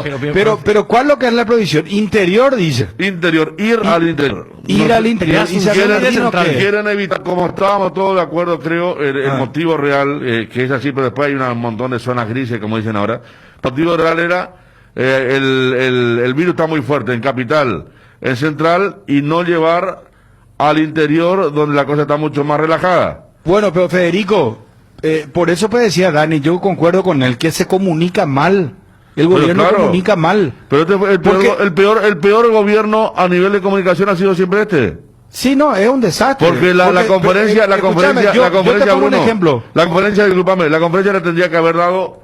Pero ¿cuál es lo que es la prohibición? Interior, dice. Interior, ir al interior. Ir al interior. ¿Y San Bernardino qué? Quieren evitar, como estábamos todos de acuerdo, creo, el motivo real, que es así, pero después hay un montón de zonas grises, como dicen ahora. El motivo real era, el virus está muy fuerte en Capital, en Central, y no llevar al interior, donde la cosa está mucho más relajada. Bueno, pero Federico, por eso pues decía Dani, yo concuerdo con él, que se comunica mal. El gobierno claro, comunica mal. Pero este fue el peor gobierno a nivel de comunicación ha sido siempre este. Sí, no, es un desastre. Porque la conferencia, Bruno, un ejemplo. La conferencia, discúlpame, la conferencia le tendría que haber dado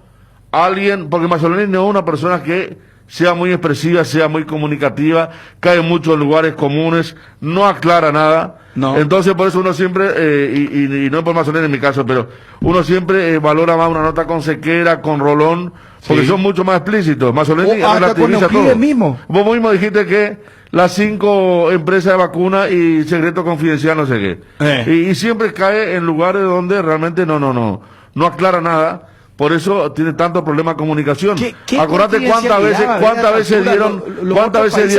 a alguien, porque Mazzolini no es una persona que sea muy expresiva, sea muy comunicativa, cae mucho en lugares comunes, no aclara nada. No. Entonces, por eso uno siempre, y no es por Mazzolini en mi caso, pero uno siempre valora más una nota con Sequera, con Rolón, porque son mucho más explícitos. Mazzolini relativiza todo. Mismo. Vos mismo dijiste que las 5 empresas de vacuna y secreto confidencial, no sé qué. Y siempre cae en lugares donde realmente no aclara nada. Por eso tiene tanto problema de comunicación. Acordate cuántas veces dieron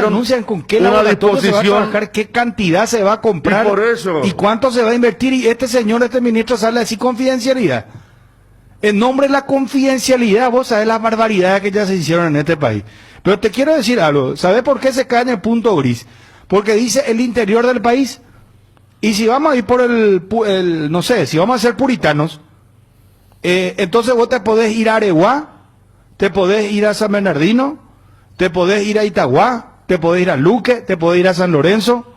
anuncian con qué una laboratorio se va a disposición, trabajar, qué cantidad se va a comprar y por eso, y cuánto se va a invertir, y este ministro sale a decir confidencialidad. En nombre de la confidencialidad, vos sabés las barbaridades que ya se hicieron en este país. Pero te quiero decir algo, ¿sabés por qué se cae en el punto gris? Porque dice el interior del país. Y si vamos a ir por no sé, si vamos a ser puritanos, entonces vos te podés ir a Areguá, te podés ir a San Bernardino, te podés ir a Itagua, te podés ir a Luque, te podés ir a San Lorenzo,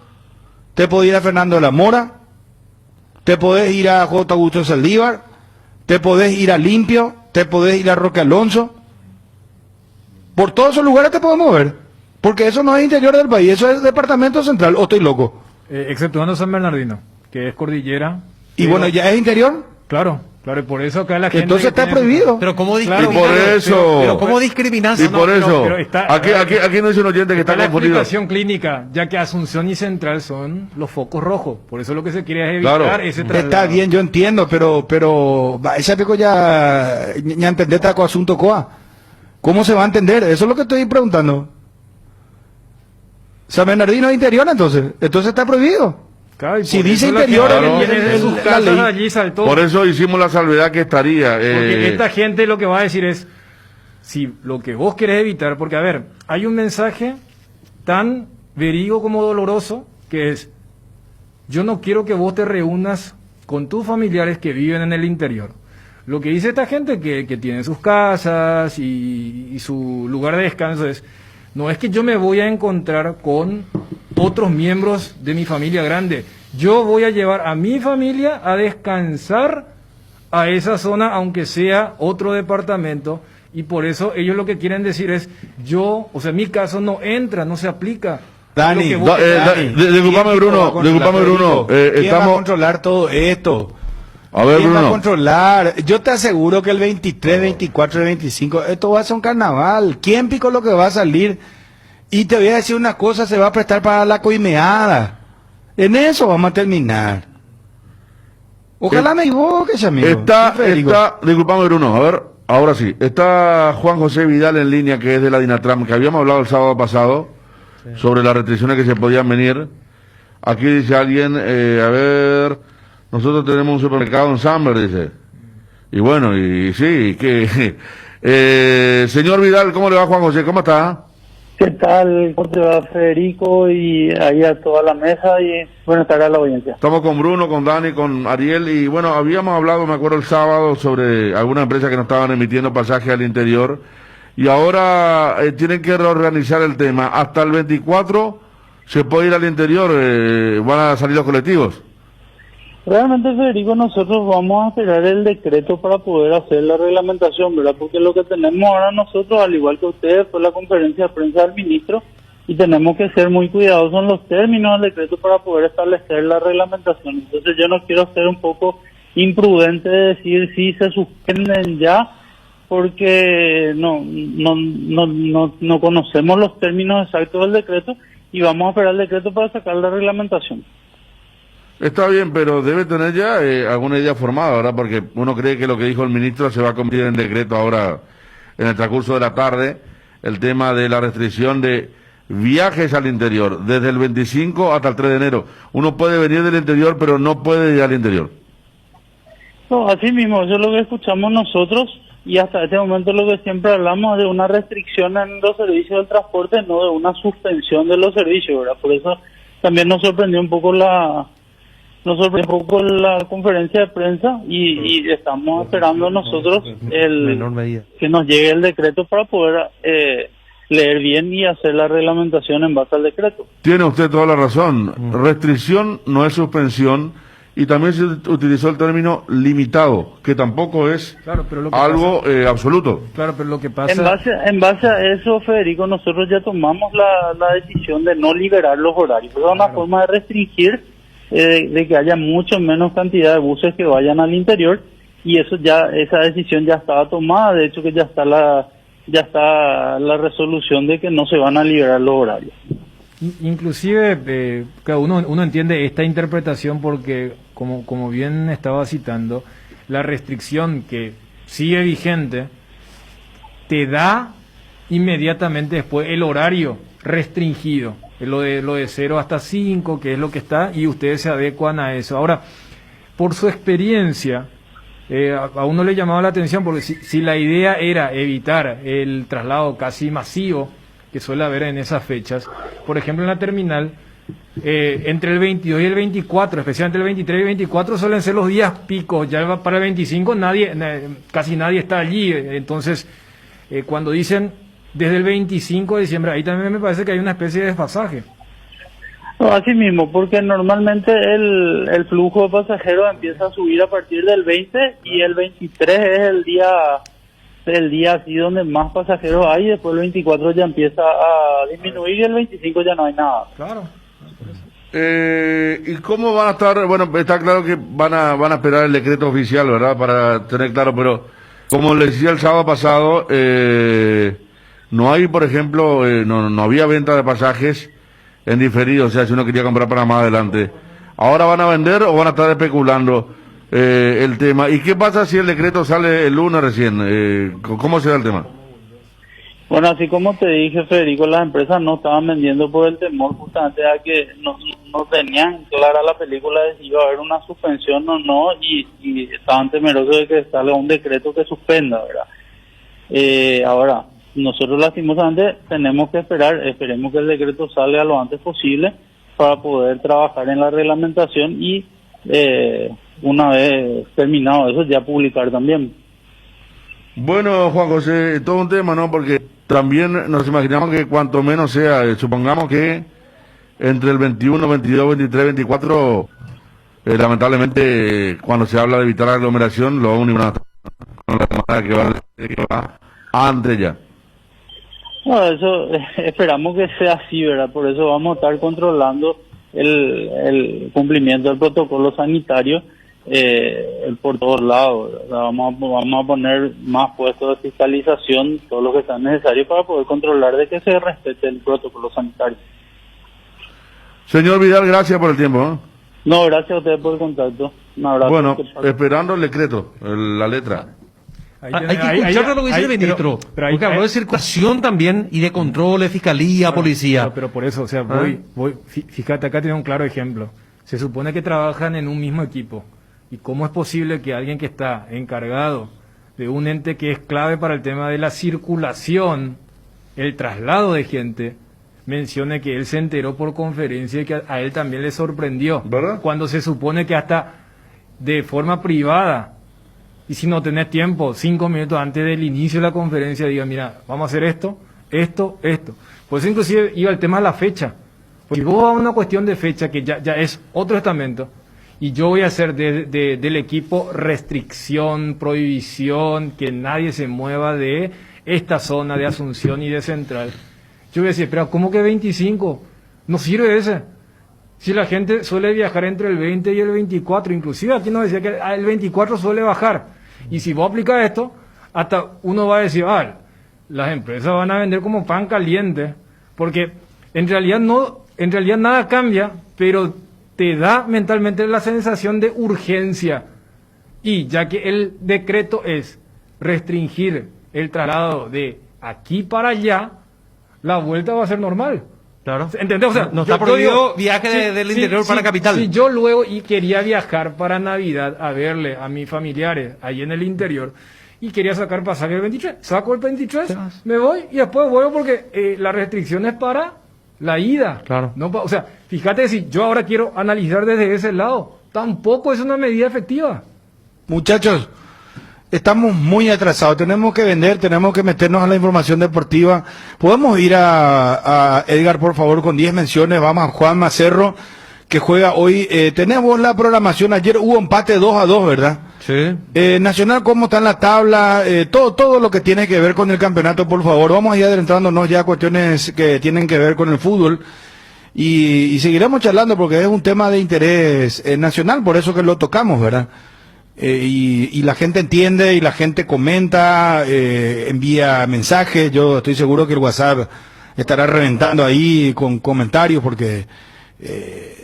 te podés ir a Fernando de la Mora, te podés ir a J. Augusto Saldívar, te podés ir a Limpio, te podés ir a Roque Alonso. Por todos esos lugares te podemos mover, porque eso no es interior del país, eso es departamento central, ¿o estoy loco? Exceptuando San Bernardino, que es cordillera. Y bueno, ¿ya es interior? Claro, y por eso acá la gente... Entonces está prohibido. Pero ¿cómo discriminas? Y por eso... Pero ¿cómo discriminas? Y por eso... pero está, aquí no dice un oyente que está la confundido. explicación clínica, ya que Asunción y Central son los focos rojos. Por eso lo que se quiere es evitar ese traslado. Está bien, yo entiendo, pero esa pico ya entender taco asunto coa. ¿Cómo se va a entender? Eso es lo que estoy preguntando. San Bernardino es interior, entonces está prohibido. Claro, si dice interior, la ley. Allí saltó. Por eso hicimos la salvedad que estaría. Porque esta gente lo que va a decir es, si lo que vos querés evitar, porque a ver, hay un mensaje tan verídico como doloroso, que es, yo no quiero que vos te reúnas con tus familiares que viven en el interior. Lo que dice esta gente que tiene sus casas y su lugar de descanso es, no es que yo me voy a encontrar con otros miembros de mi familia grande, yo voy a llevar a mi familia a descansar a esa zona, aunque sea otro departamento, y por eso ellos lo que quieren decir es, mi caso no entra, no se aplica. Dani, disculpame Bruno, ¿quién va a estamos... controlar todo esto? A ver, ¿Quién va a Bruno. controlar? Yo te aseguro que el 23, 24 y 25, esto va a ser un carnaval. ¿Quién pico lo que va a salir? Y te voy a decir una cosa, se va a prestar para la coimeada. En eso vamos a terminar. Ojalá me equivoques, amigo. Disculpame Bruno, a ver, ahora sí. Está Juan José Vidal en línea, que es de la Dinatram, que habíamos hablado el sábado pasado sobre las restricciones que se podían venir. Aquí dice alguien, a ver, nosotros tenemos un supermercado en Samber, dice. Y bueno, y sí, que... señor Vidal, ¿cómo le va Juan José? ¿Cómo está? ¿Qué tal? ¿Cómo te va Federico? Y ahí a toda la mesa y buenas tardes a la audiencia. Estamos con Bruno, con Dani, con Ariel y bueno, habíamos hablado, me acuerdo el sábado, sobre algunas empresas que no estaban emitiendo pasajes al interior y ahora tienen que reorganizar el tema. Hasta el 24 se puede ir al interior, van a salir los colectivos. Realmente, Federico, nosotros vamos a esperar el decreto para poder hacer la reglamentación, ¿verdad? Porque lo que tenemos ahora nosotros, al igual que ustedes, fue la conferencia de prensa del ministro y tenemos que ser muy cuidadosos en los términos del decreto para poder establecer la reglamentación. Entonces yo no quiero ser un poco imprudente de decir si se suspenden ya, porque no conocemos los términos exactos del decreto y vamos a esperar el decreto para sacar la reglamentación. Está bien, pero debe tener ya alguna idea formada, ¿verdad? Porque uno cree que lo que dijo el ministro se va a convertir en decreto ahora, en el transcurso de la tarde, el tema de la restricción de viajes al interior, desde el 25 hasta el 3 de enero. Uno puede venir del interior, pero no puede ir al interior. No, así mismo, eso es lo que escuchamos nosotros y hasta este momento lo que siempre hablamos de una restricción en los servicios del transporte, no de una suspensión de los servicios, ¿verdad? Por eso también nos sorprendió un poco la conferencia de prensa y estamos esperando nosotros que nos llegue el decreto para poder leer bien y hacer la reglamentación en base al decreto. Tiene usted toda la razón. Restricción no es suspensión y también se utilizó el término limitado, que tampoco es algo absoluto. Claro, pero lo que pasa... En base a eso, Federico, nosotros ya tomamos la decisión de no liberar los horarios. Es una forma de restringir de que haya mucho menos cantidad de buses que vayan al interior y eso esa decisión ya estaba tomada. De hecho que ya está la resolución de que no se van a liberar los horarios. Inclusive uno entiende esta interpretación porque como bien estaba citando, la restricción que sigue vigente te da inmediatamente después el horario restringido, lo de 0 hasta 5, que es lo que está, y ustedes se adecuan a eso. Ahora, por su experiencia, a uno le llamaba la atención, porque si la idea era evitar el traslado casi masivo que suele haber en esas fechas, por ejemplo en la terminal, entre el 22 y el 24, especialmente el 23 y el 24 suelen ser los días picos, ya para el 25 casi nadie está allí, entonces cuando dicen desde el 25 de diciembre, ahí también me parece que hay una especie de desfasaje. No, así mismo, porque normalmente el flujo de pasajeros empieza a subir a partir del 20 y el 23 es el día así donde más pasajeros hay, y después el 24 ya empieza a disminuir y el 25 ya no hay nada. Claro. ¿Y cómo van a estar? Bueno, está claro que van a esperar el decreto oficial, ¿verdad? Para tener claro, pero como les decía el sábado pasado, no hay, por ejemplo, no había venta de pasajes en diferido, o sea, si uno quería comprar para más adelante. ¿Ahora van a vender o van a estar especulando el tema? ¿Y qué pasa si el decreto sale el lunes recién? ¿Cómo se da el tema? Bueno, así como te dije, Federico, las empresas no estaban vendiendo por el temor justamente a que no tenían clara la película de si iba a haber una suspensión o no y estaban temerosos de que salga un decreto que suspenda, ¿verdad? Ahora, nosotros lastimosamente tenemos que esperemos que el decreto salga lo antes posible para poder trabajar en la reglamentación y una vez terminado eso ya publicar también. Bueno, Juan José, todo un tema, ¿no? Porque también nos imaginamos que cuanto menos sea, supongamos que entre el 21, 22, 23, 24, lamentablemente, cuando se habla de evitar la aglomeración, lo único con la llamada que va antes ya. No, eso esperamos que sea así, ¿verdad? Por eso vamos a estar controlando el cumplimiento del protocolo sanitario por todos lados, ¿verdad? Vamos a poner más puestos de fiscalización, todo lo que sea necesario para poder controlar de que se respete el protocolo sanitario. Señor Vidal, gracias por el tiempo, ¿eh? No, gracias a ustedes por el contacto. Un abrazo. Bueno, esperando el decreto, la letra. Hay que escuchar lo que dice el ministro, porque habló de circulación también y de control, de fiscalía, policía. Pero por eso, o sea, fíjate, acá tiene un claro ejemplo. Se supone que trabajan en un mismo equipo. ¿Y cómo es posible que alguien que está encargado de un ente que es clave para el tema de la circulación, el traslado de gente, mencione que él se enteró por conferencia y que a él también le sorprendió? ¿Verdad? Cuando se supone que hasta de forma privada, y si no tenés tiempo, 5 minutos antes del inicio de la conferencia, diga, mira, vamos a hacer esto. Por eso inclusive iba el tema de la fecha. Porque vos vas a una cuestión de fecha que ya es otro estamento, y yo voy a hacer del equipo restricción, prohibición, que nadie se mueva de esta zona de Asunción y de Central. Yo voy a decir, pero ¿cómo que 25? No sirve ese. Si la gente suele viajar entre el 20 y el 24, inclusive aquí nos decía que el 24 suele bajar. Y si vos aplicas esto, hasta uno va a decir, las empresas van a vender como pan caliente, porque en realidad nada cambia, pero te da mentalmente la sensación de urgencia. Y ya que el decreto es restringir el traslado de aquí para allá, la vuelta va a ser normal. Claro. ¿Entendés? O sea, no está prohibido viaje del interior para la capital. Si yo luego quería viajar para Navidad a verle a mis familiares ahí en el interior y quería sacar pasaje el 23, saco el 23, me voy y después vuelvo porque la restricción es para la ida. Claro. No, o sea, fíjate, si yo ahora quiero analizar desde ese lado, tampoco es una medida efectiva. Muchachos, estamos muy atrasados, tenemos que vender, tenemos que meternos a la información deportiva. Podemos ir a Edgar, por favor, con 10 menciones. Vamos a Juan Macerro, que juega hoy. Tenemos la programación, ayer hubo empate 2-2, ¿verdad? Sí. Nacional, ¿cómo está en la tabla? Todo lo que tiene que ver con el campeonato, por favor. Vamos a ir adentrándonos ya a cuestiones que tienen que ver con el fútbol. Y seguiremos charlando porque es un tema de interés nacional, por eso que lo tocamos, ¿verdad? Y la gente entiende y la gente comenta, envía mensajes. Yo estoy seguro que el WhatsApp estará reventando ahí con comentarios porque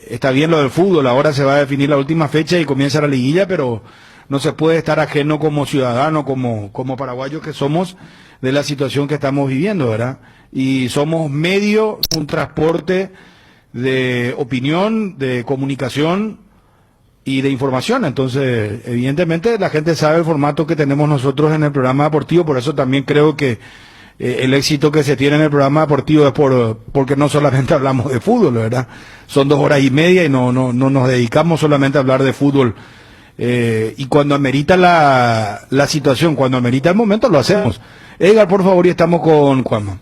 está bien lo del fútbol. Ahora se va a definir la última fecha y comienza la liguilla, pero no se puede estar ajeno como ciudadano, como paraguayos que somos, de la situación que estamos viviendo, ¿verdad? Y somos medio, un transporte de opinión, de comunicación y de información. Entonces, evidentemente la gente sabe el formato que tenemos nosotros en el programa deportivo, por eso también creo que el éxito que se tiene en el programa deportivo es porque no solamente hablamos de fútbol, ¿verdad? Son 2 horas y media y no nos dedicamos solamente a hablar de fútbol. Y cuando amerita la situación, cuando amerita el momento, lo hacemos. Edgar, por favor, y estamos con Juanma.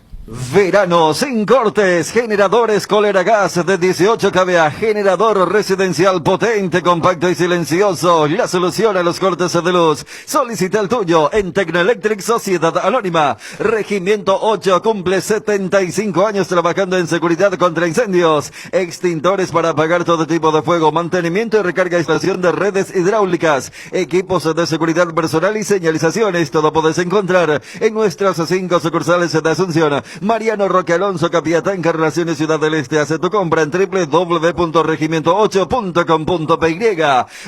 Verano sin cortes, generadores Cólera Gas de 18 kVA, generador residencial potente, compacto y silencioso, la solución a los cortes de luz. Solicita el tuyo en Tecnoelectric Sociedad Anónima. Regimiento 8 cumple 75 años trabajando en seguridad contra incendios, extintores para apagar todo tipo de fuego, mantenimiento y recarga y estación de redes hidráulicas, equipos de seguridad personal y señalizaciones. Todo puedes encontrar en nuestras 5 sucursales de Asunción. Mariano Roque Alonso, Capiatá, Encarnaciones, Ciudad del Este. Hace tu compra en www.regimiento8.com.py.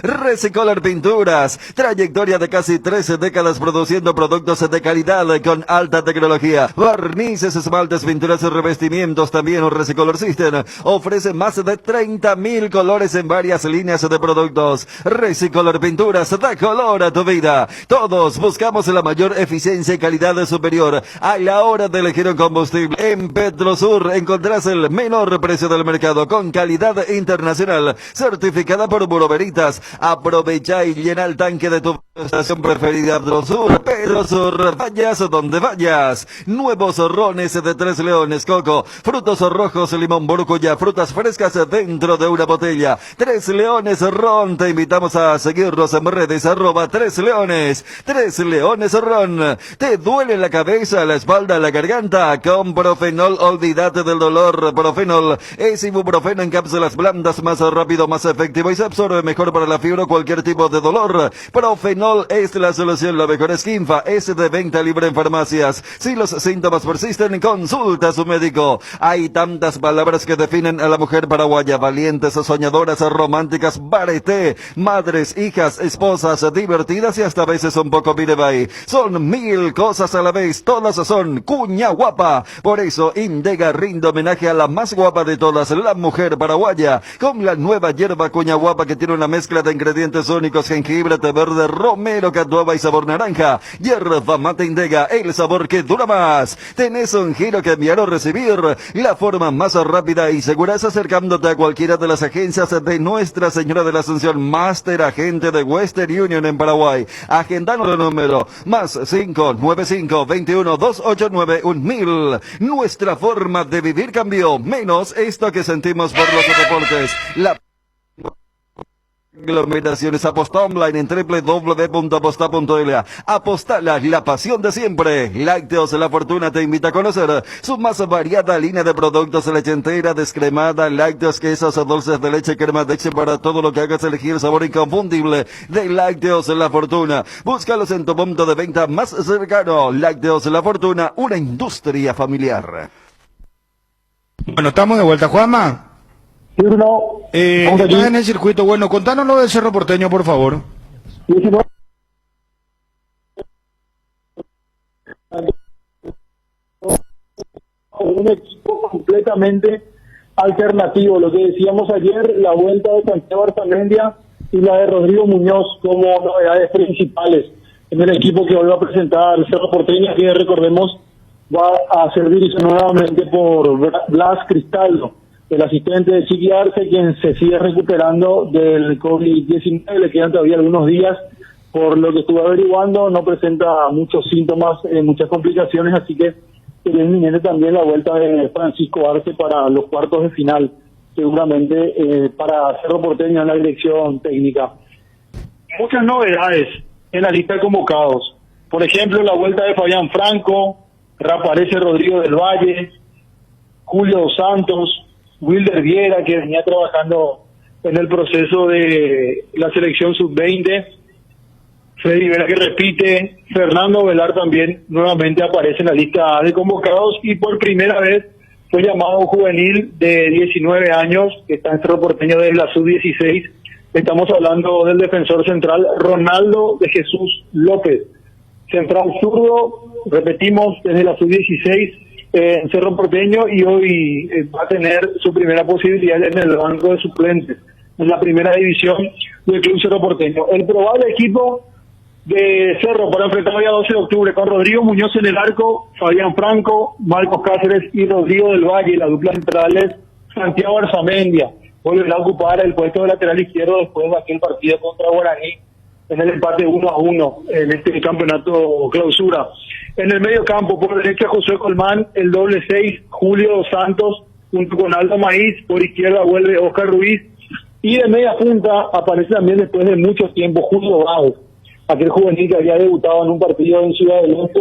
Recicolor Pinturas, trayectoria de casi 13 décadas produciendo productos de calidad con alta tecnología. Barnices, esmaltes, pinturas y revestimientos. También Recicolor System ofrece más de 30.000 colores en varias líneas de productos. Recicolor Pinturas da color a tu vida. Todos buscamos la mayor eficiencia y calidad superior a la hora de elegir un combustible. En Petrosur encontrás el menor precio del mercado con calidad internacional, certificada por Bureau Veritas. Aprovecha y llena el tanque de tu estación preferida. Petrosur, vayas donde vayas. Nuevos rones de 3 Leones, coco, frutos rojos, limón, burucuya, frutas frescas dentro de una botella. 3 Leones Ron, te invitamos a seguirnos en redes, @3 Leones. 3 Leones Ron. ¿Te duele la cabeza, la espalda, la garganta? Con Profenol, olvídate del dolor. Profenol es ibuprofeno en cápsulas blandas, más rápido, más efectivo y se absorbe mejor para la fiebre o cualquier tipo de dolor. Profenol es la solución, la mejor esquinfa, es de venta libre en farmacias. Si los síntomas persisten, consulta a su médico. Hay tantas palabras que definen a la mujer paraguaya: valientes, soñadoras, románticas, bareté, madres, hijas, esposas, divertidas y hasta a veces un poco biribay. Son 1000 cosas a la vez, todas son cuña guapa. Por eso Indega rinde homenaje a la más guapa de todas, la mujer paraguaya, con la nueva hierba cuña guapa que tiene una mezcla de ingredientes únicos: jengibre, té verde, romero, catuaba y sabor naranja. Hierba mate Indega, el sabor que dura más. ¿Tenés un giro que enviar o recibir? La forma más rápida y segura es acercándote a cualquiera de las agencias de Nuestra Señora de la Asunción, Master Agente de Western Union en Paraguay. Agendanos el número +595 21 289 1000. Nuestra forma de vivir cambió, menos esto que sentimos por los deportes. La aglomeraciones. Aposta online en www.aposta.la. Apostala, la pasión de siempre. Lácteos La Fortuna te invita a conocer su más variada línea de productos: leche entera, descremada, lácteos, quesos, dulces de leche, crema de leche, para todo lo que hagas elegir el sabor inconfundible de Lácteos La Fortuna. Búscalos en tu punto de venta más cercano. Lácteos La Fortuna, una industria familiar. Bueno, estamos de vuelta, Juanma. Estás en el circuito. Bueno, contanos lo del Cerro Porteño, por favor. Un equipo completamente alternativo. Lo que decíamos ayer, la vuelta de Santiago Arzamendia y la de Rodrigo Muñoz como novedades principales en el equipo que hoy va a presentar el Cerro Porteño, que recordemos va a ser dirigido nuevamente por Blas Cristaldo, el asistente de Chiqui Arce, quien se sigue recuperando del COVID-19, le quedan todavía algunos días, por lo que estuve averiguando, no presenta muchos síntomas, muchas complicaciones, así que sería inminente también la vuelta de Francisco Arce para los cuartos de final, seguramente para Cerro Porteño en la dirección técnica. Muchas novedades en la lista de convocados, por ejemplo, la vuelta de Fabián Franco, reaparece Rodrigo del Valle, Julio Dos Santos, Wilder Viera, que venía trabajando en el proceso de la selección sub-20, Freddy Vera, que repite, Fernando Velar también nuevamente aparece en la lista de convocados, y por primera vez fue llamado un juvenil de 19 años que está en Cerro Porteño desde la sub-16. Estamos hablando del defensor central Ronaldo de Jesús López, central zurdo, repetimos, desde la sub-16 en Cerro Porteño, y hoy va a tener su primera posibilidad en el banco de suplentes en la primera división del Club Cerro Porteño. El probable equipo de Cerro para enfrentar hoy a 12 de octubre, con Rodrigo Muñoz en el arco, Fabián Franco, Marcos Cáceres y Rodrigo del Valle. La dupla central es Santiago Arzamendia, volverá a ocupar el puesto de lateral izquierdo después de aquel partido contra Guaraní en el empate 1-1 en este campeonato clausura. En el medio campo, por derecha, José Colmán, el doble 6, Julio Dos Santos, junto con Aldo Maíz. Por izquierda vuelve Oscar Ruiz, y de media punta aparece también, después de mucho tiempo, Julio Bajo, aquel juvenil que había debutado en un partido en Ciudad del Este.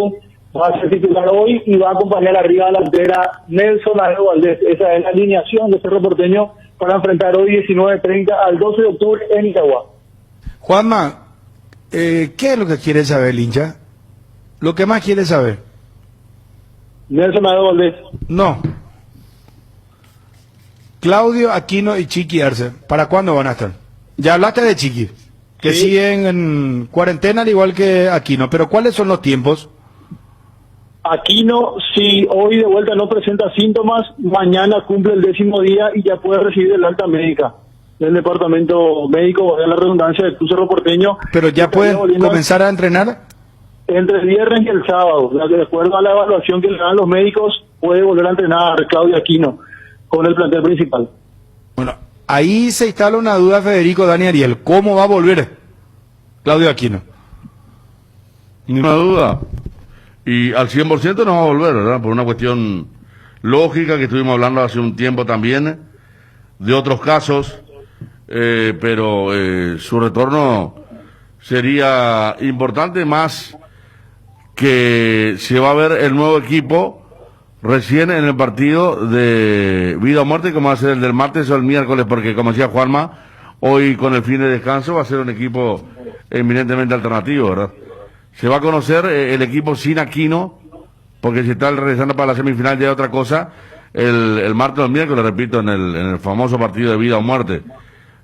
Va a ser titular hoy y va a acompañar arriba a la delantera Nelson Aedo Valdés. Esa es la alineación de Cerro Porteño para enfrentar hoy 19:30 al 12 de octubre en Itagua. Juanma, ¿qué es lo que quiere saber el hincha? Lo que más quiere saber. Nelson Aedo Valdés. No. Claudio, Aquino y Chiqui Arce, ¿para cuándo van a estar? Ya hablaste de Chiqui, que Sí. siguen en cuarentena al igual que Aquino, pero ¿cuáles son los tiempos? Aquino, si hoy de vuelta no presenta síntomas, mañana cumple el 10º día y ya puede recibir el alta médica del departamento médico, de la redundancia, del Club Cerro Porteño. Pero ya pueden comenzar a entrenar. Entre el viernes y el sábado, de acuerdo a la evaluación que le dan los médicos, puede volver a entrenar Claudio Aquino con el plantel principal. Bueno, ahí se instala una duda, Federico, Dani Ariel. ¿Cómo va a volver Claudio Aquino? Ninguna duda. Y al 100% no va a volver, ¿verdad? Por una cuestión lógica que estuvimos hablando hace un tiempo también, de otros casos, pero su retorno sería importante, más que se va a ver el nuevo equipo recién en el partido de vida o muerte, como va a ser el del martes o el miércoles, porque como decía Juanma, hoy con el fin de descanso va a ser un equipo eminentemente alternativo, ¿verdad? Se va a conocer el equipo sin Aquino, porque si está regresando para la semifinal ya es otra cosa, el martes o el miércoles, repito, en el famoso partido de vida o muerte.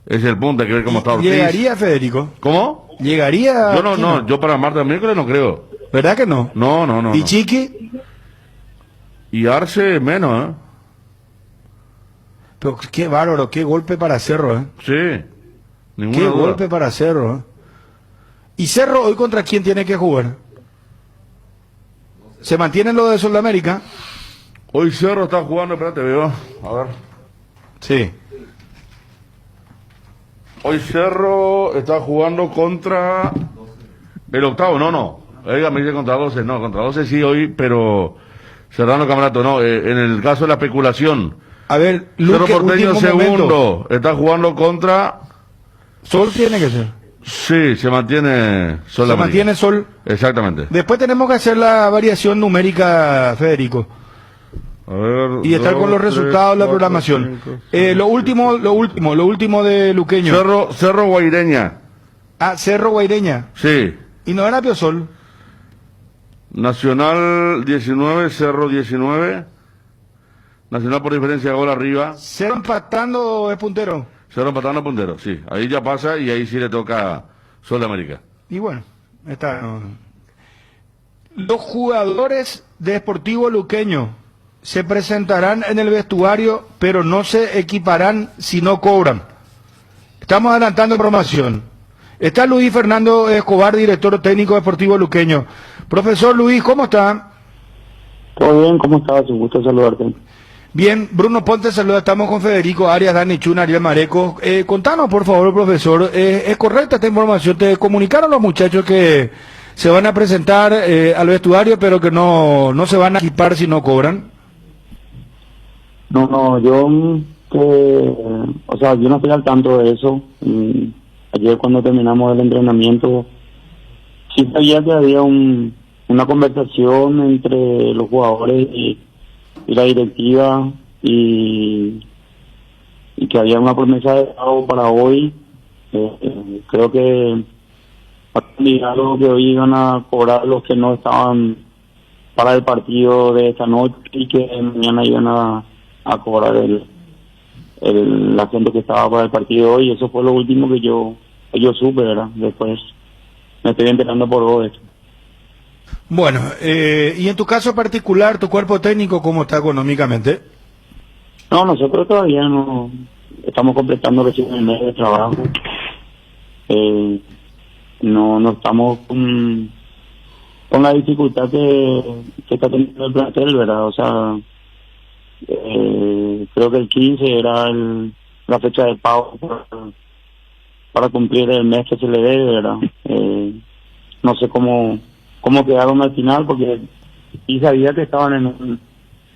Ese es el punto, hay que ver cómo está Ortiz. ¿Llegaría, Federico? ¿Cómo? ¿Llegaría? Yo no, yo para el martes o el miércoles no creo. ¿Verdad que no? No. ¿Y no. Chiqui? Y Arce menos, Pero qué bárbaro, qué golpe para Cerro, Sí, ninguna Qué duda. golpe para Cerro, ¿Y Cerro hoy contra quién tiene que jugar? ¿Se mantiene lo de Sudamérica? Hoy Cerro está jugando, espérate, veo. A ver. Sí. Hoy Cerro está jugando contra el octavo, no. Oiga, me dice contra 12, no, contra 12 sí hoy, pero cerrando el campeonato, no. En el caso de la especulación, A ver, Cerro Luque, Porteño último segundo, momento. está jugando contra... Sol tiene que ser. Sí, se mantiene Sol. Se América. mantiene Sol. Exactamente. Después tenemos que hacer la variación numérica, Federico. A ver, Y estar con los 2, 3, resultados de la 4, programación. 5, 6, Lo último de Luqueño. Cerro Guaireña. Cerro Guaireña. Sí. ¿Y no era Piosol? Nacional 19, Cerro 19. Nacional por diferencia de gol arriba. ¿Cerro empatando es puntero? Cerro empatando puntero, sí. Ahí ya pasa y ahí sí le toca Sol de América. Y bueno, está. Los jugadores de Sportivo Luqueño se presentarán en el vestuario, pero no se equiparán si no cobran. Estamos adelantando información. Está Luis Fernando Escobar, director técnico de Sportivo Luqueño. Profesor Luis, ¿cómo está? Todo bien, ¿cómo estás? Un gusto saludarte. Bien, Bruno Ponte saluda, estamos con Federico Arias, Dani Chuna, Ariel Mareco. Contanos, por favor, profesor, ¿es correcta esta información? ¿Te comunicaron los muchachos que se van a presentar al vestuario, pero que no se van a equipar si no cobran? No, yo no estoy al tanto de eso. Ayer cuando terminamos el entrenamiento, sí sabía que había una conversación entre los jugadores y la directiva y que había una promesa de pago para hoy. Creo que algo que hoy iban a cobrar los que no estaban para el partido de esta noche y que mañana iban a cobrar la gente que estaba para el partido de hoy. Eso fue lo último que yo supe, ¿verdad? Después me estoy enterando por vos de esto. Bueno, y en tu caso particular, ¿tu cuerpo técnico cómo está económicamente? No, nosotros todavía no estamos completando recién el mes de trabajo. No estamos con la dificultad que está teniendo el plantel, ¿verdad? O sea, creo que el 15 era la fecha de pago para cumplir el mes que se le debe, ¿verdad? No sé cómo quedaron al final, porque sí sabía que estaban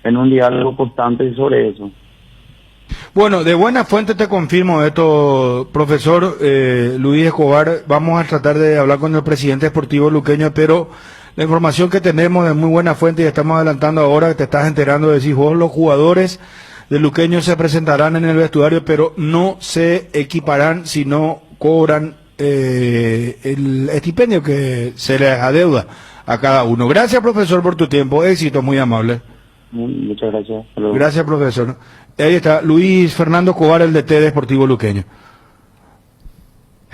en un diálogo constante sobre eso. Bueno, de buena fuente te confirmo esto, profesor Luis Escobar. Vamos a tratar de hablar con el presidente deportivo luqueño, pero la información que tenemos de muy buena fuente y estamos adelantando ahora, que te estás enterando, decís vos, los jugadores de luqueño se presentarán en el vestuario, pero no se equiparán si no cobran el estipendio que se les adeuda a cada uno. Gracias, profesor, por tu tiempo. Éxito, muy amable. Muchas gracias. Gracias, profesor. Ahí está Luis Fernando Escobar, el DT de Sportivo Luqueño.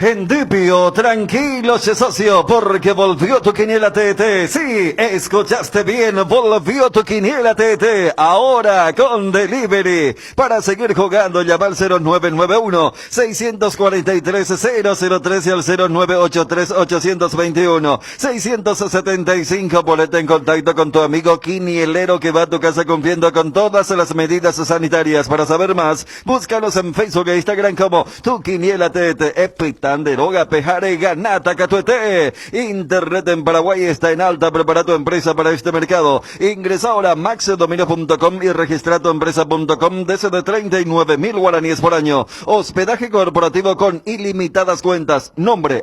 Endipio, tranquilo, socio, porque volvió tu quiniela TT. Sí, escuchaste bien, volvió tu quiniela TT. Ahora con delivery. Para seguir jugando, llama al 0991-643-003 y al 0983-821-675. Ponete en contacto con tu amigo quinielero que va a tu casa cumpliendo con todas las medidas sanitarias. Para saber más, búscanos en Facebook e Instagram como tu quiniela TT. Tanderoga, Pejare, Ganata, Catuete. Internet en Paraguay está en alta. Prepara tu empresa para este mercado. Ingresa ahora a maxdominio.com y registra tu empresa.com desde 39.000 guaraníes por año. Hospedaje corporativo con ilimitadas cuentas. Nombre,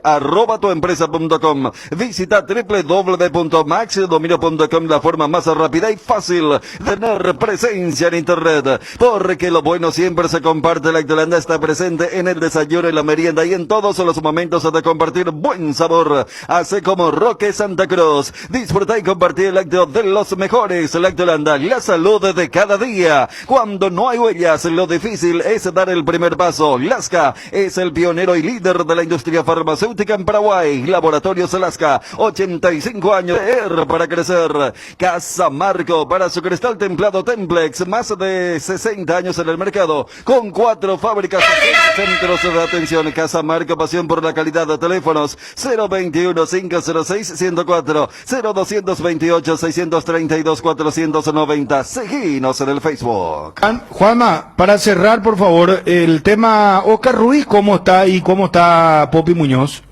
@tuempresa.com. Visita www.maxdominio.com, la forma más rápida y fácil de tener presencia en Internet. Porque lo bueno siempre se comparte. Lactolanda está presente en el desayuno, en la merienda y en todos los momentos de compartir buen sabor. Hace como Roque Santa Cruz. Disfruta y compartir el lácteo de los mejores. Lactolanda, la salud de cada día. Cuando no hay huellas, lo difícil es dar el primer paso. Lasca es el pionero y líder de la industria farmacéutica en Paraguay. Laboratorios Lasca, 85 años para crecer. Casa Marco, para su cristal templado Templex, más de 60 años en el mercado, con 4 fábricas y centros de atención. Casa Marco, pasión por la calidad. De teléfonos 021-506-104, 0228-632-490. Seguinos en el Facebook. Juanma, para cerrar, por favor, el tema Oscar Ruiz, ¿cómo está y cómo está Popi Muñoz?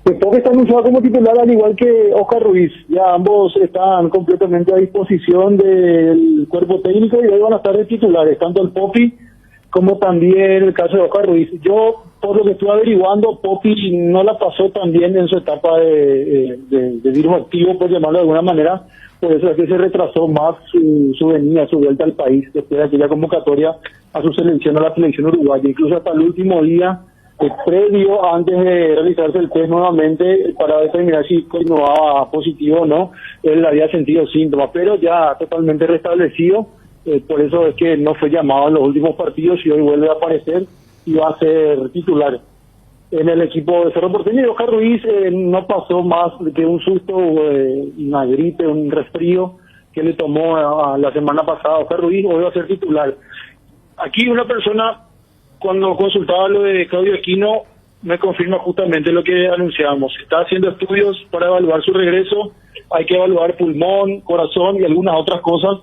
Popi está anunciado como titular al igual que Oscar Ruiz. Ya ambos están completamente a disposición del cuerpo técnico y hoy van a estar de titulares, tanto el Popi como también el caso de Oscar Ruiz. Yo, por lo que estuve averiguando, Popi no la pasó tan bien en su etapa de virus activo, por llamarlo de alguna manera. Por eso es que se retrasó más su venida, su vuelta al país, después de aquella convocatoria a su selección, a la selección uruguaya. Incluso hasta el último día, previo, antes de realizarse el test nuevamente, para determinar si continuaba positivo o no, él había sentido síntomas, pero ya totalmente restablecido. Por eso es que no fue llamado en los últimos partidos y hoy vuelve a aparecer y va a ser titular en el equipo de Cerro Porteño. Y Oscar Ruiz no pasó más que un susto, una gripe, un resfrío que le tomó la semana pasada. Oscar Ruiz hoy va a ser titular. Aquí una persona, cuando consultaba lo de Claudio Aquino, me confirma justamente lo que anunciamos. Está haciendo estudios para evaluar su regreso. Hay que evaluar pulmón, corazón y algunas otras cosas.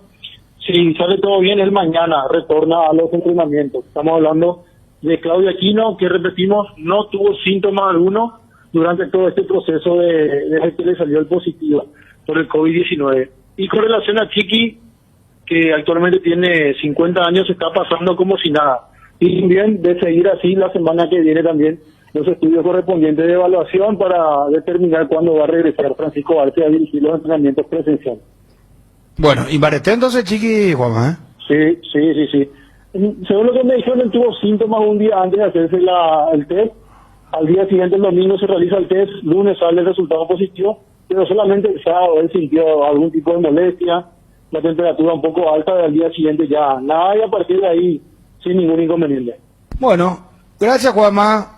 Si sale todo bien, él mañana retorna a los entrenamientos. Estamos hablando de Claudio Aquino, que repetimos, no tuvo síntoma alguno durante todo este proceso desde que le salió el positivo por el COVID-19. Y con relación a Chiqui, que actualmente tiene 50 años, está pasando como si nada. Y también de seguir así la semana que viene también los estudios correspondientes de evaluación para determinar cuándo va a regresar Francisco Arce a dirigir los entrenamientos presenciales. Bueno, y Bareté entonces, Chiqui, Juanma, ¿eh? Sí. Según lo que me dijeron, él tuvo síntomas un día antes de hacerse el test. Al día siguiente, el domingo, se realiza el test. Lunes sale el resultado positivo. Pero solamente el sábado él sintió algún tipo de molestia, la temperatura un poco alta. Al día siguiente ya nada, y a partir de ahí sin ningún inconveniente. Bueno, gracias, Juanma.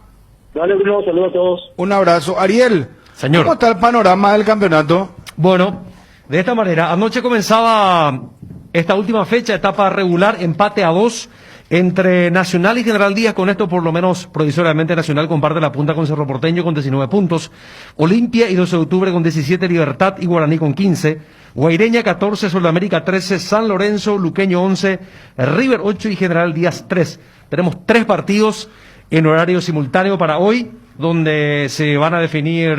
Dale, Bruno, saludos a todos. Un abrazo. Ariel, señor, ¿cómo está el panorama del campeonato? Bueno, de esta manera, anoche comenzaba esta última fecha, etapa regular, empate a 2 entre Nacional y General Díaz. Con esto, por lo menos provisoriamente, Nacional comparte la punta con Cerro Porteño con 19 puntos. Olimpia y 12 de octubre con 17, Libertad y Guaraní con 15. Guaireña 14, Sudamérica 13, San Lorenzo, Luqueño 11, River 8 y General Díaz 3. Tenemos 3 partidos en horario simultáneo para hoy, donde se van a definir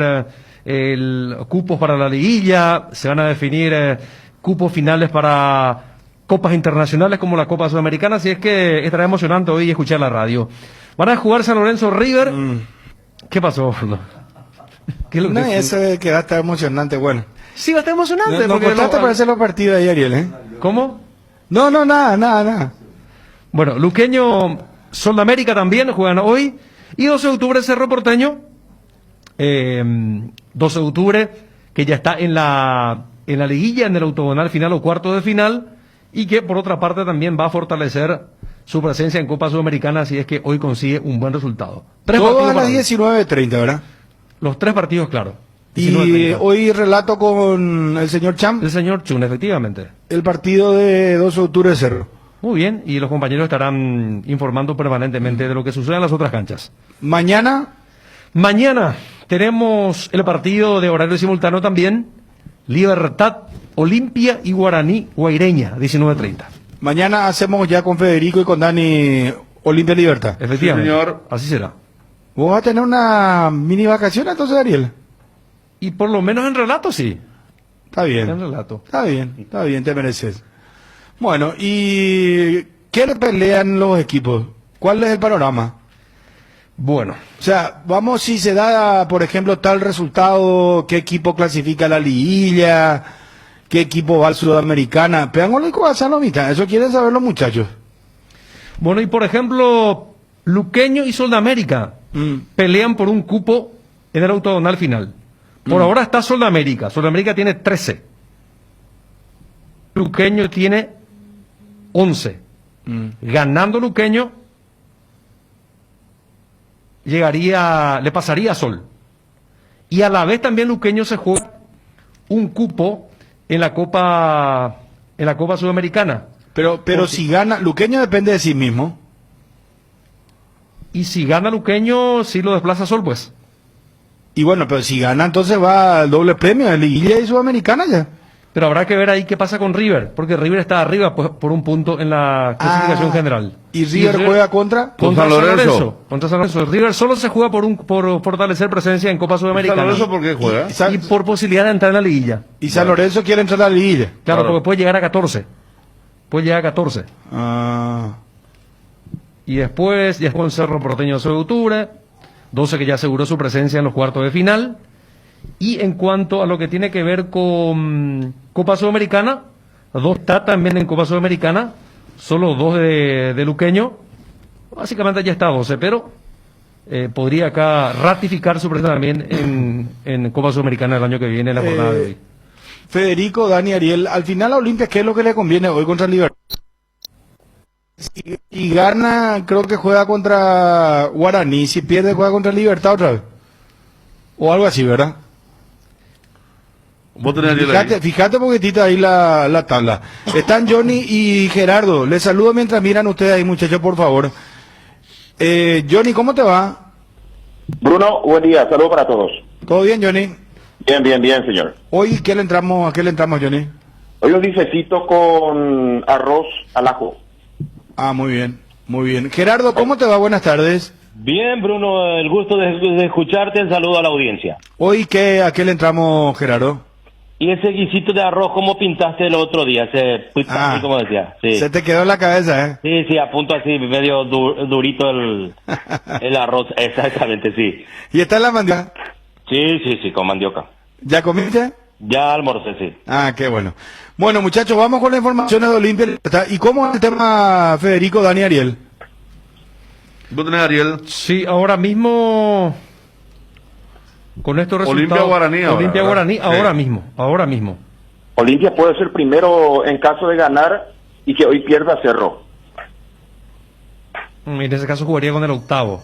cupos para la liguilla, se van a definir cupos finales para copas internacionales como la Copa Sudamericana, así es que estará emocionante hoy escuchar la radio. Van a jugar San Lorenzo River. ¿Qué pasó? ¿Qué es lo que eso que va a estar emocionante, bueno. Sí, va a estar emocionante. No contaste para hacer los partidos ahí, Ariel, ¿eh? ¿Cómo? No, nada. Bueno, Luqueño, Sol de América también juegan hoy. Y 12 de octubre Cerro Porteño. 12 de octubre, que ya está en la liguilla, en el octogonal final o cuarto de final, y que por otra parte también va a fortalecer su presencia en Copa Sudamericana si es que hoy consigue un buen resultado. Todo a las 19:30, ¿verdad? Los 3 partidos, claro. Y 19:30. hoy relato con el señor Cham. El señor Chun, efectivamente. El partido de 12 de octubre de Cerro. Muy bien, y los compañeros estarán informando permanentemente de lo que sucede en las otras canchas. Mañana tenemos el partido de horario simultáneo también. Libertad, Olimpia y Guaraní Guaireña, 19:30. Mañana hacemos ya con Federico y con Dani Olimpia Libertad. Efectivamente. Sí, señor. Así será. ¿Vos vas a tener una mini vacación entonces, Ariel? Y por lo menos en relato, sí. Está bien. En relato. Está bien, te mereces. Bueno, ¿y qué le pelean los equipos? ¿Cuál es el panorama? Bueno. O sea, vamos, si se da, por ejemplo, tal resultado, ¿qué equipo clasifica a la liguilla? ¿Qué equipo va al Sudamericana? Pegámosle con Salomita, eso quieren saber los muchachos. Bueno, y por ejemplo, Luqueño y Soldamérica pelean por un cupo en el octogonal final. Por ahora está Soldamérica. Soldamérica tiene 13. Luqueño tiene 11. Ganando Luqueño, le pasaría a Sol. Y a la vez también Luqueño se juega un cupo en la Copa Sudamericana. Pero si gana, Luqueño depende de sí mismo. Y si gana Luqueño, sí lo desplaza Sol, pues. Y bueno, pero si gana, entonces va al doble premio de liguilla y Sudamericana ya. Pero habrá que ver ahí qué pasa con River, porque River está arriba pues, por un punto en la clasificación general. ¿Y River juega contra San Lorenzo? Contra San Lorenzo. River solo se juega por fortalecer presencia en Copa Sudamericana. ¿San Lorenzo por qué juega? Y por posibilidad de entrar en la liguilla. Y San Lorenzo quiere entrar a la liguilla. Claro, porque puede llegar a 14. Y después, ya con Cerro Porteño 12 de octubre, 12 que ya aseguró su presencia en los cuartos de final. Y en cuanto a lo que tiene que ver con Copa Sudamericana, 2 está también en Copa Sudamericana, solo 2 de Luqueño, básicamente ya está 12, pero podría acá ratificar su presencia también en Copa Sudamericana el año que viene, en la jornada de hoy. Federico, Dani, Ariel, al final a Olimpia, ¿qué es lo que le conviene hoy contra Libertad? Si gana, creo que juega contra Guaraní, si pierde, juega contra Libertad otra vez. O algo así, ¿verdad? Vos tenés Fíjate un poquitito ahí la tabla. Están Johnny y Gerardo. Les saludo mientras miran ustedes ahí, muchachos, por favor. Johnny, ¿cómo te va? Bruno, buen día. Saludos para todos. ¿Todo bien, Johnny? Bien, señor. Hoy, ¿a qué le entramos, Johnny? Hoy un bifecito con arroz al ajo. Ah, muy bien. Gerardo, ¿cómo te va? Buenas tardes. Bien, Bruno, el gusto de escucharte. El saludo a la audiencia. Hoy, ¿a qué le entramos, Gerardo? Y ese guisito de arroz, ¿cómo pintaste el otro día? Así como decía. Sí. Se te quedó en la cabeza, ¿eh? Sí, a punto así, medio durito el arroz. Exactamente, sí. ¿Y está en la mandioca? Sí, con mandioca. ¿Ya comiste? Ya almorcé, sí. Ah, qué bueno. Bueno, muchachos, vamos con las informaciones de Olimpia. ¿Y cómo es el tema, Federico, Dani, Ariel? ¿Vos tenés, Ariel? Sí, ahora mismo, con estos resultados... Olimpia Guaraní, sí. ahora mismo. Olimpia puede ser primero en caso de ganar y que hoy pierda Cerro. En ese caso jugaría con el octavo.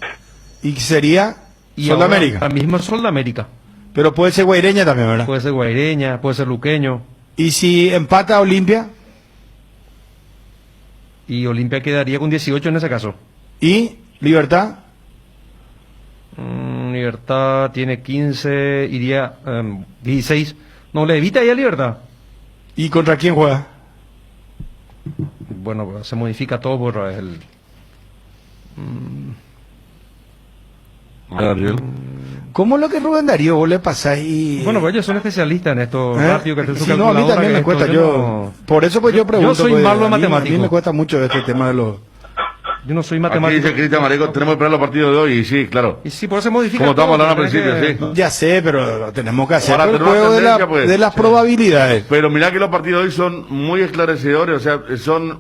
¿Y sería Sol de América? Ahora mismo es Sol de América. Pero puede ser Guaireña también, ¿verdad? Puede ser Guaireña, puede ser Luqueño. ¿Y si empata Olimpia? Y Olimpia quedaría con 18 en ese caso. ¿Y Libertad? Libertad tiene 15, iría 16. No, le evita ya Libertad. ¿Y contra quién juega? Bueno, pues, se modifica todo por el... ¿Cómo es lo que Rubén Darío vos le pasáis? Bueno, pues ellos son especialistas en esto, rápido, que sí, no, a mí también me cuesta. Por eso pues yo pregunto. Yo soy pues, malo en matemáticas. A mí me cuesta mucho este tema de los... Yo no soy matemático. Aquí dice Cristian Mareco, tenemos que esperar los partidos de hoy, y sí, claro. Y sí, por eso se modifica. Como estamos hablando al todo, principio, sí. Ya sé, pero lo tenemos que hacer. Para El tener una juego tendencia, pues. de las probabilidades. Pero mirá que los partidos de hoy son muy esclarecedores, o sea, son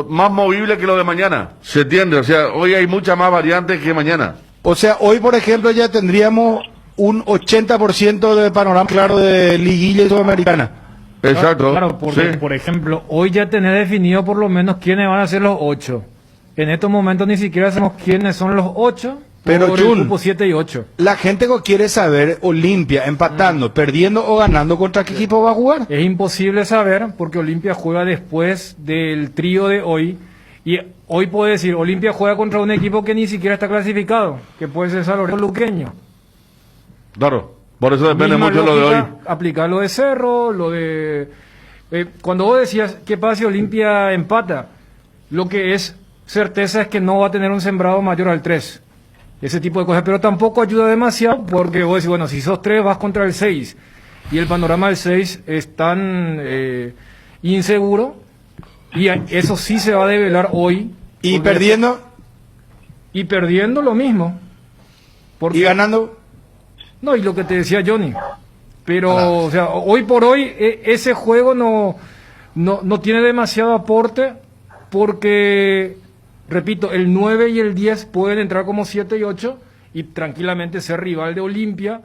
más movibles que los de mañana. Se entiende, o sea, hoy hay muchas más variantes que mañana. O sea, hoy, por ejemplo, ya tendríamos un 80% de panorama claro de liguilla y sudamericana. Exacto. Claro, porque, sí. por ejemplo, hoy ya tenés definido por lo menos quiénes van a ser los 8. En estos momentos ni siquiera sabemos quiénes son los 8. Pero por el Jun, grupo 7 y 8. la gente quiere saber, Olimpia, empatando, perdiendo o ganando, ¿contra qué equipo va a jugar? Es imposible saber porque Olimpia juega después del trío de hoy. Y hoy puede decir, Olimpia juega contra un equipo que ni siquiera está clasificado, que puede ser San Lorenzo Luqueño. Claro, por eso depende Misma mucho lo de lógica, hoy. aplicar lo de Cerro, lo de... cuando vos decías, ¿qué pasa si Olimpia empata? Lo que es certeza es que no va a tener un sembrado mayor al 3. Ese tipo de cosas, pero tampoco ayuda demasiado porque vos decís, bueno, si sos 3 vas contra el 6 y el panorama del 6 es tan inseguro y eso sí se va a develar hoy. ¿Y perdiendo? Y perdiendo lo mismo. ¿Y ganando? No, y lo que te decía Johnny, pero o sea, hoy por hoy ese juego no tiene demasiado aporte porque... Repito, el 9 y el 10 pueden entrar como 7 y 8 y tranquilamente ser rival de Olimpia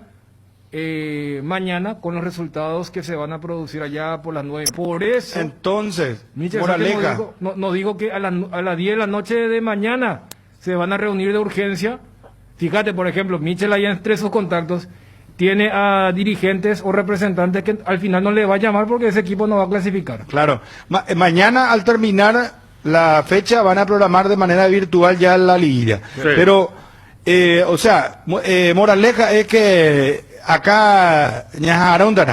mañana con los resultados que se van a producir allá por las 9. Por eso... Entonces, Michel, moraleja. no digo que a las 10 de la noche de mañana se van a reunir de urgencia. Fíjate, por ejemplo, Michel allá entre sus contactos tiene a dirigentes o representantes que al final no le va a llamar porque ese equipo no va a clasificar. Claro. Mañana al terminar la fecha van a programar de manera virtual ya la liguilla. Sí. Pero, moraleja es que acá,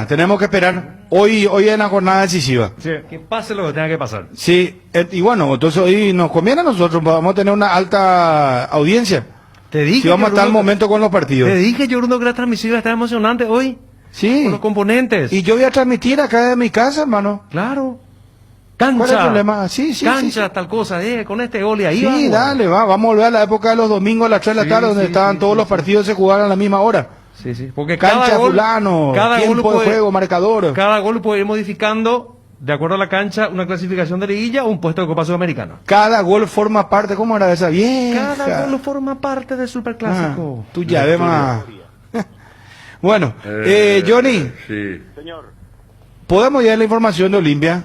tenemos que esperar. Hoy es una jornada decisiva. Sí. Que pase lo que tenga que pasar. Sí, y bueno, entonces hoy nos conviene a nosotros, vamos a tener una alta audiencia. Te dije si vamos a estar al momento con los partidos. Te dije, yo creo que la transmisión está emocionante hoy. Sí. Con los componentes. Y yo voy a transmitir acá de mi casa, hermano. Claro. Cancha. ¿Cuál es el problema? Sí, cancha, tal cosa, con este gol y ahí. Sí, vamos. dale, vamos a volver a la época de los domingos a las 3 de la tarde, donde estaban todos los partidos se jugaban a la misma hora. Sí, sí. Porque cancha, cada gol, fulano, cada tiempo gol de juego, marcador. Cada gol puede ir modificando, de acuerdo a la cancha, una clasificación de liguilla o un puesto de Copa Sudamericana. Cada gol forma parte, ¿cómo era esa vieja? Cada gol forma parte del Superclásico. Tú ya ves más. Bueno, Johnny. Sí. Señor. ¿Podemos llevar la información de Olimpia?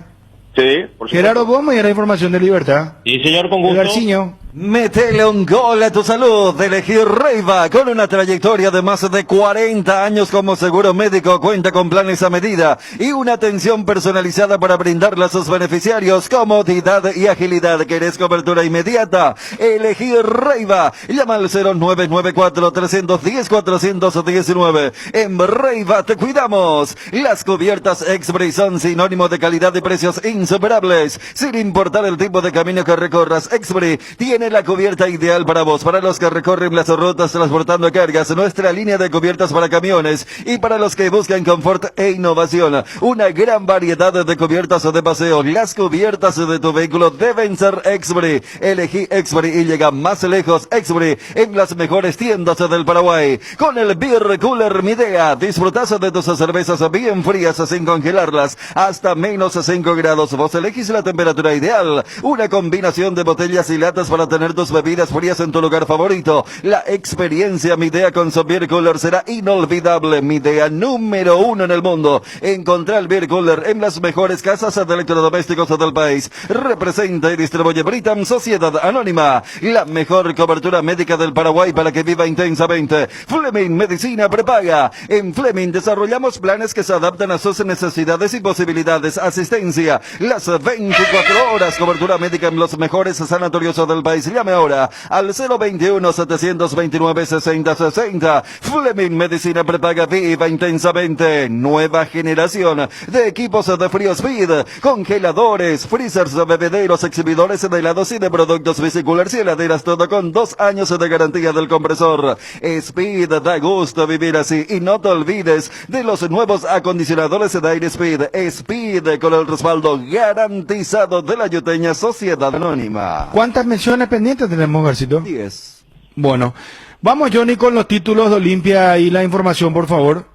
Sí, por supuesto. Gerardo, ¿podemos llevar la información de Libertad? Sí, señor, con gusto. Garciño. Métele un gol a tu salud. Elegir Reiva, con una trayectoria de más de 40 años como seguro médico, cuenta con planes a medida y una atención personalizada para brindarle a sus beneficiarios comodidad y agilidad. ¿Querés cobertura inmediata? Elegir Reiva. Llama al 0994-310-419. En Reiva te cuidamos. Las cubiertas Express son sinónimo de calidad y precios insuperables. Sin importar el tipo de camino que recorras, Express tiene la cubierta ideal para vos, para los que recorren las rutas transportando cargas, nuestra línea de cubiertas para camiones y para los que buscan confort e innovación. Una gran variedad de cubiertas de paseo. Las cubiertas de tu vehículo deben ser Express. Elegí Express y llega más lejos. Express en las mejores tiendas del Paraguay. Con el Beer Cooler Midea, disfrutas de tus cervezas bien frías sin congelarlas hasta menos 5 grados. Vos elegís la temperatura ideal. Una combinación de botellas y latas para tener tus bebidas frías en tu lugar favorito. La experiencia Midea con su Beer Cooler será inolvidable. Midea número 1 en el mundo. Encontrá el Beer Cooler en las mejores casas de electrodomésticos del país. Representa y distribuye Britam Sociedad Anónima. La mejor cobertura médica del Paraguay para que viva intensamente. Fleming Medicina Prepaga. En Fleming desarrollamos planes que se adaptan a sus necesidades y posibilidades. Asistencia las 24 horas. Cobertura médica en los mejores sanatorios del país. Llame ahora al 021-729-6060. Fleming Medicina Prepaga, viva intensamente. Nueva generación de equipos de frío Speed, congeladores, freezers, bebederos, exhibidores de helados y de productos vesiculars y heladeras, todo con 2 años de garantía del compresor. Speed, da gusto vivir así. Y no te olvides de los nuevos acondicionadores de aire Speed. Speed, con el respaldo garantizado de la Yuteña Sociedad Anónima. ¿Cuántas menciones pendientes tenemos, Garcito? 10. Bueno, vamos, Johnny, con los títulos de Olimpia y la información, por favor.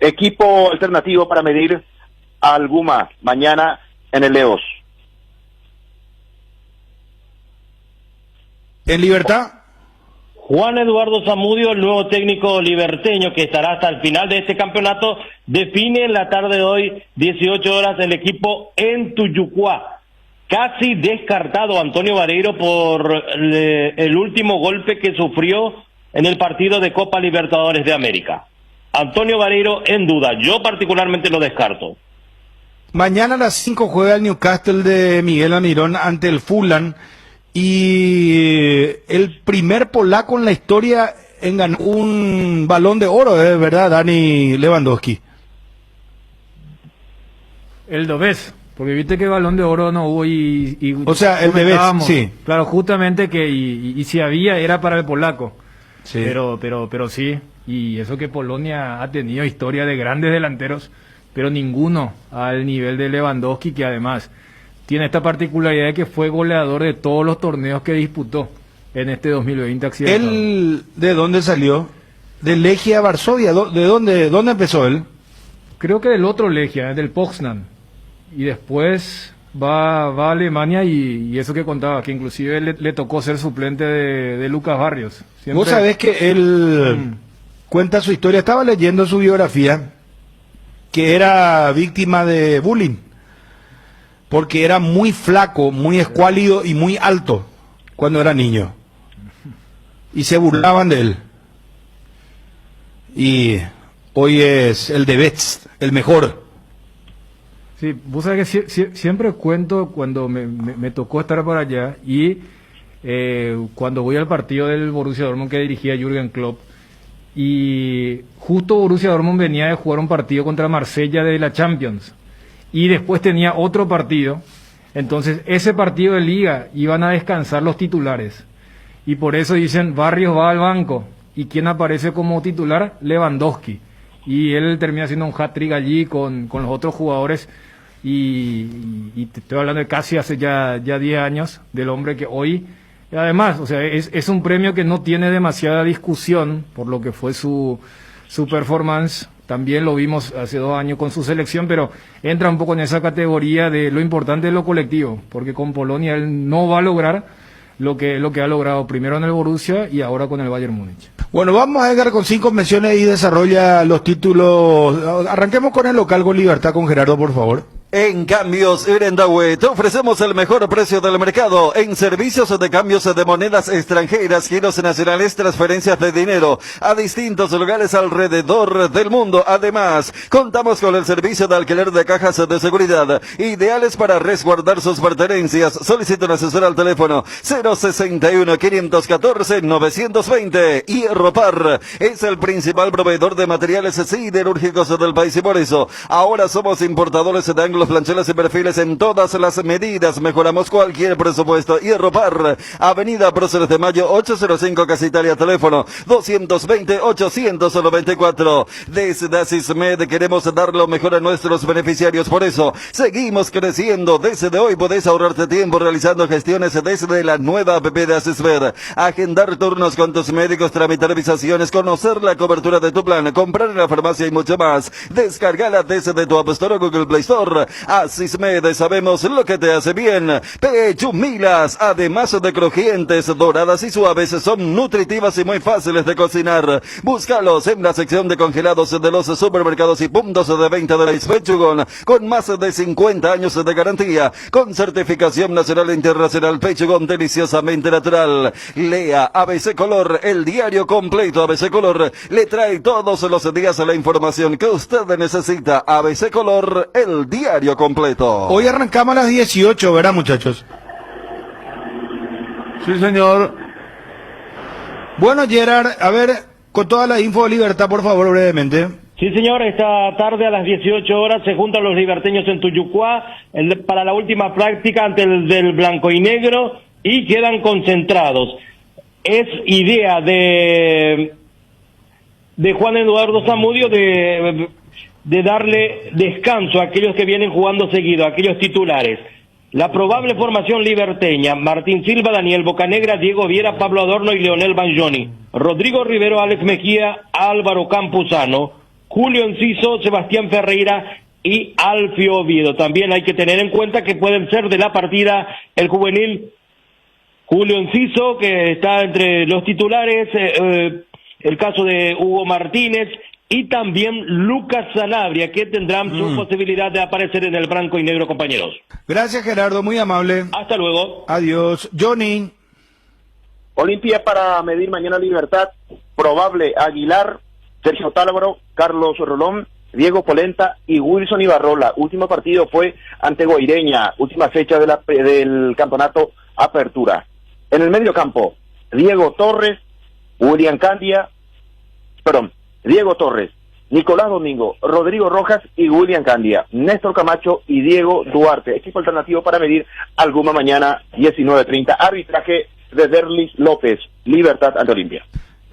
Equipo alternativo para medir al Guma mañana en el Leos. ¿En Libertad? Juan Eduardo Zamudio, el nuevo técnico liberteño que estará hasta el final de este campeonato, define en la tarde de hoy, 18 horas, el equipo en Tuyucuá. casi descartado Antonio Vareiro por el último golpe que sufrió en el partido de Copa Libertadores de América. Antonio Vareiro en duda, yo particularmente lo descarto. Mañana a las 5 juega el Newcastle de Miguel Almirón ante el Fulham y el primer polaco en la historia en ganar un Balón de Oro, es verdad, Dani Lewandowski. El Dobés, porque viste que Balón de Oro no hubo o sea, el Dobés, sí. Claro, justamente que y si había era para el polaco. Sí. Pero sí, y eso que Polonia ha tenido historia de grandes delanteros, pero ninguno al nivel de Lewandowski, que además tiene esta particularidad de que fue goleador de todos los torneos que disputó en este 2020 accidentado. ¿Él de dónde salió? ¿De Legia Varsovia? ¿De dónde empezó él? Creo que del otro Legia, del Poznan. Y después va a Alemania y eso que contaba, que inclusive le tocó ser suplente de Lucas Barrios. Siempre... Vos sabés que él cuenta su historia, estaba leyendo su biografía, que era víctima de bullying, porque era muy flaco, muy escuálido y muy alto cuando era niño. Y se burlaban de él. Y hoy es el de best, el mejor. Sí, vos sabés que siempre cuento cuando me tocó estar por allá y cuando voy al partido del Borussia Dortmund que dirigía Jürgen Klopp, y justo Borussia Dortmund venía de jugar un partido contra Marsella de la Champions y después tenía otro partido, entonces ese partido de liga iban a descansar los titulares y por eso dicen Barrios va al banco y ¿quién aparece como titular? Lewandowski, y él termina haciendo un hat-trick allí con los otros jugadores y te estoy hablando de casi hace ya 10 años del hombre que hoy... Además, o sea, es un premio que no tiene demasiada discusión por lo que fue su performance. También lo vimos hace 2 años con su selección, pero entra un poco en esa categoría de lo importante de lo colectivo, porque con Polonia él no va a lograr lo que ha logrado primero en el Borussia y ahora con el Bayern Múnich. Bueno, vamos a llegar con 5 menciones y desarrolla los títulos. Arranquemos con el local con Libertad con Gerardo, por favor. En Cambios Irendahue te ofrecemos el mejor precio del mercado en servicios de cambios de monedas extranjeras, giros nacionales, transferencias de dinero a distintos lugares alrededor del mundo. Además, contamos con el servicio de alquiler de cajas de seguridad, ideales para resguardar sus pertenencias. Solicita un asesor al teléfono 061-514-920. Hierro-Par es el principal proveedor de materiales siderúrgicos del país y por eso ahora somos importadores de ángulos, planchelas y perfiles en todas las medidas. Mejoramos cualquier presupuesto. Hierro-Par, Avenida Próceres de Mayo 805, Casa Italia, teléfono 220-894. Desde Asismed queremos dar lo mejor a nuestros beneficiarios, por eso seguimos creciendo. Desde hoy podés ahorrarte tiempo realizando gestiones desde la nueva app de Asismed. Agendar turnos con tus médicos, tramitar visaciones, conocer la cobertura de tu plan, comprar en la farmacia y mucho más. Descargala desde tu App Store o Google Play Store. Asismed, sabemos lo que te hace bien. Pechumilas, además de crujientes, doradas y suaves, son nutritivas y muy fáciles de cocinar. Búscalos en la sección de congelados de los supermercados y puntos de venta de la Pechugón, con más de 50 años de garantía, con certificación nacional e internacional. Pechugón, deliciosamente natural. Lea ABC Color, el diario completo. ABC Color le trae todos los días la información que usted necesita. ABC Color, el diario completo. Hoy arrancamos a las 18, ¿verdad, muchachos? Sí, señor. Bueno, Gerard, a ver, con toda la info de Libertad, por favor, brevemente. Sí, señor, esta tarde a las 18 horas se juntan los liberteños en Tuyucuá para la última práctica ante el del blanco y negro y quedan concentrados. Es idea de Juan Eduardo Zamudio de darle descanso a aquellos que vienen jugando seguido, a aquellos titulares. La probable formación liberteña: Martín Silva, Daniel Bocanegra, Diego Viera, Pablo Adorno y Leonel Banjoni. Rodrigo Rivero, Alex Mejía, Álvaro Campuzano, Julio Enciso, Sebastián Ferreira y Alfio Oviedo. También hay que tener en cuenta que pueden ser de la partida el juvenil Julio Enciso, que está entre los titulares, el caso de Hugo Martínez, y también Lucas Sanabria, que tendrán su posibilidad de aparecer en el blanco y negro, compañeros. Gracias, Gerardo, muy amable. Hasta luego. Adiós. Johnny. Olimpia para medir mañana Libertad, probable Aguilar, Sergio Tálvaro, Carlos Rolón, Diego Polenta y Wilson Ibarrola. Último partido fue ante Guaireña, última fecha del campeonato Apertura. En el medio campo, Diego Torres, Nicolás Domingo, Rodrigo Rojas y William Candia, Néstor Camacho y Diego Duarte. Equipo alternativo para medir Alguma mañana 19:30. Arbitraje de Derlis López. Libertad ante Olimpia.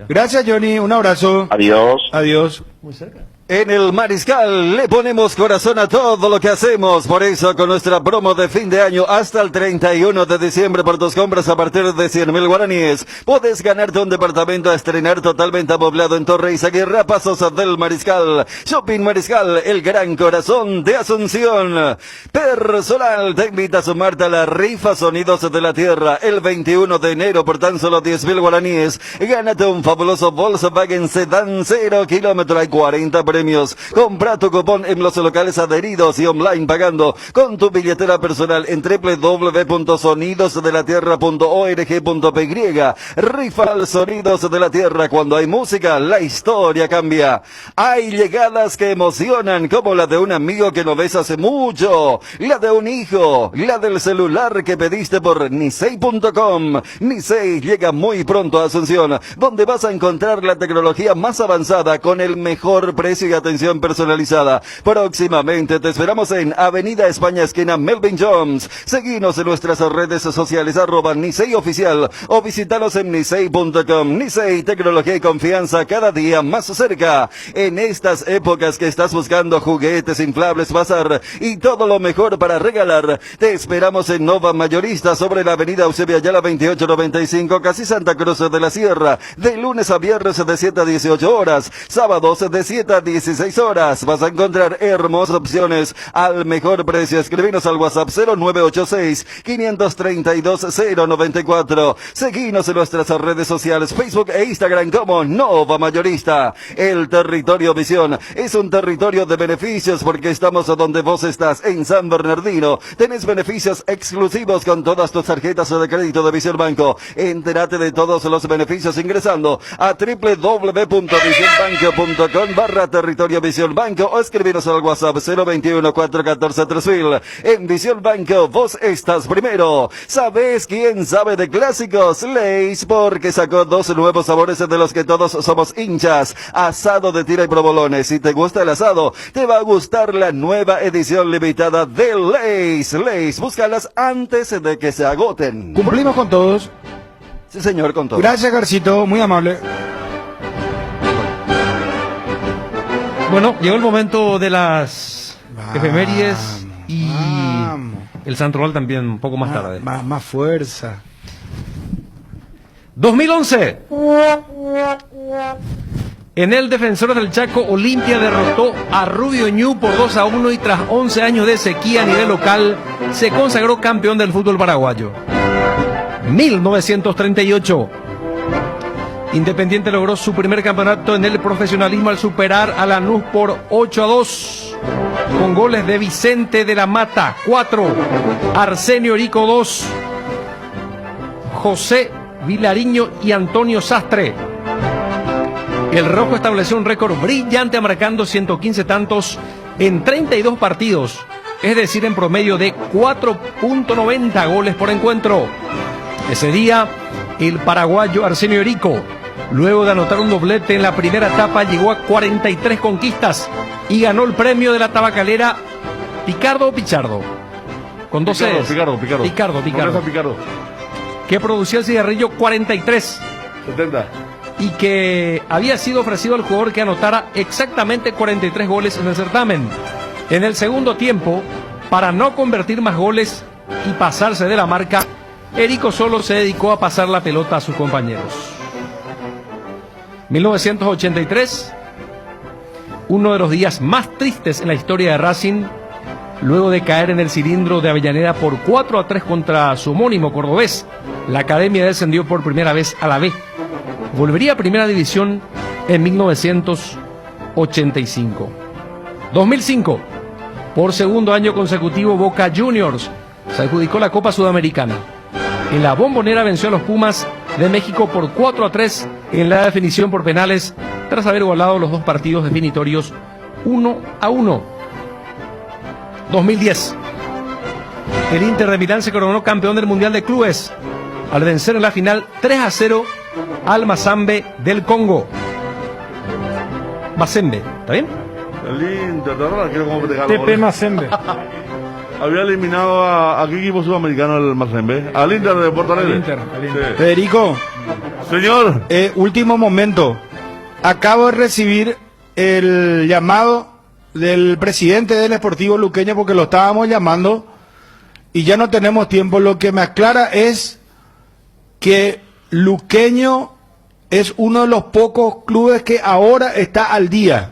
Gracias, Johnny. Un abrazo. Adiós. Adiós. Muy cerca. En el Mariscal le ponemos corazón a todo lo que hacemos, por eso con nuestra promo de fin de año hasta el 31 de diciembre por tus compras a partir de 100.000 guaraníes, puedes ganarte un departamento a estrenar totalmente amoblado en Torre Izaguirre a pasos del Mariscal. Shopping Mariscal, el gran corazón de Asunción. Personal te invita a sumarte a la rifa Sonidos de la Tierra el 21 de enero por tan solo 10.000 guaraníes. Gánate un fabuloso Volkswagen Sedan 0 kilómetro, hay 40 premios. Compra tu cupón en los locales adheridos y online pagando con tu billetera personal en www.sonidosdelatierra.org.py. Rifa Sonidos de la Tierra. Cuando hay música, la historia cambia. Hay llegadas que emocionan, como la de un amigo que no ves hace mucho, la de un hijo, la del celular que pediste por Nisei.com. Nisei llega muy pronto a Asunción, donde vas a encontrar la tecnología más avanzada con el mejor precio y atención personalizada. Próximamente te esperamos en Avenida España, esquina Melvin Jones. Seguinos en nuestras redes sociales @Nisei Oficial o visítanos en Nisei.com. Nisei, tecnología y confianza cada día más cerca. En estas épocas que estás buscando juguetes, inflables, bazar y todo lo mejor para regalar, te esperamos en Nova Mayorista sobre la Avenida Eusebio Ayala 2895, casi Santa Cruz de la Sierra, de lunes a viernes de 7 a 18 horas, sábados de 7 a 16 horas. Vas a encontrar hermosas opciones al mejor precio. Escribinos al WhatsApp 0986-532-094. Seguinos en nuestras redes sociales, Facebook e Instagram como Nova Mayorista. El territorio Visión es un territorio de beneficios porque estamos donde vos estás, en San Bernardino. Tenés beneficios exclusivos con todas tus tarjetas de crédito de Visión Banco. Entérate de todos los beneficios ingresando a www.visionbanco.com/territorio Visión Banco o escribiros al WhatsApp 021-414-3000. En Visión Banco vos estás primero. ¿Sabes quién sabe de clásicos? Lay's, porque sacó 2 nuevos sabores de los que todos somos hinchas. Asado de tira y provolones. Si te gusta el asado, te va a gustar la nueva edición limitada de Lay's. Lay's, búscalas antes de que se agoten. ¿Cumplimos con todos? Sí, señor, con todos. Gracias, Garcito, muy amable. Bueno, llegó el momento de las efemérides y el Santoral también un poco más tarde. Más fuerza. 2011. En el Defensores del Chaco, Olimpia derrotó a Rubio Ñu por 2-1 y tras 11 años de sequía a nivel local, se consagró campeón del fútbol paraguayo. 1938. Independiente logró su primer campeonato en el profesionalismo al superar a Lanús por 8-2, con goles de Vicente de la Mata 4, Arsenio Erico 2, José Vilariño y Antonio Sastre. El rojo estableció un récord brillante marcando 115 tantos en 32 partidos, es decir, en promedio de 4.90 goles por encuentro. Ese día, el paraguayo Arsenio Erico, luego de anotar un doblete en la primera etapa, llegó a 43 conquistas y ganó el premio de la tabacalera Picardo o Pichardo. Con 12 Picardo. Picardo. Que producía el cigarrillo 43. 70. Y que había sido ofrecido al jugador que anotara exactamente 43 goles en el certamen. En el segundo tiempo, para no convertir más goles y pasarse de la marca, Erico solo se dedicó a pasar la pelota a sus compañeros. 1983, uno de los días más tristes en la historia de Racing, luego de caer en el cilindro de Avellaneda por 4-3 contra su homónimo cordobés. La academia descendió por primera vez a la B. Volvería a primera división en 1986. 85. 2005, por segundo año consecutivo, Boca Juniors se adjudicó la Copa Sudamericana. En la Bombonera venció a los Pumas de México por 4-3 en la definición por penales, tras haber igualado los dos partidos definitorios 1-1. 2010, el Inter de Milán se coronó campeón del Mundial de Clubes al vencer en la final 3-0 al Mazembe del Congo. Mazembe, ¿está bien? El Inter, ¿verdad? Quiero como festejarlo. TP Mazembe. Había eliminado a qué equipo sudamericano el Mazembe. Al Inter de Porto Alegre. Al Inter. Sí. Federico. Señor. Último momento. Acabo de recibir el llamado del presidente del Sportivo Luqueño porque lo estábamos llamando y ya no tenemos tiempo. Lo que me aclara es que Luqueño es uno de los pocos clubes que ahora está al día.